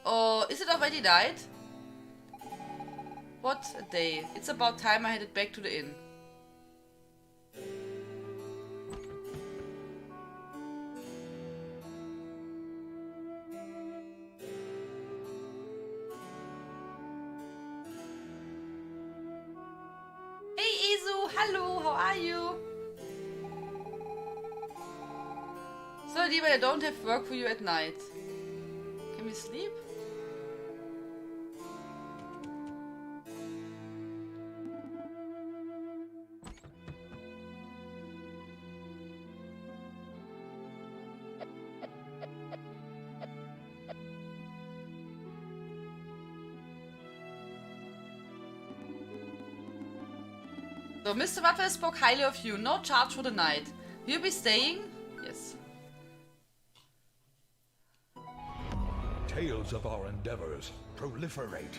Oh, is it already night? What a day. It's about time I headed back to the inn. Hello, how are you? Sorry, but I don't have work for you at night. Can we sleep? So, Mr. Waffle spoke highly of you. No charge for the night. Will you be staying? Yes. Tales of our endeavors proliferate.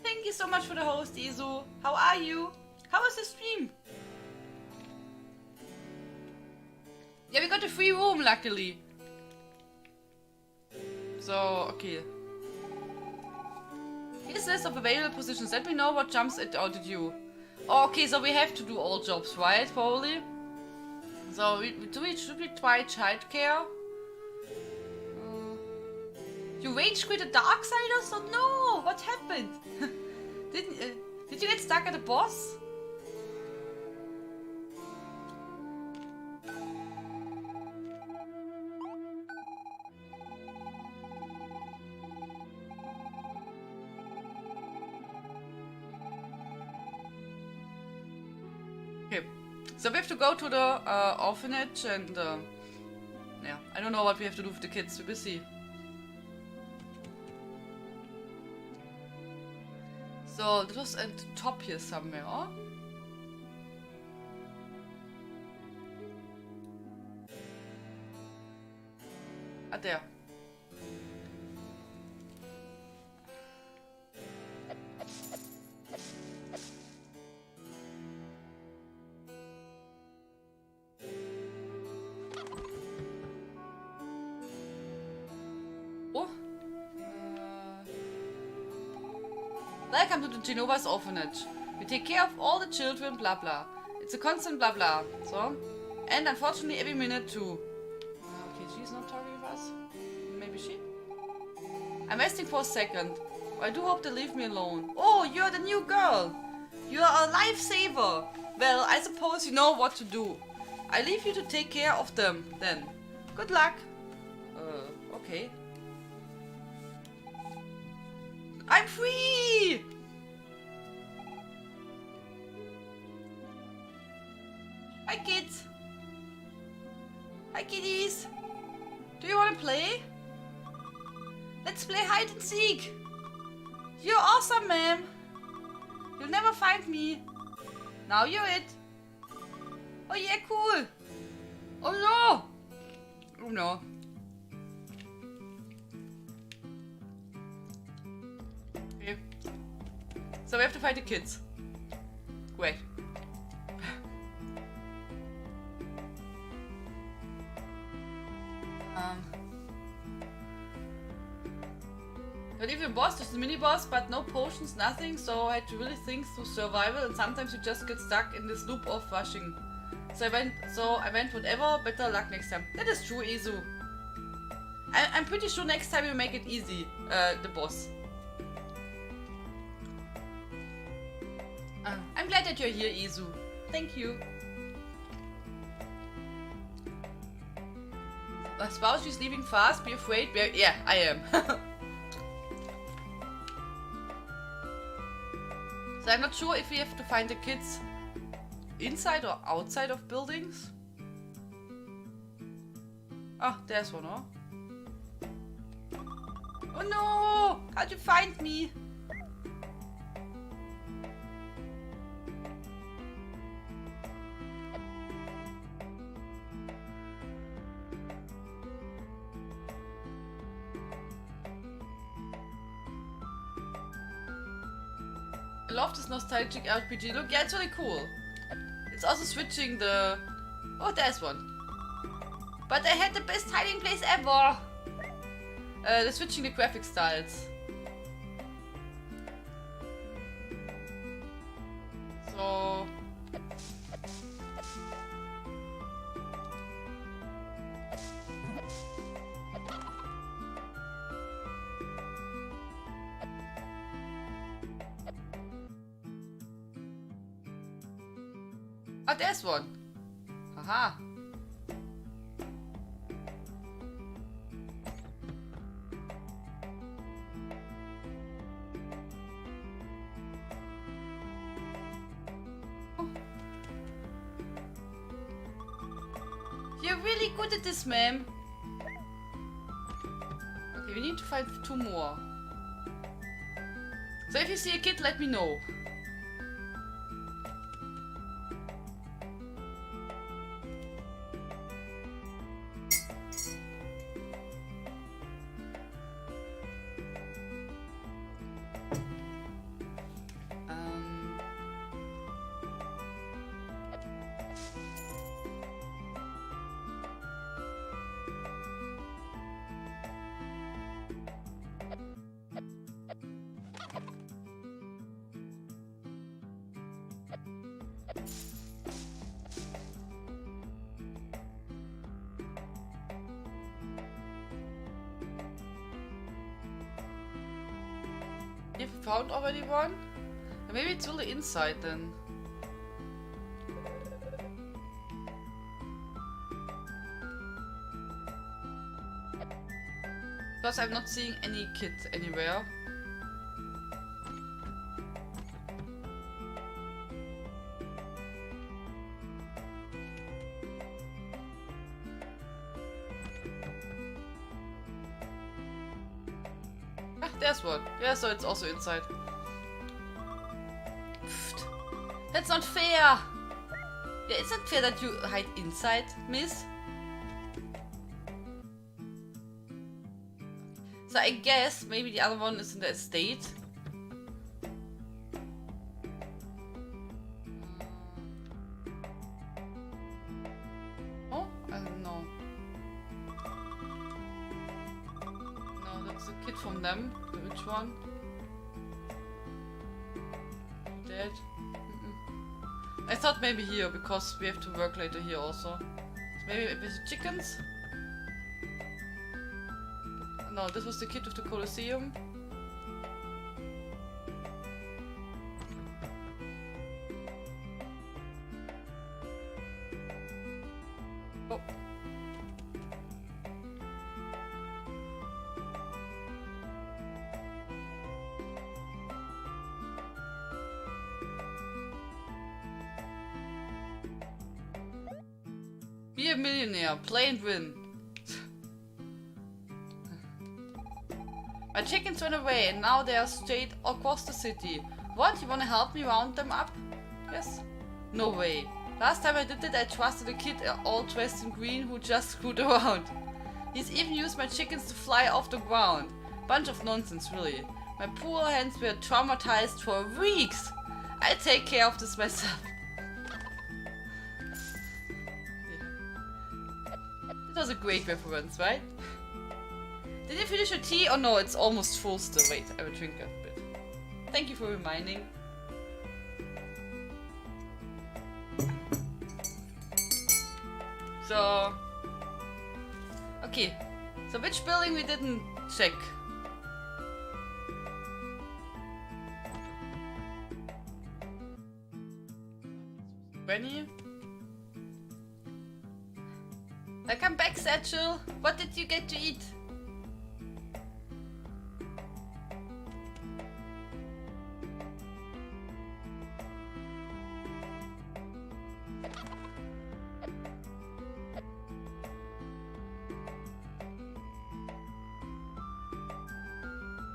Thank you so much for the host, Izu. How are you? How was the stream? Yeah, we got a free room, luckily. So, okay. Here's a list of available positions. Let me know what jumps it out at you. Okay, so we have to do all jobs, right? Probably. So should we try childcare? You rage quit the Darksiders or no? What happened? Did you get stuck at the boss? Okay, so we have to go to the orphanage and yeah, I don't know what we have to do with the kids, we will see. So, this was at the top here somewhere, huh? Ah, there. Oh. Welcome to the Genova's orphanage. We take care of all the children, blah blah. It's a constant blah blah. So, and unfortunately every minute too. Okay, she's not talking with us. Maybe she? I'm resting for a second. I do hope they leave me alone. Oh, you're the new girl. You're a lifesaver. Well, I suppose you know what to do. I leave you to take care of them then. Good luck. Okay. I'm free! Hi kids! Hi kitties! Do you want to play? Let's play hide and seek! You're awesome, ma'am! You'll never find me! Now you're it! Oh yeah, cool! Oh no! Oh no. Okay. So we have to fight the kids. Wait. Not even a boss, just a mini boss, but no potions, nothing, so I had to really think through survival, and sometimes you just get stuck in this loop of rushing. So I went whatever, better luck next time. That is true, Izu. I'm pretty sure next time we make it easy, the boss. I'm glad that you're here, Izu. Thank you. Spouse, she's leaving fast, be afraid. Yeah, I am. So I'm not sure if we have to find the kids inside or outside of buildings. Oh, there's one, huh? Oh no! How'd you find me? I love this nostalgic RPG look. Yeah, it's really cool. It's also switching the... Oh, there's one. But I had the best hiding place ever! They're switching the graphic styles. So... Oh, there's one. Haha. You're really good at this, ma'am. Okay, we need to find 2 more. So if you see a kid, let me know. You found already one? Maybe it's really inside then. Because I'm not seeing any kid anywhere. Ah, there's one. Yeah, so it's also inside. Pfft. That's not fair! Yeah, it's not fair that you hide inside, miss. So I guess maybe the other one is in the estate. Oh, I don't know. No, that's the kid from them. Which one? Dead. I thought maybe here because we have to work later here also. So maybe with the chickens? No, this was the kid of the Colosseum. Oh. Be a millionaire, play and win. My chickens went away and now they are straight across the city. What? You wanna help me round them up? Yes? No way. Last time I did it, I trusted a kid all dressed in green who just screwed around. He's even used my chickens to fly off the ground. Bunch of nonsense, really. My poor hens were traumatized for weeks. I'll take care of this myself. That was a great reference, right? Did you finish your tea? Oh no, it's almost full still. Wait, I will drink a bit. Thank you for reminding. So... Okay. So which building we didn't check? Granny? Welcome back, Satchel. What did you get to eat?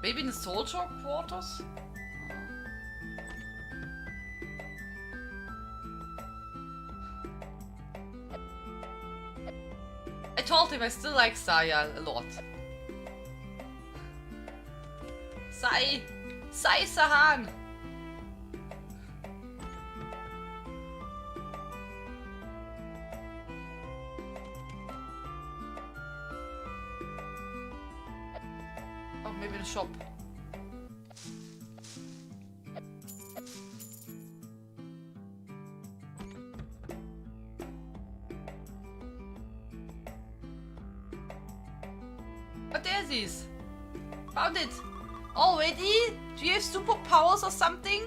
Maybe in the soldier quarters? I told him I still like Saya a lot. Sai Sahan! Oh, maybe the shop. Oh, there's these. Found it. Already? Do you have superpowers or something?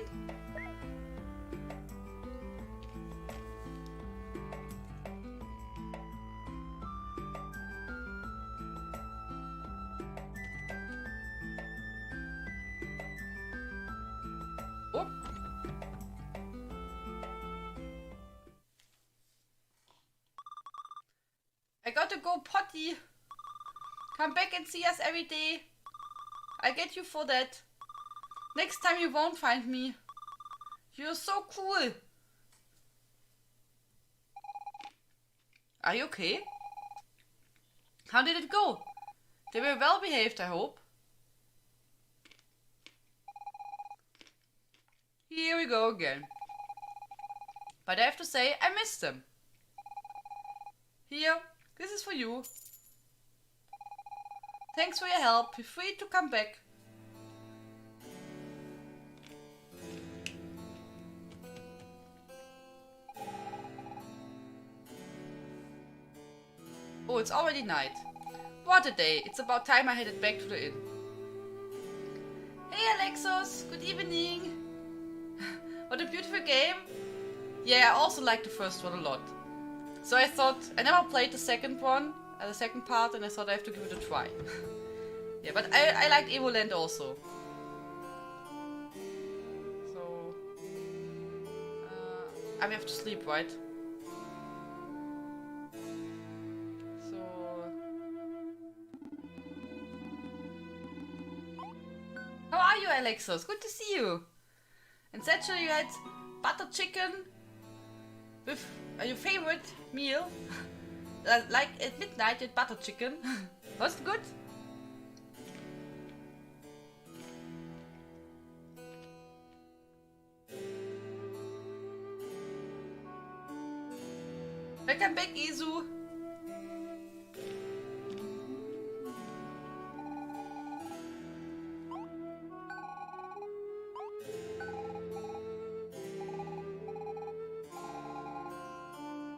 Oh. I gotta go potty. Come back and see us every day. I'll get you for that. Next time you won't find me. You're so cool. Are you okay? How did it go? They were well behaved, I hope. Here we go again. But I have to say, I missed them. Here, this is for you. Thanks for your help. Feel free to come back. Oh, it's already night. What a day. It's about time I headed back to the inn. Hey Alex, Alexos, good evening. What a beautiful game. Yeah, I also like the first one a lot. So I thought, I never played the second one, the second part, and I thought I have to give it a try. Yeah, but I liked Evoland also. So, I have to sleep, right? So, how are you, Alexos? Good to see you. And Satchel, you had butter chicken with your favorite meal. Like at midnight, you had butter chicken. Was it good? Welcome back, Izu.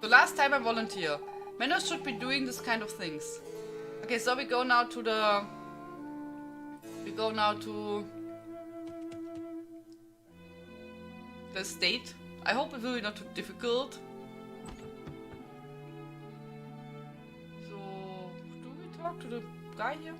So last time I volunteer. Mennos should be doing this kind of things. Okay, so we go now to the... We go now to... the estate. I hope it will be not too difficult. So... do we talk to the guy here?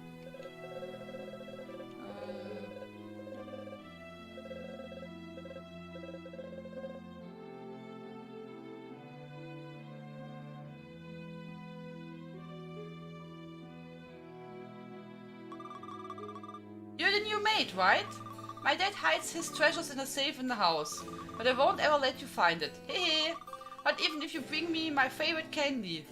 You're the new maid, right? My dad hides his treasures in a safe in the house, but I won't ever let you find it. Hehe. Not even if you bring me my favorite candy.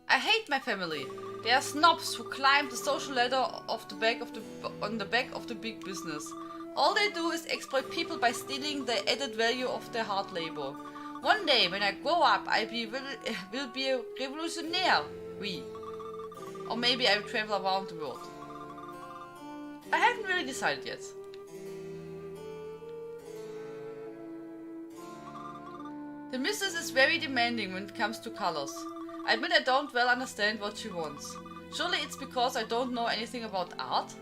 I hate my family. They are snobs who climb the social ladder of the back of on the back of the big business. All they do is exploit people by stealing the added value of their hard labor. One day, when I grow up, will be a revolutionary. Oui. Or maybe I will travel around the world. I haven't really decided yet. The missus is very demanding when it comes to colors. I admit I don't well understand what she wants. Surely it's because I don't know anything about art?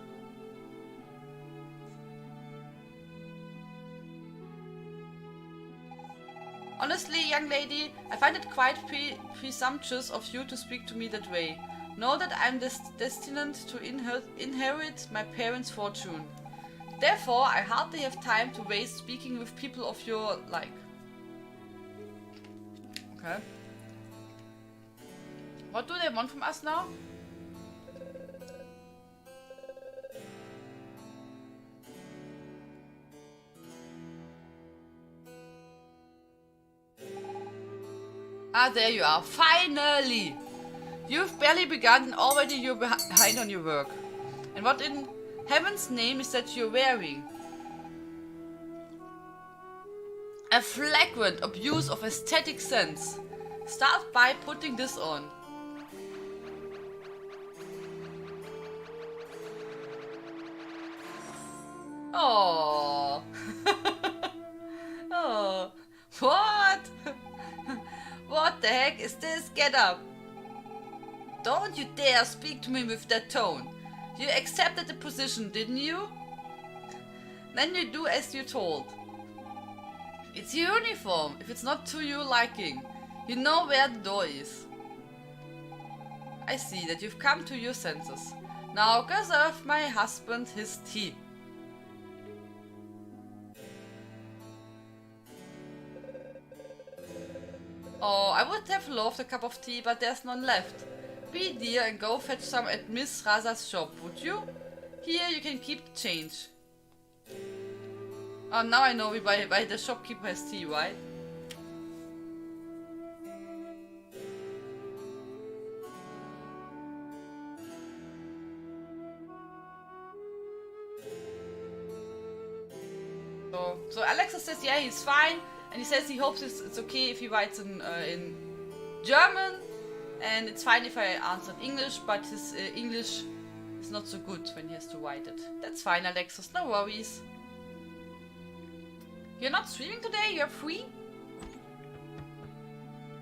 Honestly, young lady, I find it quite presumptuous of you to speak to me that way. Know that I'm destined to inherit my parents' fortune. Therefore, I hardly have time to waste speaking with people of your like. Okay. What do they want from us now? Ah, there you are. Finally! You've barely begun and already you're behind on your work. And what in heaven's name is that you're wearing? A flagrant abuse of aesthetic sense. Start by putting this on. Oh. Oh. What? What the heck is this? Get up. Don't you dare speak to me with that tone. You accepted the position, didn't you? Then you do as you're told. It's your uniform. If it's not to your liking, you know where the door is. I see that you've come to your senses. Now go serve my husband his tea. Oh, I would have loved a cup of tea, but there's none left. Be dear and go fetch some at Miss Raza's shop, would you? Here you can keep the change. Oh, now I know why the shopkeeper has tea, right? So Alexa says, yeah, he's fine, and he says he hopes it's okay if he writes in German, and it's fine if I answer in English, but his English is not so good when he has to write it. That's fine, Alexis, no worries. You're not streaming today? You're free?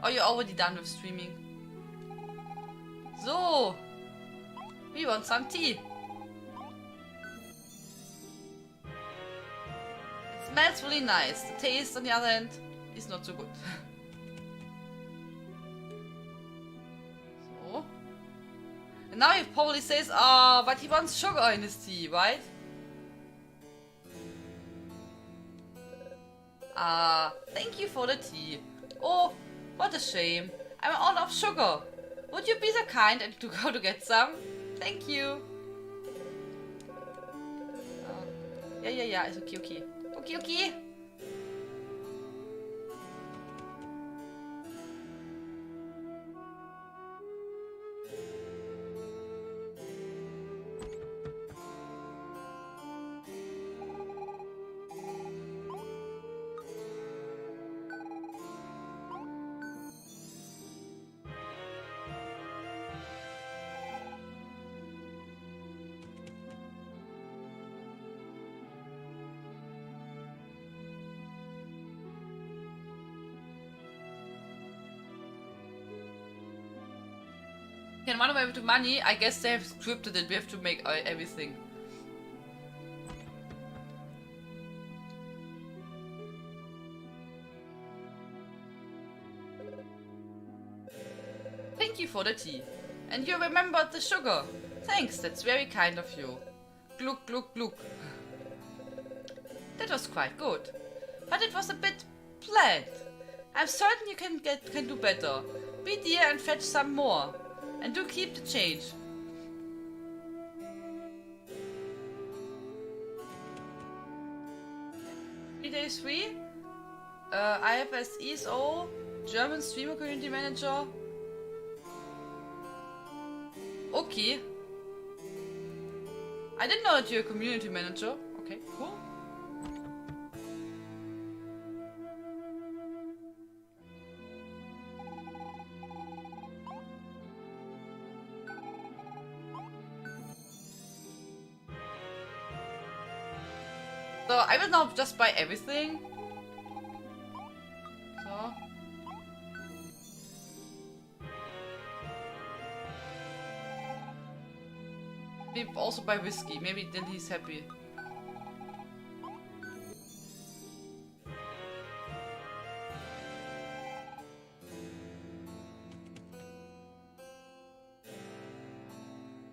Or you're already done with streaming? So, We want some tea. It smells really nice. The taste, on the other hand, is not so good. So. And now he probably says, oh, but he wants sugar in his tea, right? Thank you for the tea. Oh, what a shame. I'm out of sugar. Would you be so kind and to go to get some? Thank you. Yeah, it's okay. Okay. Can run away with the money? I guess they have scripted it. We have to make everything. Thank you for the tea. And you remembered the sugar. Thanks, that's very kind of you. Gluck, gluck, gluck. That was quite good. But it was a bit bland. I'm certain you can do better. Be dear and fetch some more. And do keep the change. Day 3. IFS ESO. German Streamer Community Manager. Okay. I didn't know that you're a community manager. Okay, cool. So I will now just buy everything. So. Maybe also buy whiskey. Maybe then he's happy.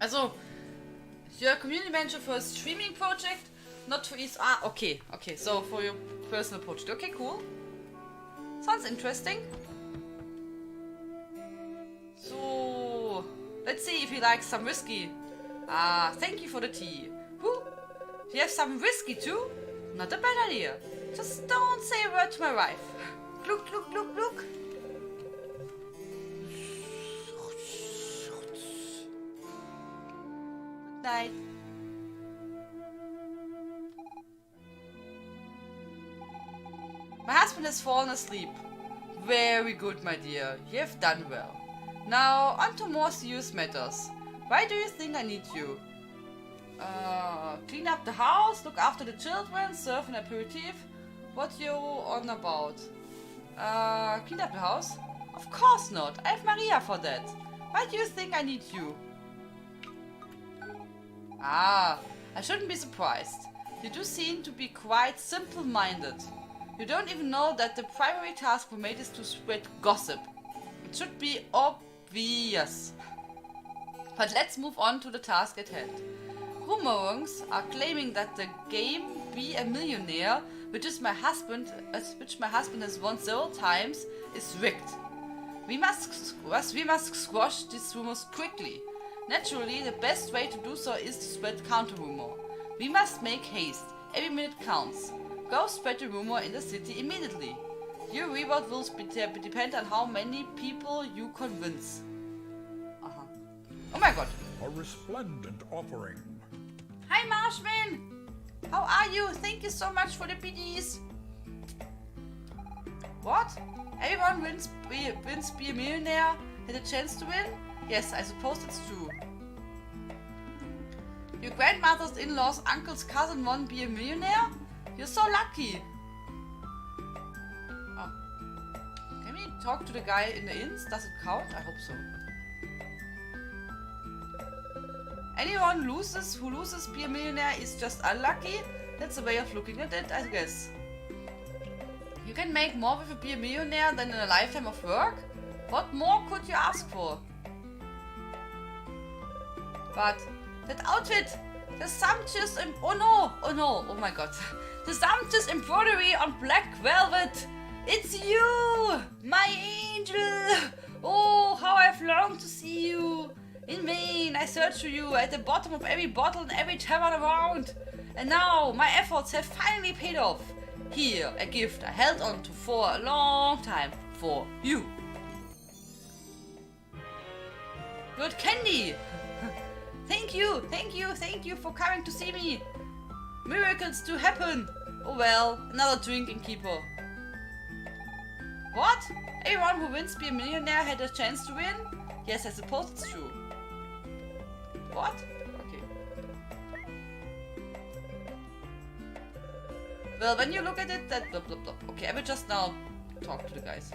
Also, you're a community manager for a streaming project. Not for his... okay. So for your personal project. Okay, cool. Sounds interesting. So... let's see if he likes some whiskey. Thank you for the tea. Who? You have some whiskey too? Not a bad idea. Just don't say a word to my wife. Gluck, gluck, gluck, gluck. Good night. My husband has fallen asleep. Very good, my dear. You have done well. Now, on to more serious matters. Why do you think I need you? Clean up the house, look after the children, serve an aperitif. What you on about? Clean up the house? Of course not. I have Maria for that. Why do you think I need you? I shouldn't be surprised. You do seem to be quite simple-minded. You don't even know that the primary task for mate is to spread gossip. It should be obvious. But let's move on to the task at hand. Rumorings are claiming that the game Be a Millionaire, which my husband has won several times, is rigged. We must squash these rumors quickly. Naturally, the best way to do so is to spread counter-rumor. We must make haste. Every minute counts. Go spread the rumor in the city immediately. Your reward will depend on how many people you convince. Oh my god. A resplendent offering. Hi Marshman! How are you? Thank you so much for the PDs. What? Everyone wins Be a Millionaire had a chance to win? Yes, I suppose it's true. Your grandmother's in-laws uncle's cousin won Be a Millionaire? You're so lucky! Oh. Can we talk to the guy in the inns? Does it count? I hope so. Anyone who loses be a millionaire is just unlucky. That's a way of looking at it, I guess. You can make more with a be a millionaire than in a lifetime of work? What more could you ask for? But that outfit, the sumptuous oh my god. The sumptuous embroidery on black velvet. It's you, my angel. Oh, how I've longed to see you. In vain, I searched for you at the bottom of every bottle and every tavern around. And now, my efforts have finally paid off. Here, a gift I held on to for a long time. For you. Good candy! Thank you for coming to see me. Miracles do happen. Oh well, another drinking keeper. What? Everyone who wins Be a Millionaire had a chance to win? Yes, I suppose it's true. What? Okay. Well, when you look at it, that blah blah blah. Okay, I will just now talk to the guys.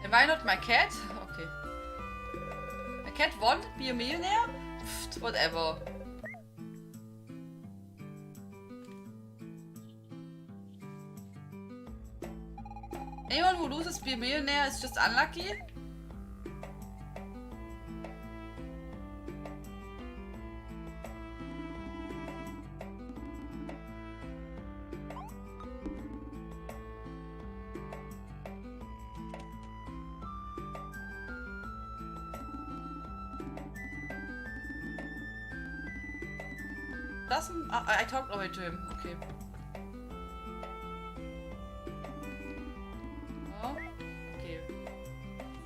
And why not my cat? Okay. My cat won't be a millionaire? Pfft, whatever. Anyone who loses Be a Millionaire is just unlucky? Doesn't... I talked already to him. Okay. Oh, okay.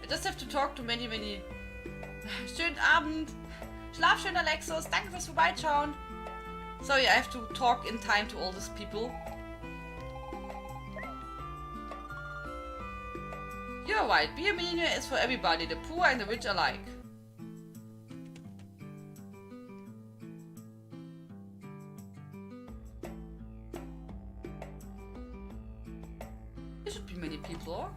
I just have to talk to many. Schönen Abend. Schlaf schön, Alexis. Danke fürs Vorbeischauen. Sorry, I have to talk in time to all these people. You're right. Be a millionaire is for everybody, the poor and the rich alike. There should be many people.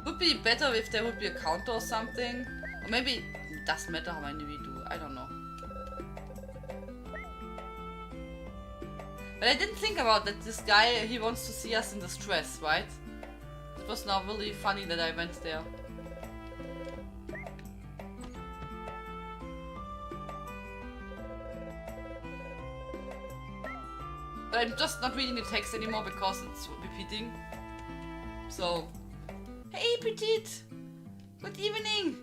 Would be better if there would be a counter or something. Or maybe it doesn't matter how many we do. I don't know. But I didn't think about that this guy, he wants to see us in distress, right? It was now really funny that I went there. But I'm just not reading the text anymore because it's repeating. So, hey Petite! Good evening!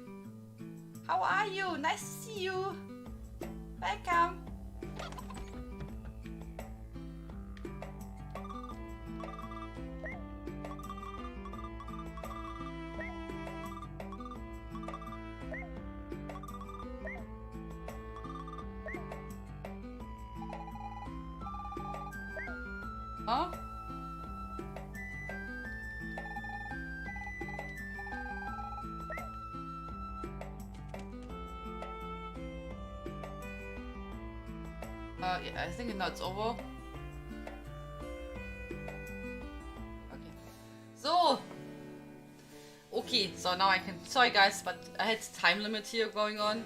How are you? Nice to see you! Welcome! Huh? Yeah, I think now it's over. Okay. So. Okay, so now I can. Sorry guys, but I had time limit here going on.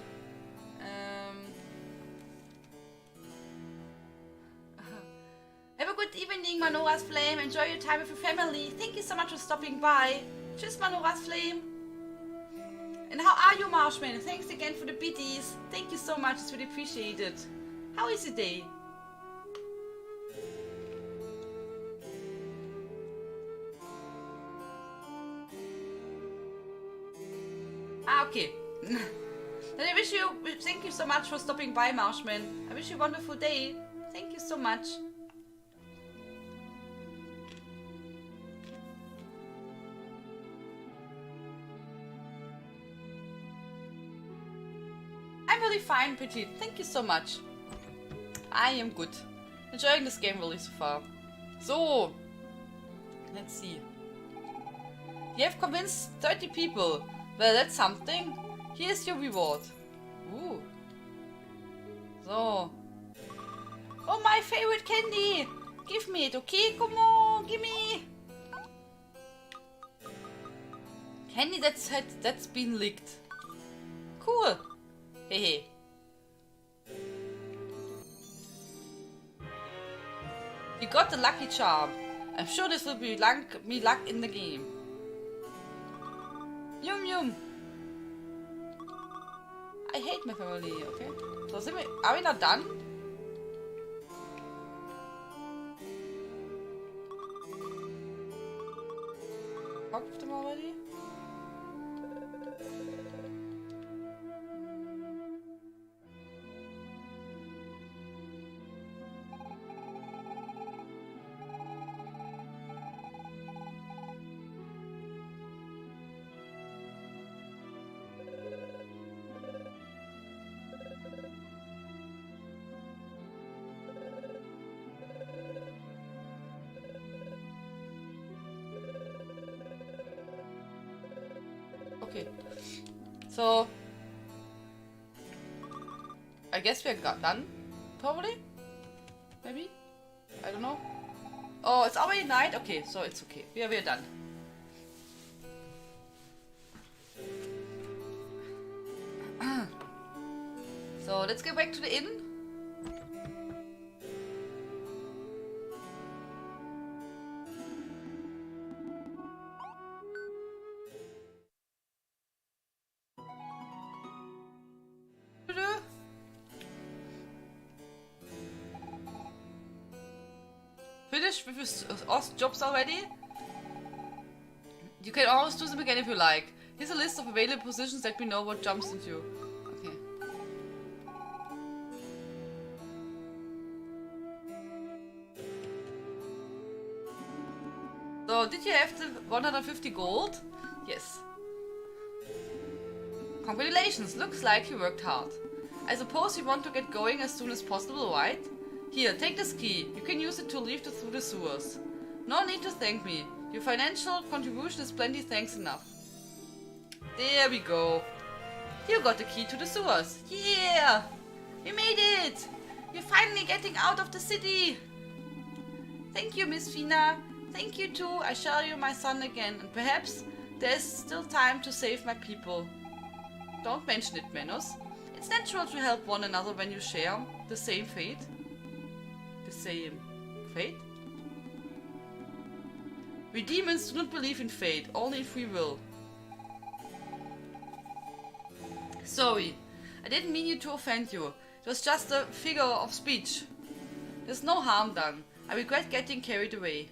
Have a good evening, Manora's Flame. Enjoy your time with your family. Thank you so much for stopping by. Tschüss, Manora's Flame. And how are you, Marshman? Thanks again for the biddies. Thank you so much. It's really appreciated. How is the day? Okay. Then I wish you, thank you so much for stopping by, Marshman. I wish you a wonderful day. Thank you so much. I'm really fine, Petite. Thank you so much. I am good. Enjoying this game really so far. So, let's see. You have convinced 30 people. Well, that's something. Here's your reward. Ooh. So. Oh, my favorite candy! Give me it, okay? Come on, give me! Candy that's been licked. Cool. Hehe. You got the lucky charm. I'm sure this will be me luck in the game. Yum yum. I hate my family, okay? So are we not done? Talked with them already? Okay, so I guess we're done, probably? Maybe? I don't know. Oh, it's already night? Okay, so it's okay. We're done. So let's get back to the inn. Finished with your jobs already? You can always do them again if you like. Here's a list of available positions that we know what jumps into. Okay. So, did you have the 150 gold? Yes. Congratulations, looks like you worked hard. I suppose you want to get going as soon as possible, right? Here, take this key. You can use it to leave through the sewers. No need to thank me. Your financial contribution is plenty thanks enough. There we go. You got the key to the sewers. Yeah! We made it! We're finally getting out of the city! Thank you, Miss Fina. Thank you too. I shall you my son again. And perhaps there's still time to save my people. Don't mention it, Menos. It's natural to help one another when you share the same fate. The same fate? We demons do not believe in fate, only in free will. Sorry, I didn't mean to offend you. It was just a figure of speech. There's no harm done. I regret getting carried away.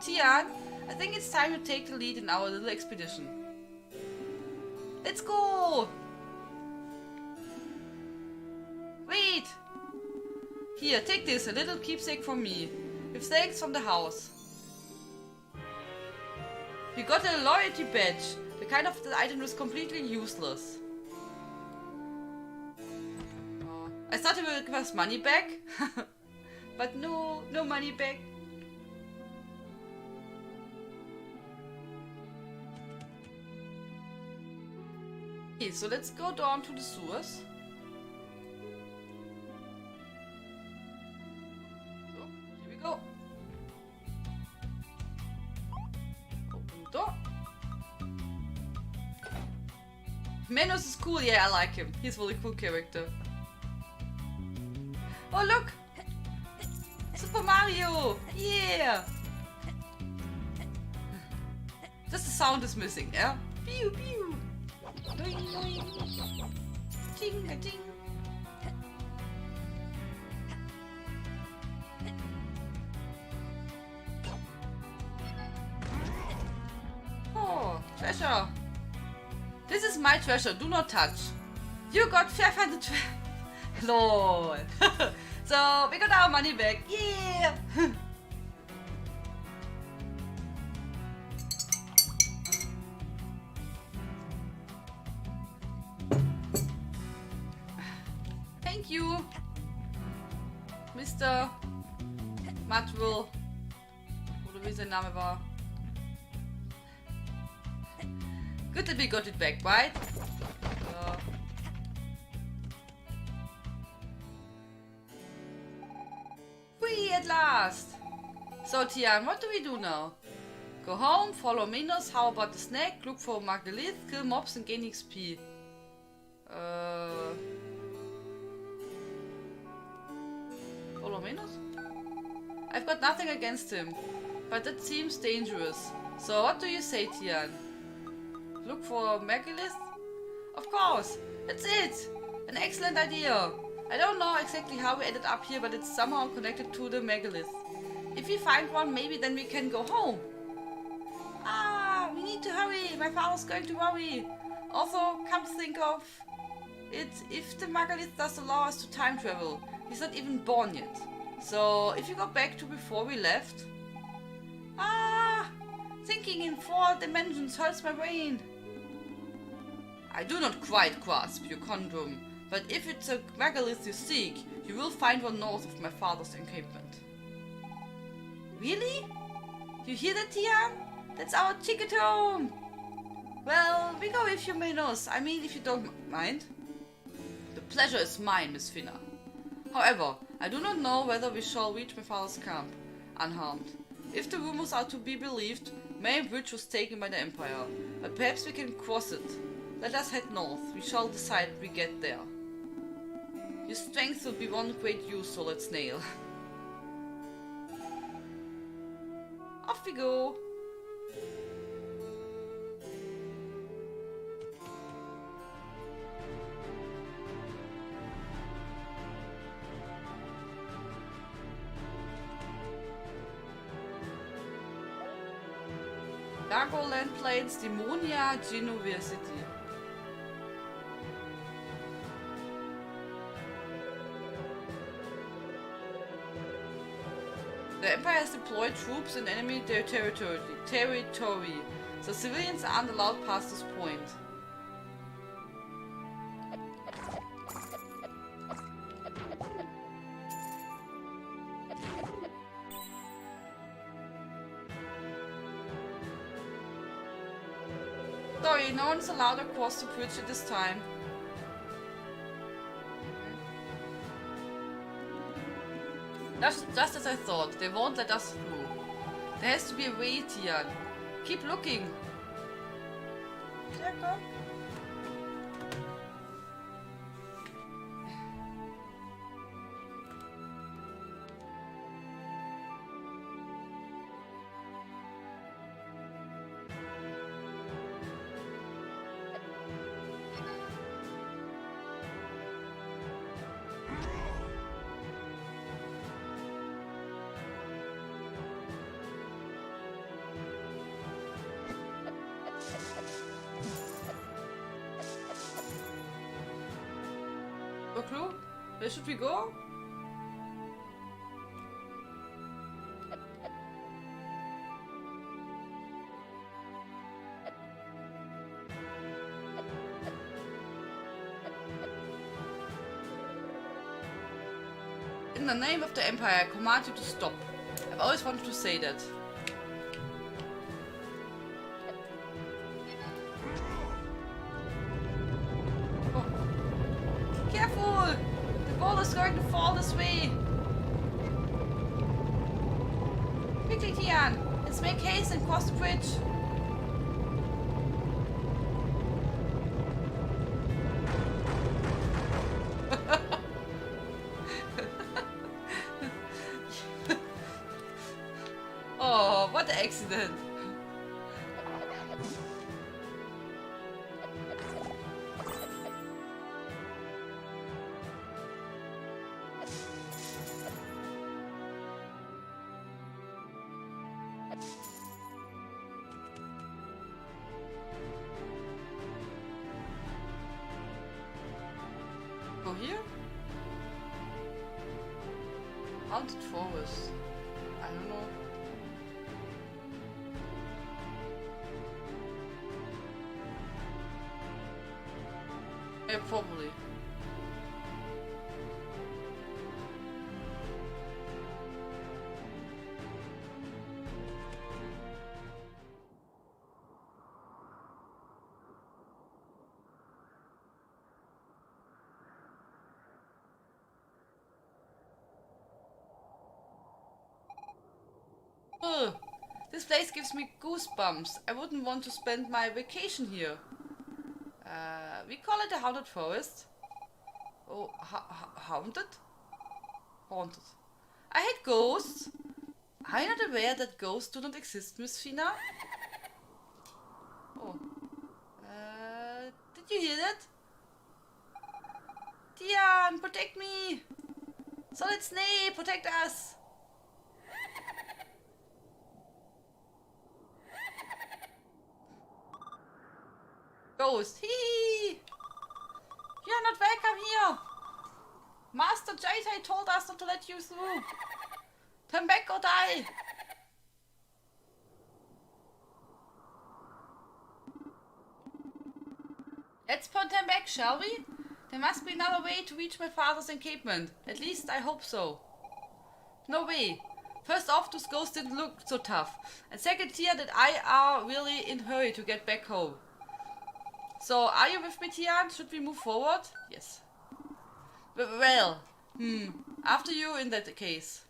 Tian, I think it's time you take the lead in our little expedition. Let's go! Wait! Here, take this, a little keepsake from me. With thanks from the house. You got a loyalty badge. The kind of the item was completely useless. I thought he would give us money back. But no money back. Okay, so let's go down to the sewers. So, here we go. Open the door. Menos is cool, yeah, I like him. He's a really cool character. Oh, look! Super Mario! Yeah! Just the sound is missing, yeah? Pew pew! Doing, doing. Ting a ting. Oh, treasure! This is my treasure, do not touch. You got 500. Lol. So, we got our money back. Yeah! Thank you, Mr. Matwell. Oder wie sein Name war. Good that we got it back, right? Whee, at last! So Tian, what do we do now? Go home, follow Minos, how about the snack, look for Magdalith, kill mobs and gain XP. Follow Minos? I've got nothing against him, but that seems dangerous. So what do you say, Tian? Look for Magdalith? Of course, that's it! An excellent idea! I don't know exactly how we ended up here, but it's somehow connected to the megalith. If we find one, maybe then we can go home. Ah, we need to hurry. My father's going to worry. Also, come to think of it, if the megalith does allow us to time travel, he's not even born yet. So, if you go back to before we left... Ah, thinking in 4 dimensions hurts my brain. I do not quite grasp your conundrum. But if it's a megalith you seek, you will find one north of my father's encampment. Really? You hear that, Tian? That's our ticket home! Well, we go with you, Minos. I mean, if you don't mind. The pleasure is mine, Miss Finna. However, I do not know whether we shall reach my father's camp unharmed. If the rumors are to be believed, May Bridge was taken by the Empire, but perhaps we can cross it. Let us head north. We shall decide when we get there. Your strength will be one great use, so let's nail. Off we go! Evoland Plains, Demonia, University. The Empire has deployed troops in enemy territory. The civilians aren't allowed past this point. Sorry, no one's allowed across the bridge at this time. Just as I thought, they won't let us through. There has to be a way, Tian. Keep looking. Jacob? No clue? Where should we go? In the name of the Empire, I command you to stop. I've always wanted to say that. Careful! The ball is going to fall this way! Quickly, Tian! Let's make haste and cross the bridge! Oh, what an accident! Go here? Haunted forest. I don't know. Yeah, probably. Ugh. This place gives me goosebumps. I wouldn't want to spend my vacation here. We call it a haunted forest. Oh, haunted? Haunted. I hate ghosts. Are you not aware that ghosts do not exist, Miss Fina? Oh. Did you hear that? Tian, protect me! Solid Snake, protect us! Ghost, hee! You're not welcome here! Master Jaitai told us not to let you through! Turn back or die! Let's put them back, shall we? There must be another way to reach my father's encampment. At least I hope so. No way. First off, those ghosts didn't look so tough. And second here that I are really in a hurry to get back home. So, are you with me, Tian? Should we move forward? Yes. Well, after you in that case.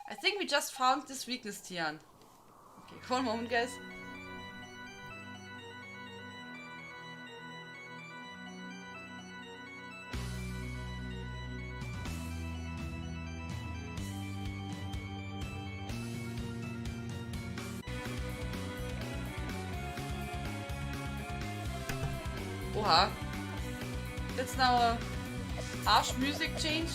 I think we just found this weakness, Tian. Okay, one moment, guys. Oha. That's now a harsh music change.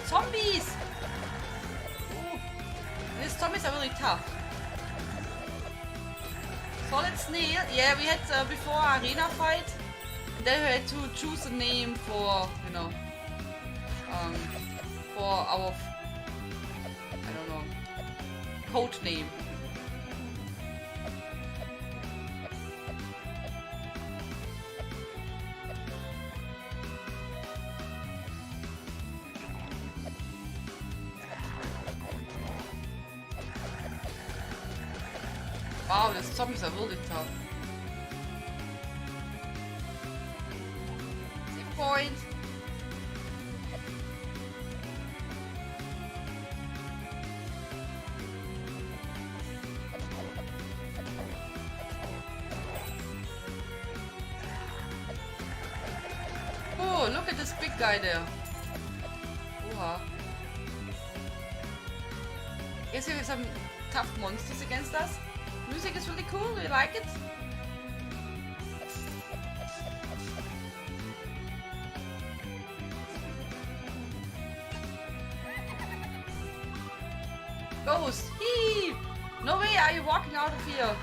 Zombies! Oh. These zombies are really tough. Solid Snail. Yeah, we had before arena fight. And then we had to choose a name for, you know, for our, I don't know, code name. Wow, these zombies are really tough. Save point. Oh, look at this big guy there. Oha. Guess we have some tough monsters against us. Music is really cool, do you like it? Ghost! Hee! No way are you walking out of here!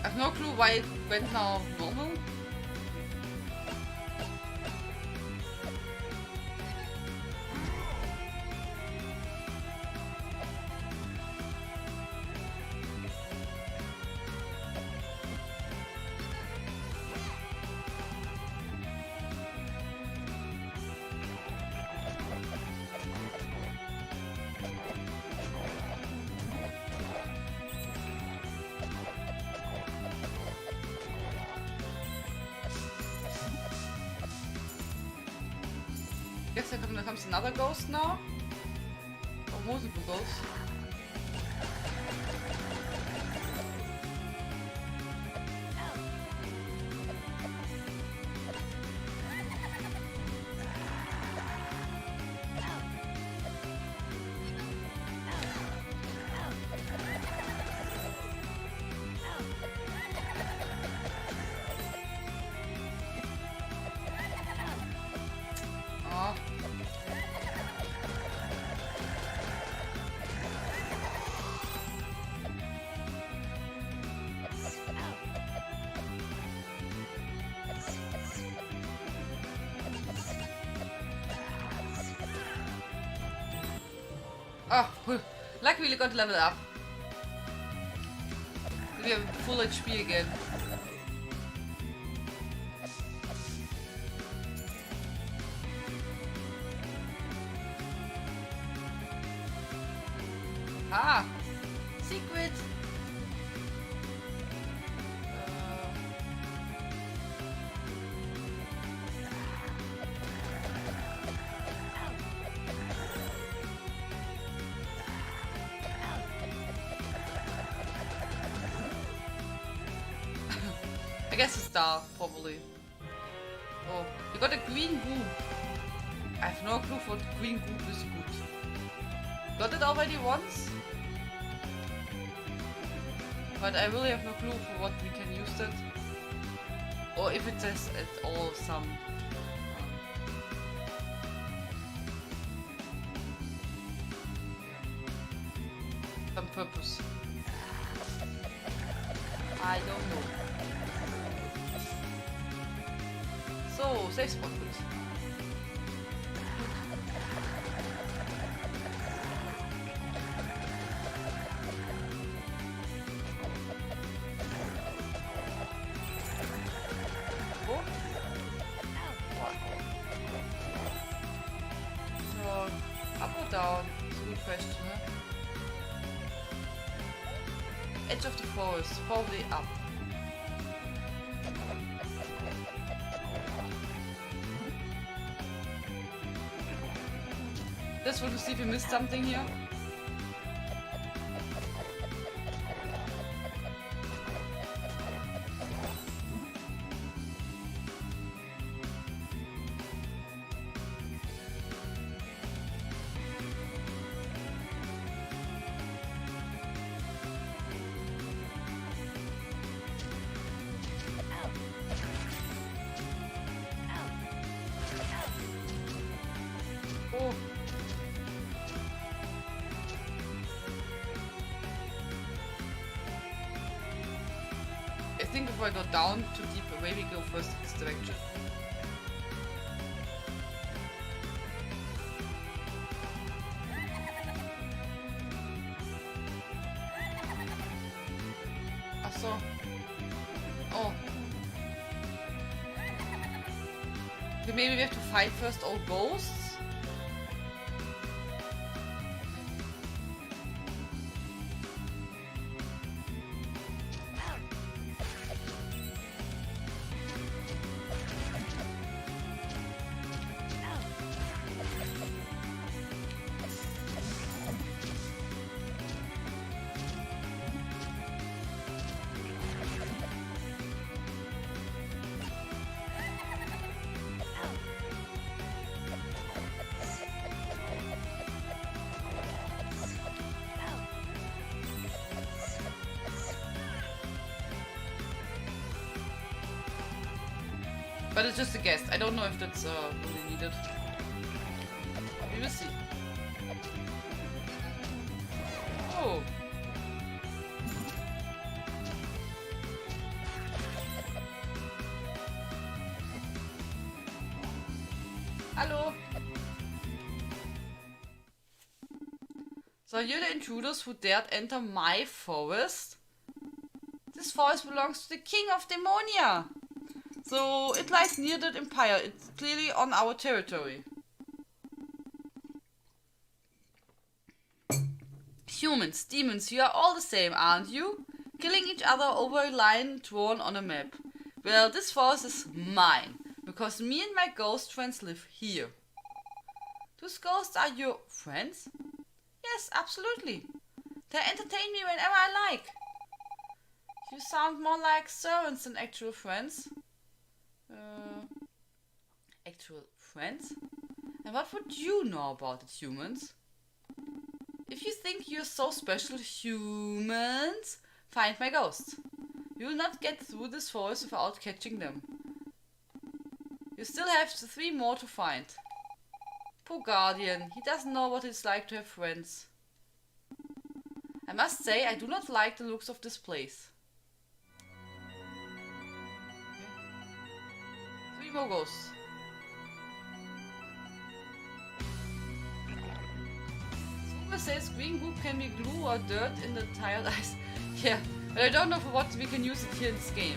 I have no clue why it went now normal. Guess there comes another ghost now. Or multiple ghosts. Oh, luckily we got to level up. We have full HP again. Ah! Secret! I guess a star, probably. Oh, you got a green goop. I have no clue what green goop is good. Got it already once? But I really have no clue for what we can use that. Or if it says at all some purpose. I don't know. So, safe spot please. Down. It's a good question, huh? Edge of the forest, probably up. Just want to see if we missed something here. Oh. I think before I go down too deep, maybe go first this direction. Achso. Oh. Okay, maybe we have to fight first all ghosts. But it's just a guess. I don't know if that's really needed. We will see. Oh. Hello. So you're the intruders who dared enter my forest. This forest belongs to the king of Demonia. So it lies near the Empire. It's clearly on our territory. Humans, demons, you are all the same, aren't you? Killing each other over a line drawn on a map. Well, this forest is mine, because me and my ghost friends live here. Those ghosts are your friends? Yes, absolutely. They entertain me whenever I like. You sound more like servants than actual friends. Actual friends? And what would you know about it, humans? If you think you're so special, humans, find my ghosts. You will not get through this forest without catching them. You still have 3 more to find. Poor Guardian, he doesn't know what it's like to have friends. I must say, I do not like the looks of this place. 3 more ghosts. Super says green goop can be glue or dirt in the tired eyes. Yeah, But I don't know for what we can use it here in this game.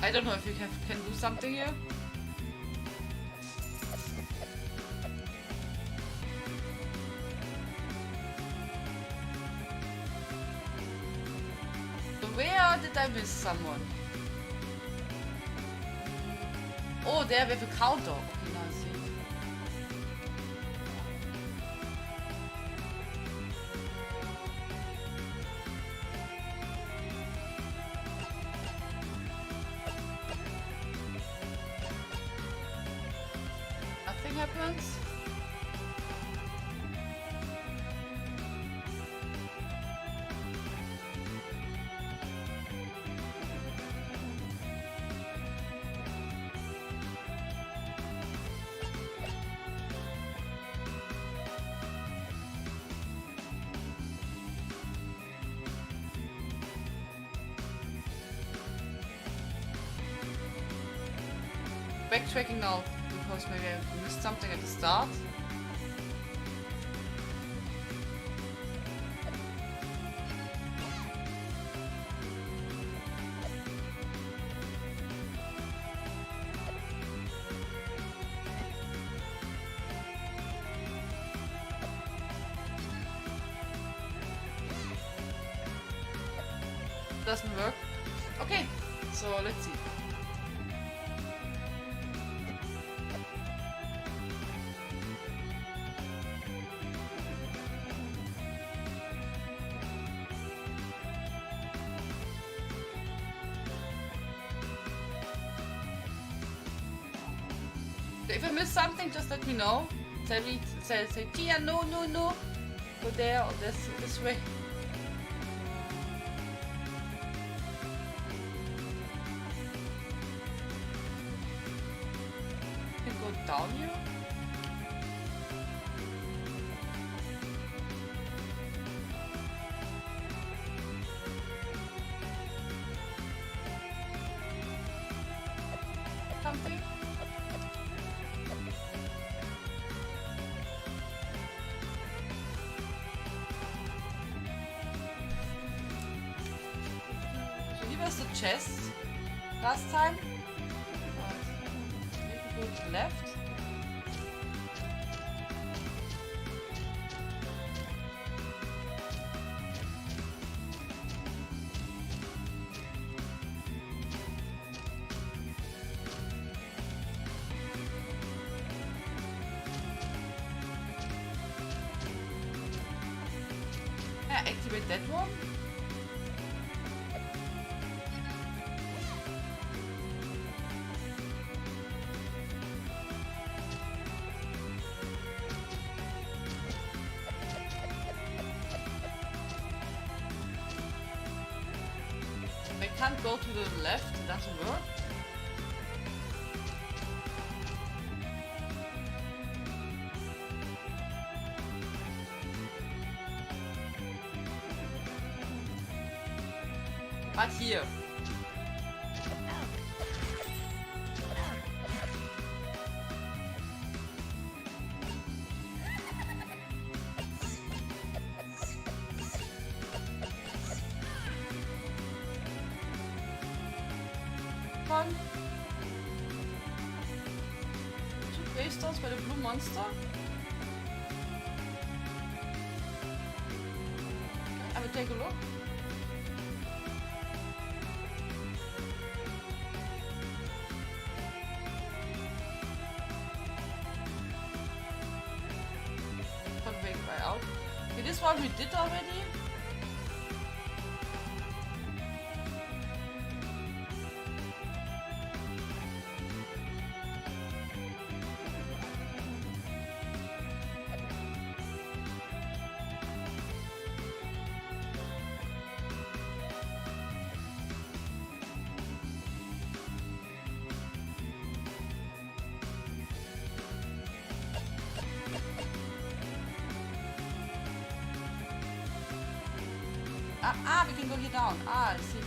I don't know if you can do something here. So where did I miss someone? Oh, there we have a counter. Okay, now I see it. Nothing happens. Backtracking now because maybe I missed something at the start. Doesn't work. Okay, so let's see. If I miss something, just let me know. Tell me, say Tia, no, go there or this way. You can go down here. Something. The chest last time. Maybe go to the left. Yeah, activate that one. I can't go to the left, it doesn't work. But here. One. Two paysters by the blue monster. I will take a look. Conveyed by out. Okay, this one we did already. we can go here down. I see.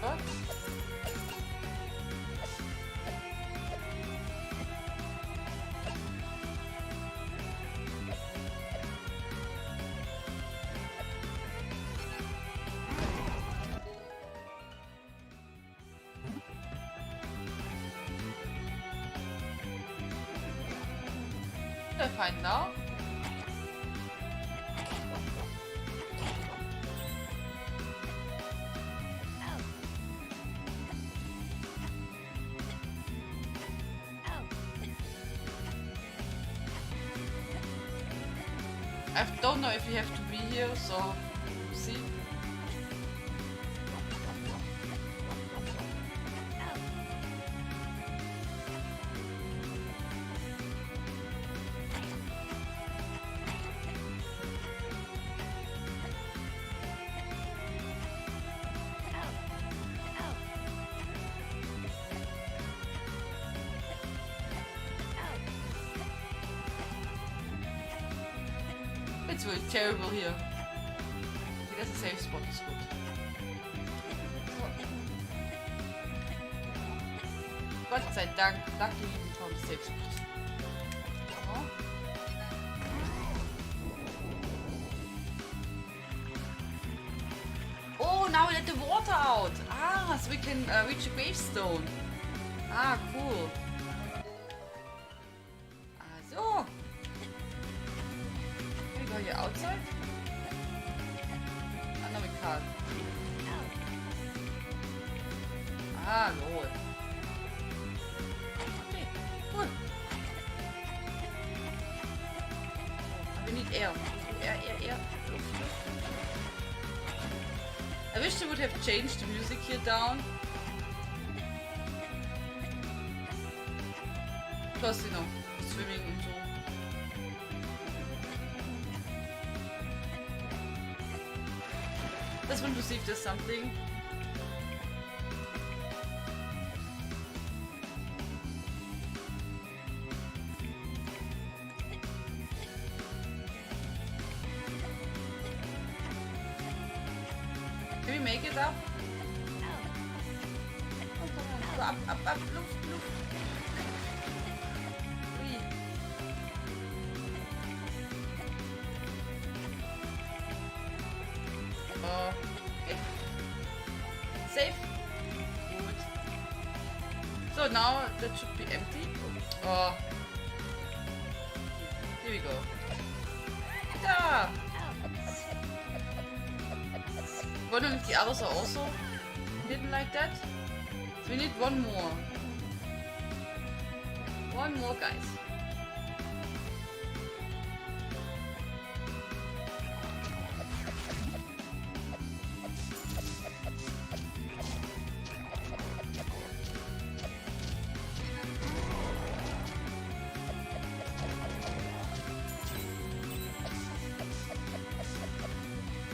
What? What do I find now? I don't know if you have to be here, so we'll see. It's really terrible here. Okay, that's a safe spot, is good. Gott sei Dank, luckily we found a safe spot. Oh, now we let the water out! Ah, so we can reach a gravestone. Ah, cool. So. Can we go here outside? Ah, no, we can't. Ah, lol. Okay, cool. We need air. Air. I wish they would have changed the music here down. Plus, you know, swimming and so. Just want to see if there's something. Can we make it up? Up, Luft. Ui. Okay. Safe. Good. So now that should be empty. Oh. Here we go. Ta! Wondering if the others are also hidden like that. So we need one more. One more, guys.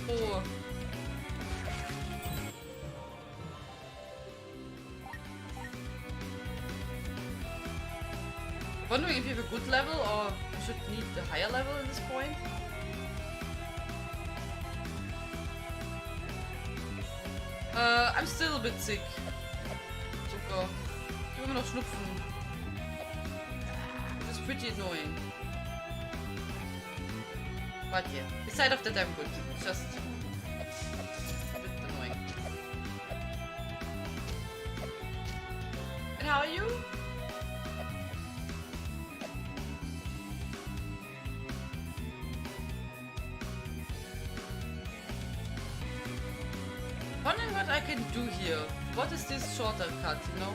Oh. Wondering if you have a good level or you should need a higher level at this point. I'm still a bit sick. Zucker. Ich habe immer noch Schnupfen. It's pretty annoying. But yeah, beside of that I'm good. It's just a bit annoying. And how are you? Wondering what I can do here. What is this shorter cut, you know?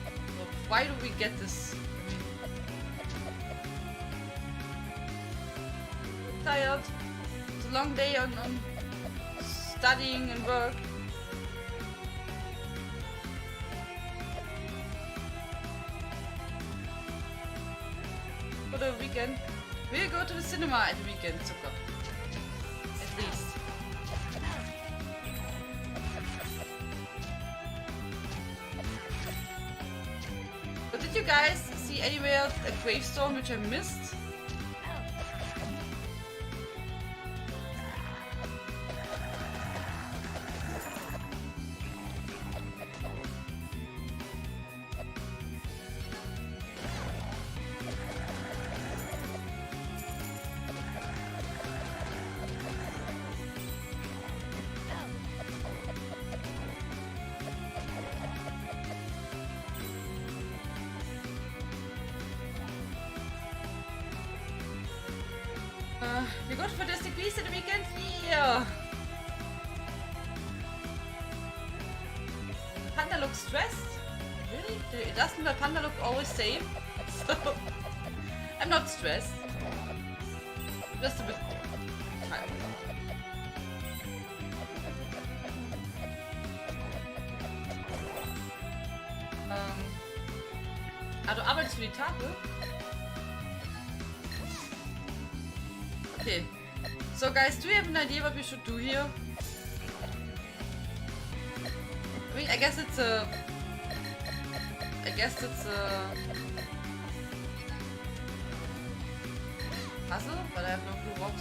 So why do we get this? Tired. It's a long day on studying and work. For the weekend. We'll go to the cinema at the weekend, Zucker. At least. you guys see anywhere a gravestone which I missed? Wie gut für das Quiz in the weekend? Yeah! Panda looks stressed? Really? Doesn't my panda look always same? So, I'm not stressed. Just a bit tired. Du arbeitest für die Tafel? Okay. So guys, do you have an idea what we should do here? I mean, I guess it's a puzzle, but I have no clue what.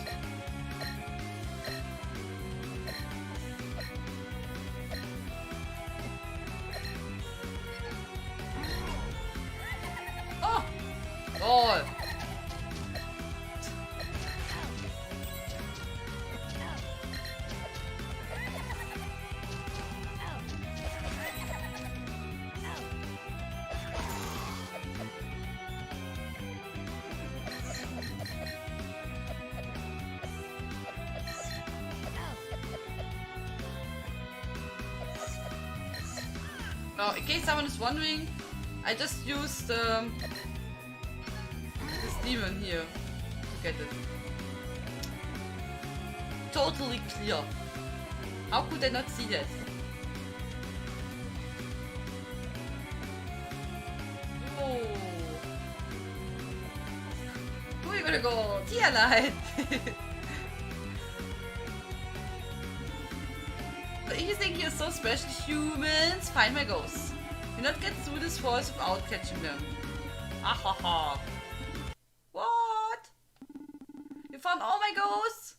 Oh! Oh! Now, in case someone is wondering, I just used this demon here to get it. Totally clear. How could I not see that? Oh. Where are you gonna go? Tianlein! You think you're so special, humans? Find my ghosts. You not get through this forest without catching them. Ah ha ha. What? You found all my ghosts?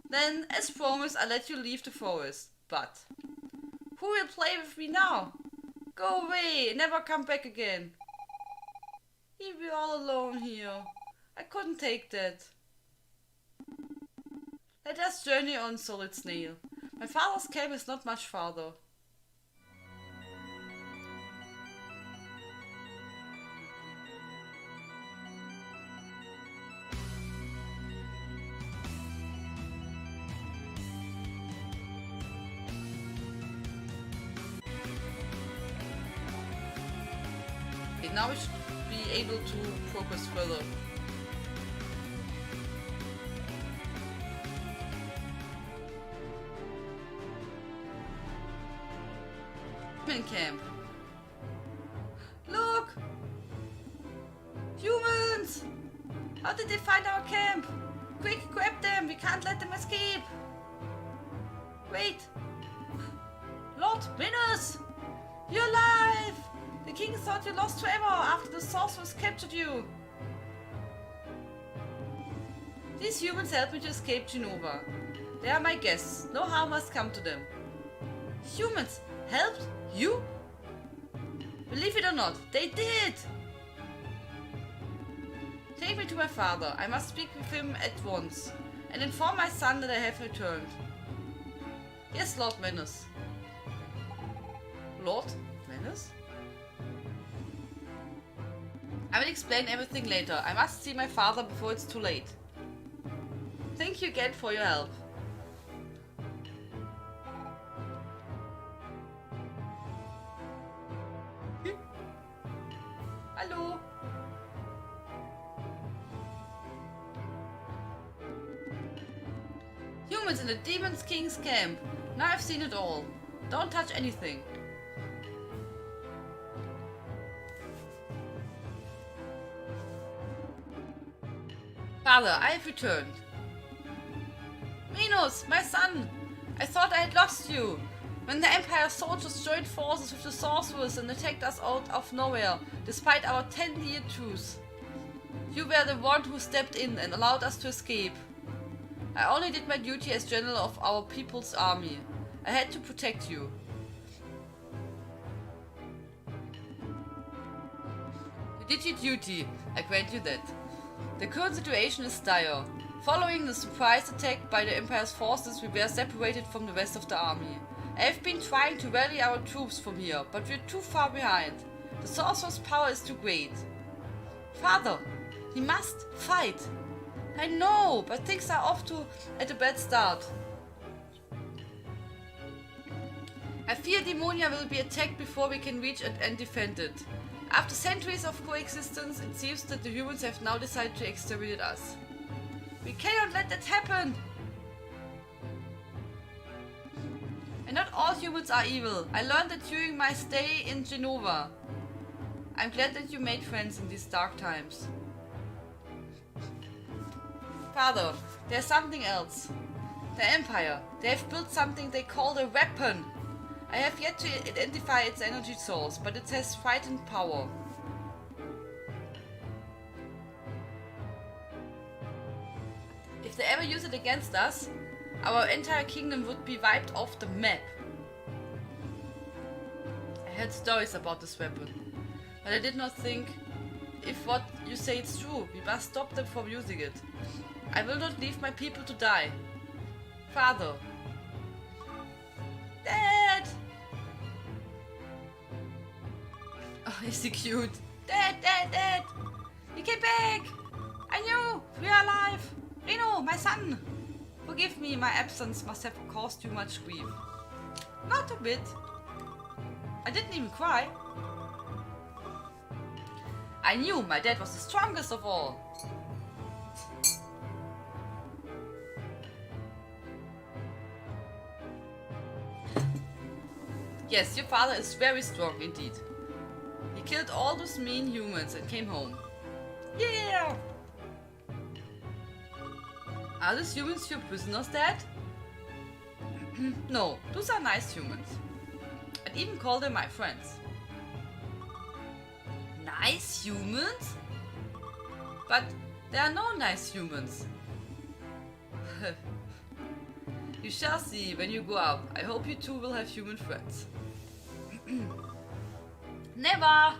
Then, as promised, I'll let you leave the forest. But who will play with me now? Go away, never come back again. You'll be all alone here. I couldn't take that. Let us journey on, Solid Snail. My father's camp is not much farther. Okay, now we should be able to progress further. Camp. Look! Humans! How did they find our camp? Quick, grab them! We can't let them escape! Wait! Lord Minos! You're alive! The king thought you lost forever after the sorceress captured you. These humans helped me to escape Genova. They are my guests. No harm must come to them. Humans helped you? Believe it or not, they did! Take me to my father. I must speak with him at once and inform my son that I have returned. Yes, Lord Minos. Lord Minos? I will explain everything later. I must see my father before it's too late. Thank you again for your help. Hello. Humans in the Demon King's camp. Now I've seen it all. Don't touch anything. Father, I have returned. Minos, my son! I thought I had lost you. When the Empire soldiers joined forces with the sorcerers and attacked us out of nowhere, despite our 10-year truce. You were the one who stepped in and allowed us to escape. I only did my duty as general of our people's army. I had to protect you. You did your duty, I grant you that. The current situation is dire. Following the surprise attack by the Empire's forces, we were separated from the rest of the army. I have been trying to rally our troops from here, but we're too far behind. The sorcerer's power is too great. Father, we must fight. I know, but things are off to at a bad start. I fear Demonia will be attacked before we can reach it and defend it. After centuries of coexistence, it seems that the humans have now decided to exterminate us. We cannot let that happen! And not all humans are evil. I learned that during my stay in Genova. I'm glad that you made friends in these dark times. Father, there's something else. The Empire. They have built something they call a weapon. I have yet to identify its energy source, but it has frightened power. If they ever use it against us, our entire kingdom would be wiped off the map. I heard stories about this weapon, but I did not think, if what you say is true, we must stop them from using it. I will not leave my people to die. Father. Dad! Oh, is he cute? Dad, Dad, Dad! He came back! I knew! We are alive! Reno, my son! Forgive me, my absence must have caused you much grief. Not a bit. I didn't even cry. I knew my dad was the strongest of all. Yes, your father is very strong indeed. He killed all those mean humans and came home. Yeah! Are these humans your prisoners, Dad? No, those are nice humans. I'd even call them my friends. Nice humans? But there are no nice humans. You shall see when you grow up. I hope you too will have human friends. Never!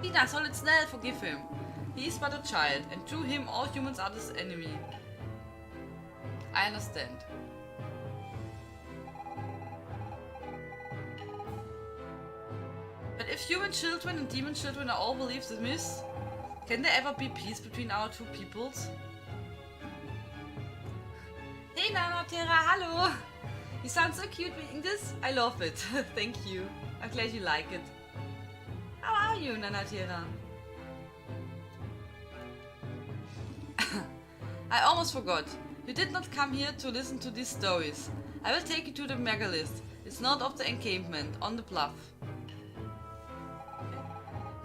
Tina soll it schnell, forgive him. He is but a child, and to him all humans are his enemy. I understand. But if human children and demon children are all believed in myths, can there ever be peace between our two peoples? Hey Nanatera, hello! You sound so cute reading this. I love it. Thank you. I'm glad you like it. How are you, Nanatera? I almost forgot. You did not come here to listen to these stories. I will take you to the megalith. It's north of the encampment, on the bluff.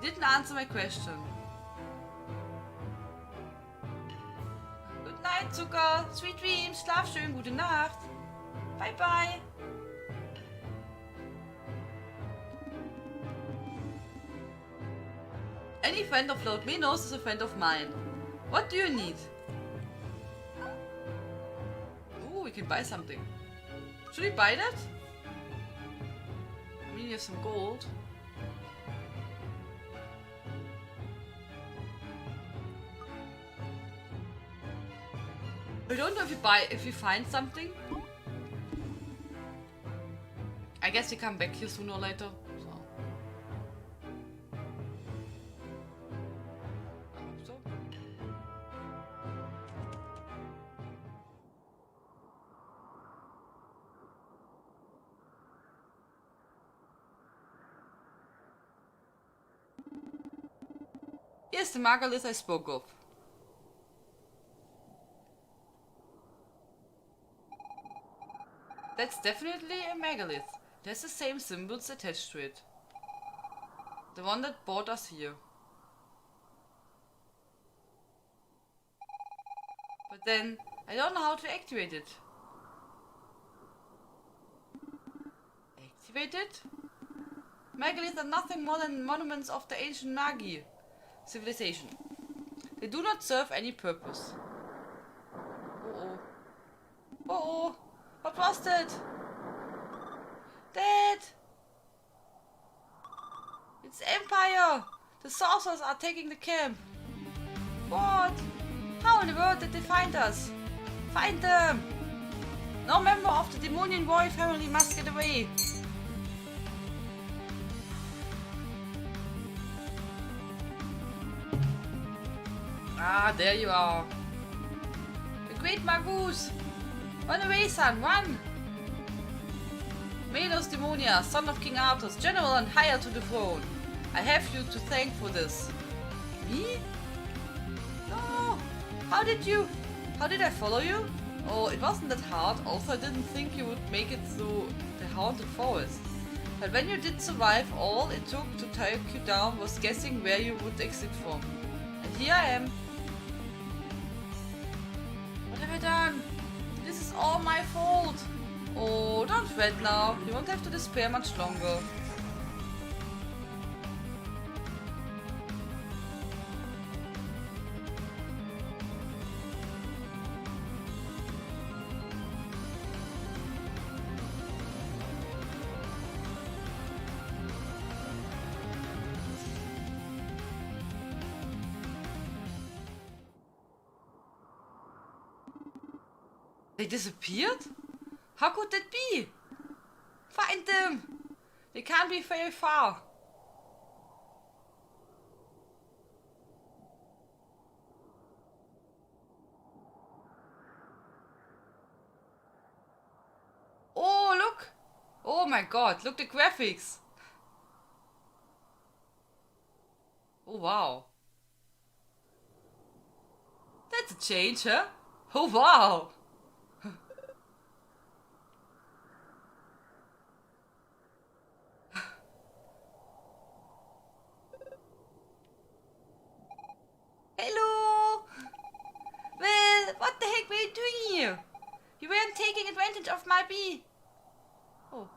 You didn't answer my question. Good night, Zucker. Sweet dreams. Schlaf schön. Gute Nacht. Bye bye. Any friend of Lord Minos is a friend of mine. What do you need? Ooh, we can buy something. Should we buy that? I mean, you have some gold. I don't know if we find something. I guess we come back here sooner or later. So. I hope so. Here's the megalith I spoke of. That's definitely a megalith. There's the same symbols attached to it. The one that brought us here. But then, I don't know how to activate it. Activate it? Megaliths are nothing more than monuments of the ancient Magi civilization. They do not serve any purpose. Uh-oh. Uh-oh. What was that? Dad! It's Empire! The sorcerers are taking the camp. What? How in the world did they find us? Find them! No member of the Demonian Royal family must get away. Ah, there you are. The great Magus! Run away, son, run! Melos Demonia, son of King Arthur, general and heir to the throne. I have you to thank for this. Me? No! How did I follow you? Oh, it wasn't that hard, also I didn't think you would make it through the haunted forest. But when you did survive, all it took to take you down was guessing where you would exit from. And here I am. What have I done? This is all my fault. Oh, don't fret now. You won't have to despair much longer. They disappeared? How could that be? Find them! They can't be very far. Oh, look! Oh my god, look the graphics! Oh wow. That's a change, huh? Oh wow! Hello! Well, what the heck were you doing here? You weren't taking advantage of my bee. Oh.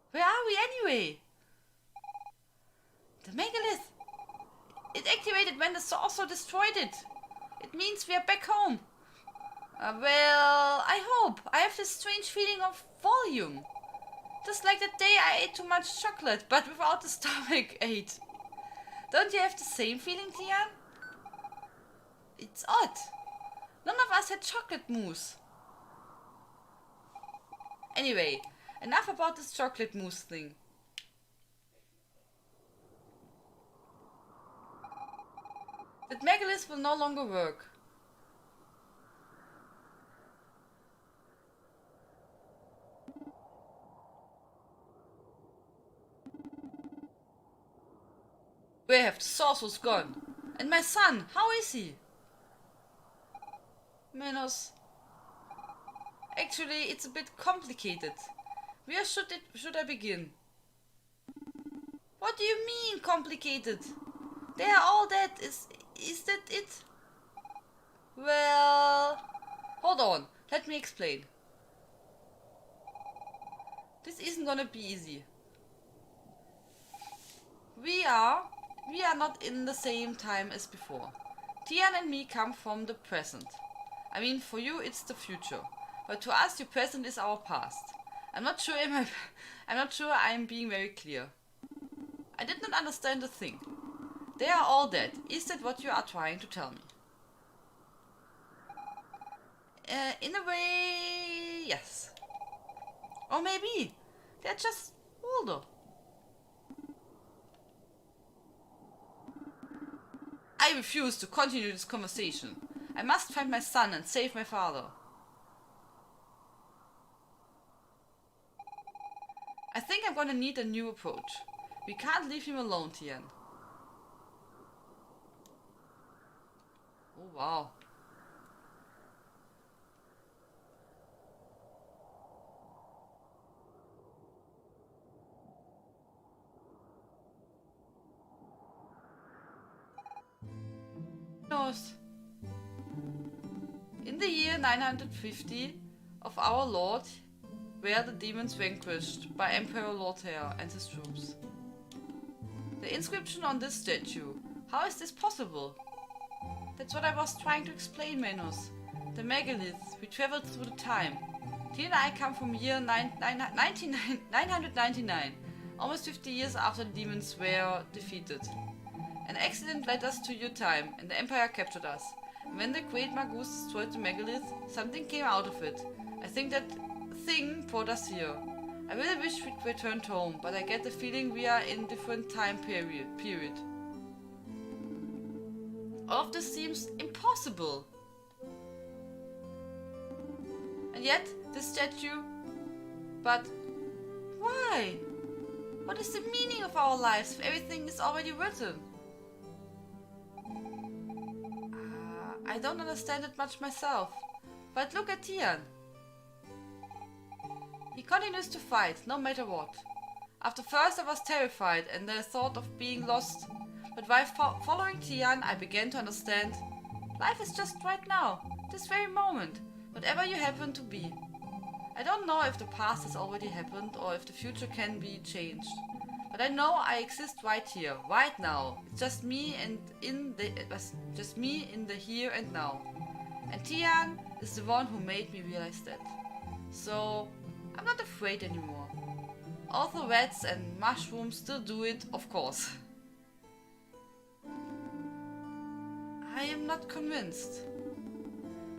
Where are we anyway? The megalith. It activated when the sorcerer destroyed it. It means we are back home. Well, I hope. I have this strange feeling of volume. Just like the day I ate too much chocolate, but without the stomach ache. Don't you have the same feeling, Tian? It's odd. None of us had chocolate mousse. Anyway, enough about this chocolate mousse thing. That megalith will no longer work. Where have the sorcerers gone? And my son, how is he? Menos. Actually, it's a bit complicated. Where should I begin? What do you mean, complicated? They are all dead. Is that it? Well, hold on. Let me explain. This isn't gonna be easy. We are not in the same time as before. Tian and me come from the present. I mean, for you it's the future, but to us your present is our past. I'm not sure I'm being very clear. I did not understand a thing. They are all dead. Is that what you are trying to tell me? In a way, yes. Or maybe they're just older. I refuse to continue this conversation. I must find my son and save my father. I think I'm gonna need a new approach. We can't leave him alone, Tian. Oh wow. knows? In the year 950 of our Lord, were the demons vanquished by Emperor Lothair and his troops. The inscription on this statue. How is this possible? That's what I was trying to explain, Manus. The megaliths, we traveled through the time. Tia and I come from year 999, almost 50 years after the demons were defeated. An accident led us to your time, and the Empire captured us. And when the Great Magus destroyed the megalith, something came out of it. I think that thing brought us here. I really wish we'd returned home, but I get the feeling we are in a different time period. All of this seems impossible. And yet, this statue... But... why? What is the meaning of our lives if everything is already written? I don't understand it much myself. But look at Tian. He continues to fight, no matter what. After first I was terrified and the thought of being lost. But while following Tian, I began to understand. Life is just right now, this very moment, whatever you happen to be. I don't know if the past has already happened or if the future can be changed. But I know I exist right here, right now. It's just me and in the here and now. And Tian is the one who made me realize that. So I'm not afraid anymore. Although rats and mushrooms still do it, of course. I am not convinced.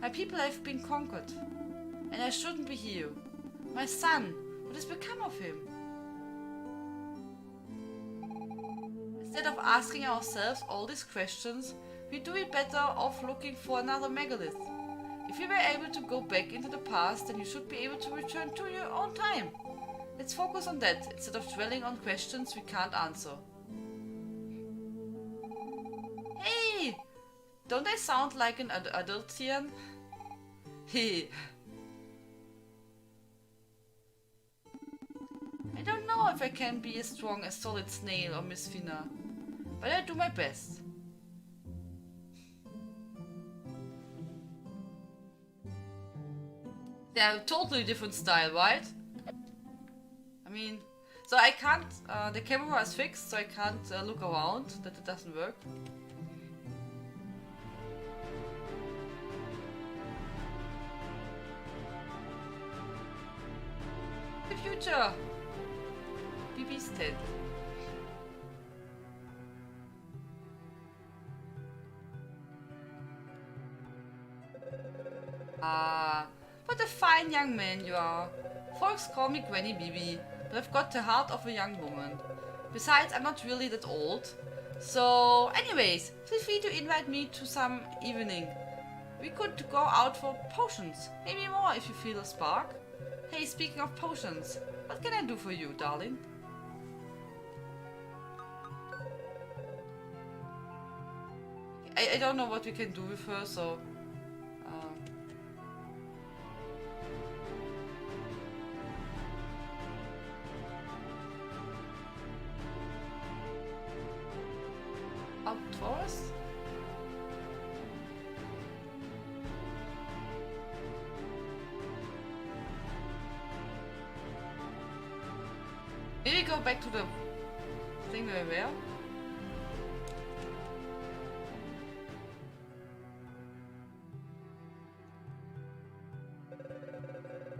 My people have been conquered. And I shouldn't be here. My son, what has become of him? Instead of asking ourselves all these questions, we do it better off looking for another megalith. If you were able to go back into the past, then you should be able to return to your own time. Let's focus on that, instead of dwelling on questions we can't answer. Hey! Don't I sound like an adult Tian? Hey. I don't know if I can be as strong as Solid Snail or Miss Fina, but I do my best. They are totally different style, right? I mean, so I can't, the camera is fixed, so I can't look around, that it doesn't work. The future! BB's dead. Ah, what a fine young man you are. Folks call me Granny BB, but I've got the heart of a young woman. Besides, I'm not really that old. So, anyways, feel free to invite me to some evening. We could go out for potions, maybe more if you feel a spark. Hey, speaking of potions, what can I do for you, darling? I don't know what we can do with her, so... Up forest? Maybe go back to the thing where we were.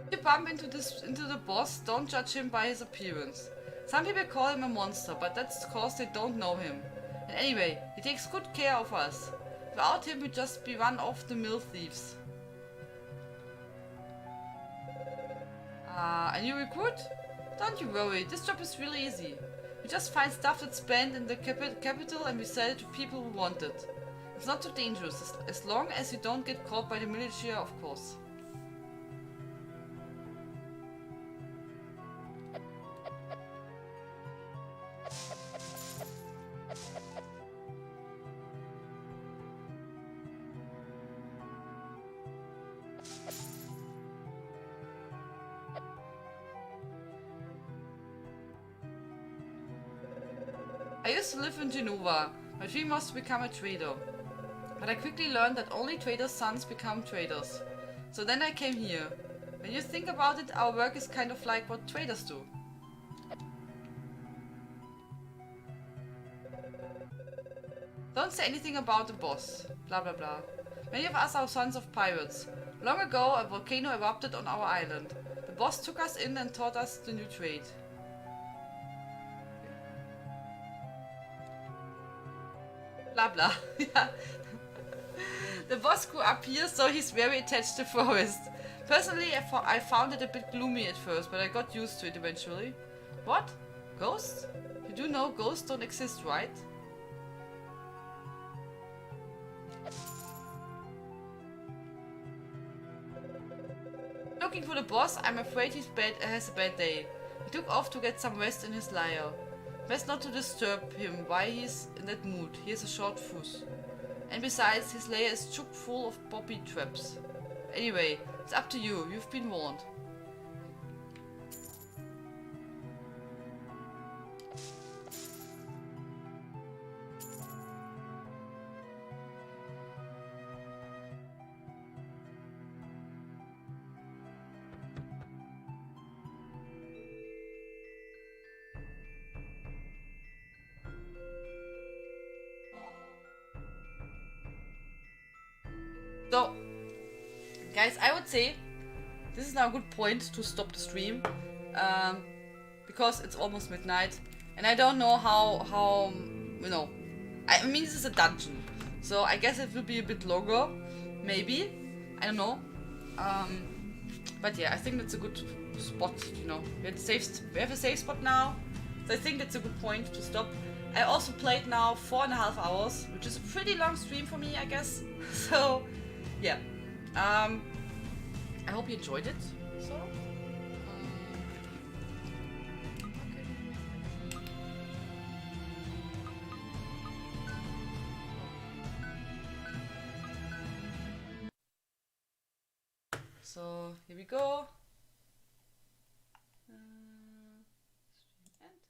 If you bump into the boss, don't judge him by his appearance. Some people call him a monster, but that's cause they don't know him. And anyway, he takes good care of us. Without him, we'd just be run-of-the-mill thieves. A new recruit? Don't you worry, this job is really easy. We just find stuff that's banned in the capital and we sell it to people who want it. It's not too dangerous, as long as you don't get caught by the military, of course. I used to live in Genova. My dream was to become a trader. But I quickly learned that only traders' sons become traders. So then I came here. When you think about it, our work is kind of like what traders do. Don't say anything about the boss. Blah blah blah. Many of us are sons of pirates. Long ago, a volcano erupted on our island. The boss took us in and taught us the new trade. Blah blah. Yeah. The boss grew up here, so he's very attached to forest. Personally, I found it a bit gloomy at first, but I got used to it eventually. What? Ghosts? You do know ghosts don't exist, right? Looking for the boss, I'm afraid has a bad day. He took off to get some rest in his lair. Best not to disturb him while he's in that mood. He has a short fuse. And besides, his lair is chock full of bobby traps. Anyway, it's up to you. You've been warned. So, guys, I would say this is now a good point to stop the stream, because it's almost midnight, and I don't know how you know. I mean, this is a dungeon, so I guess it will be a bit longer, maybe. I don't know. But yeah, I think that's a good spot. You know, we have a safe spot now, so I think that's a good point to stop. I also played now 4.5 hours, which is a pretty long stream for me, I guess. So. Yeah, I hope you enjoyed it. So, okay. So here we go. Stream end.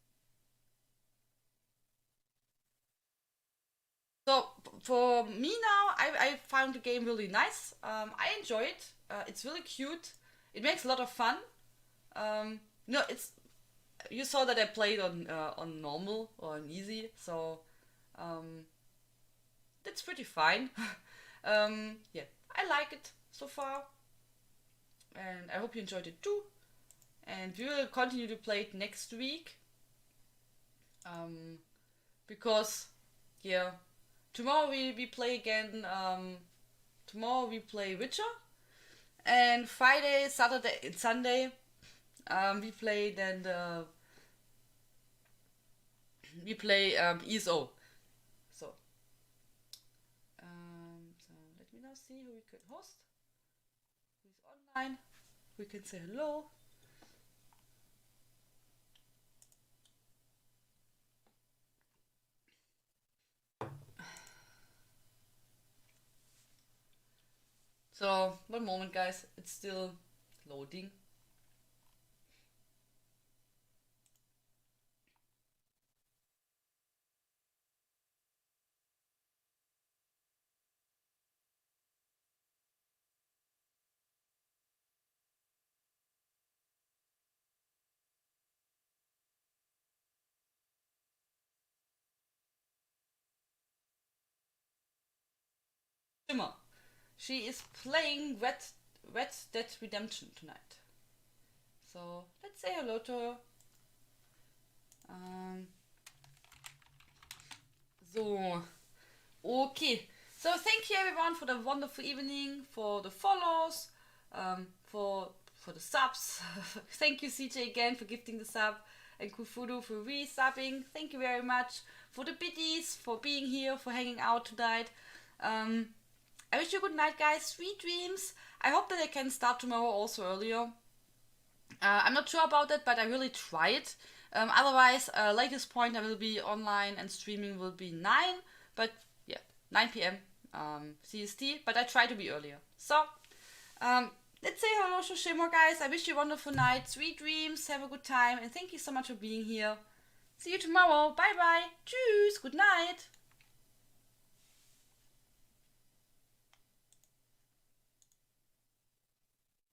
So for me now, I found the game really nice. I enjoy it. It's really cute. It makes a lot of fun. No, you saw that I played on normal or on easy, so that's pretty fine. Yeah, I like it so far, and I hope you enjoyed it too. And we will continue to play it next week, because yeah. Tomorrow we play again, tomorrow we play Witcher, and Friday, Saturday and Sunday we play ESO. So let me now see who we could host, who's online, we can say hello. So, one moment guys, it's still loading. Shimmer. She is playing Red Dead Redemption tonight. So let's say hello to her. So, okay. So thank you everyone for the wonderful evening, for the follows, for the subs. Thank you CJ again for gifting the sub, and Kufudu for re-subbing. Thank you very much for the biddies, for being here, for hanging out tonight. I wish you a good night, guys. Sweet dreams. I hope that I can start tomorrow also earlier. I'm not sure about that, but I really try it. Otherwise, latest point I will be online and streaming will be 9. But yeah, 9 p.m. CST. But I try to be earlier. So, let's say hello to Shimmer, guys. I wish you a wonderful night. Sweet dreams. Have a good time. And thank you so much for being here. See you tomorrow. Bye bye. Tschüss. Good night.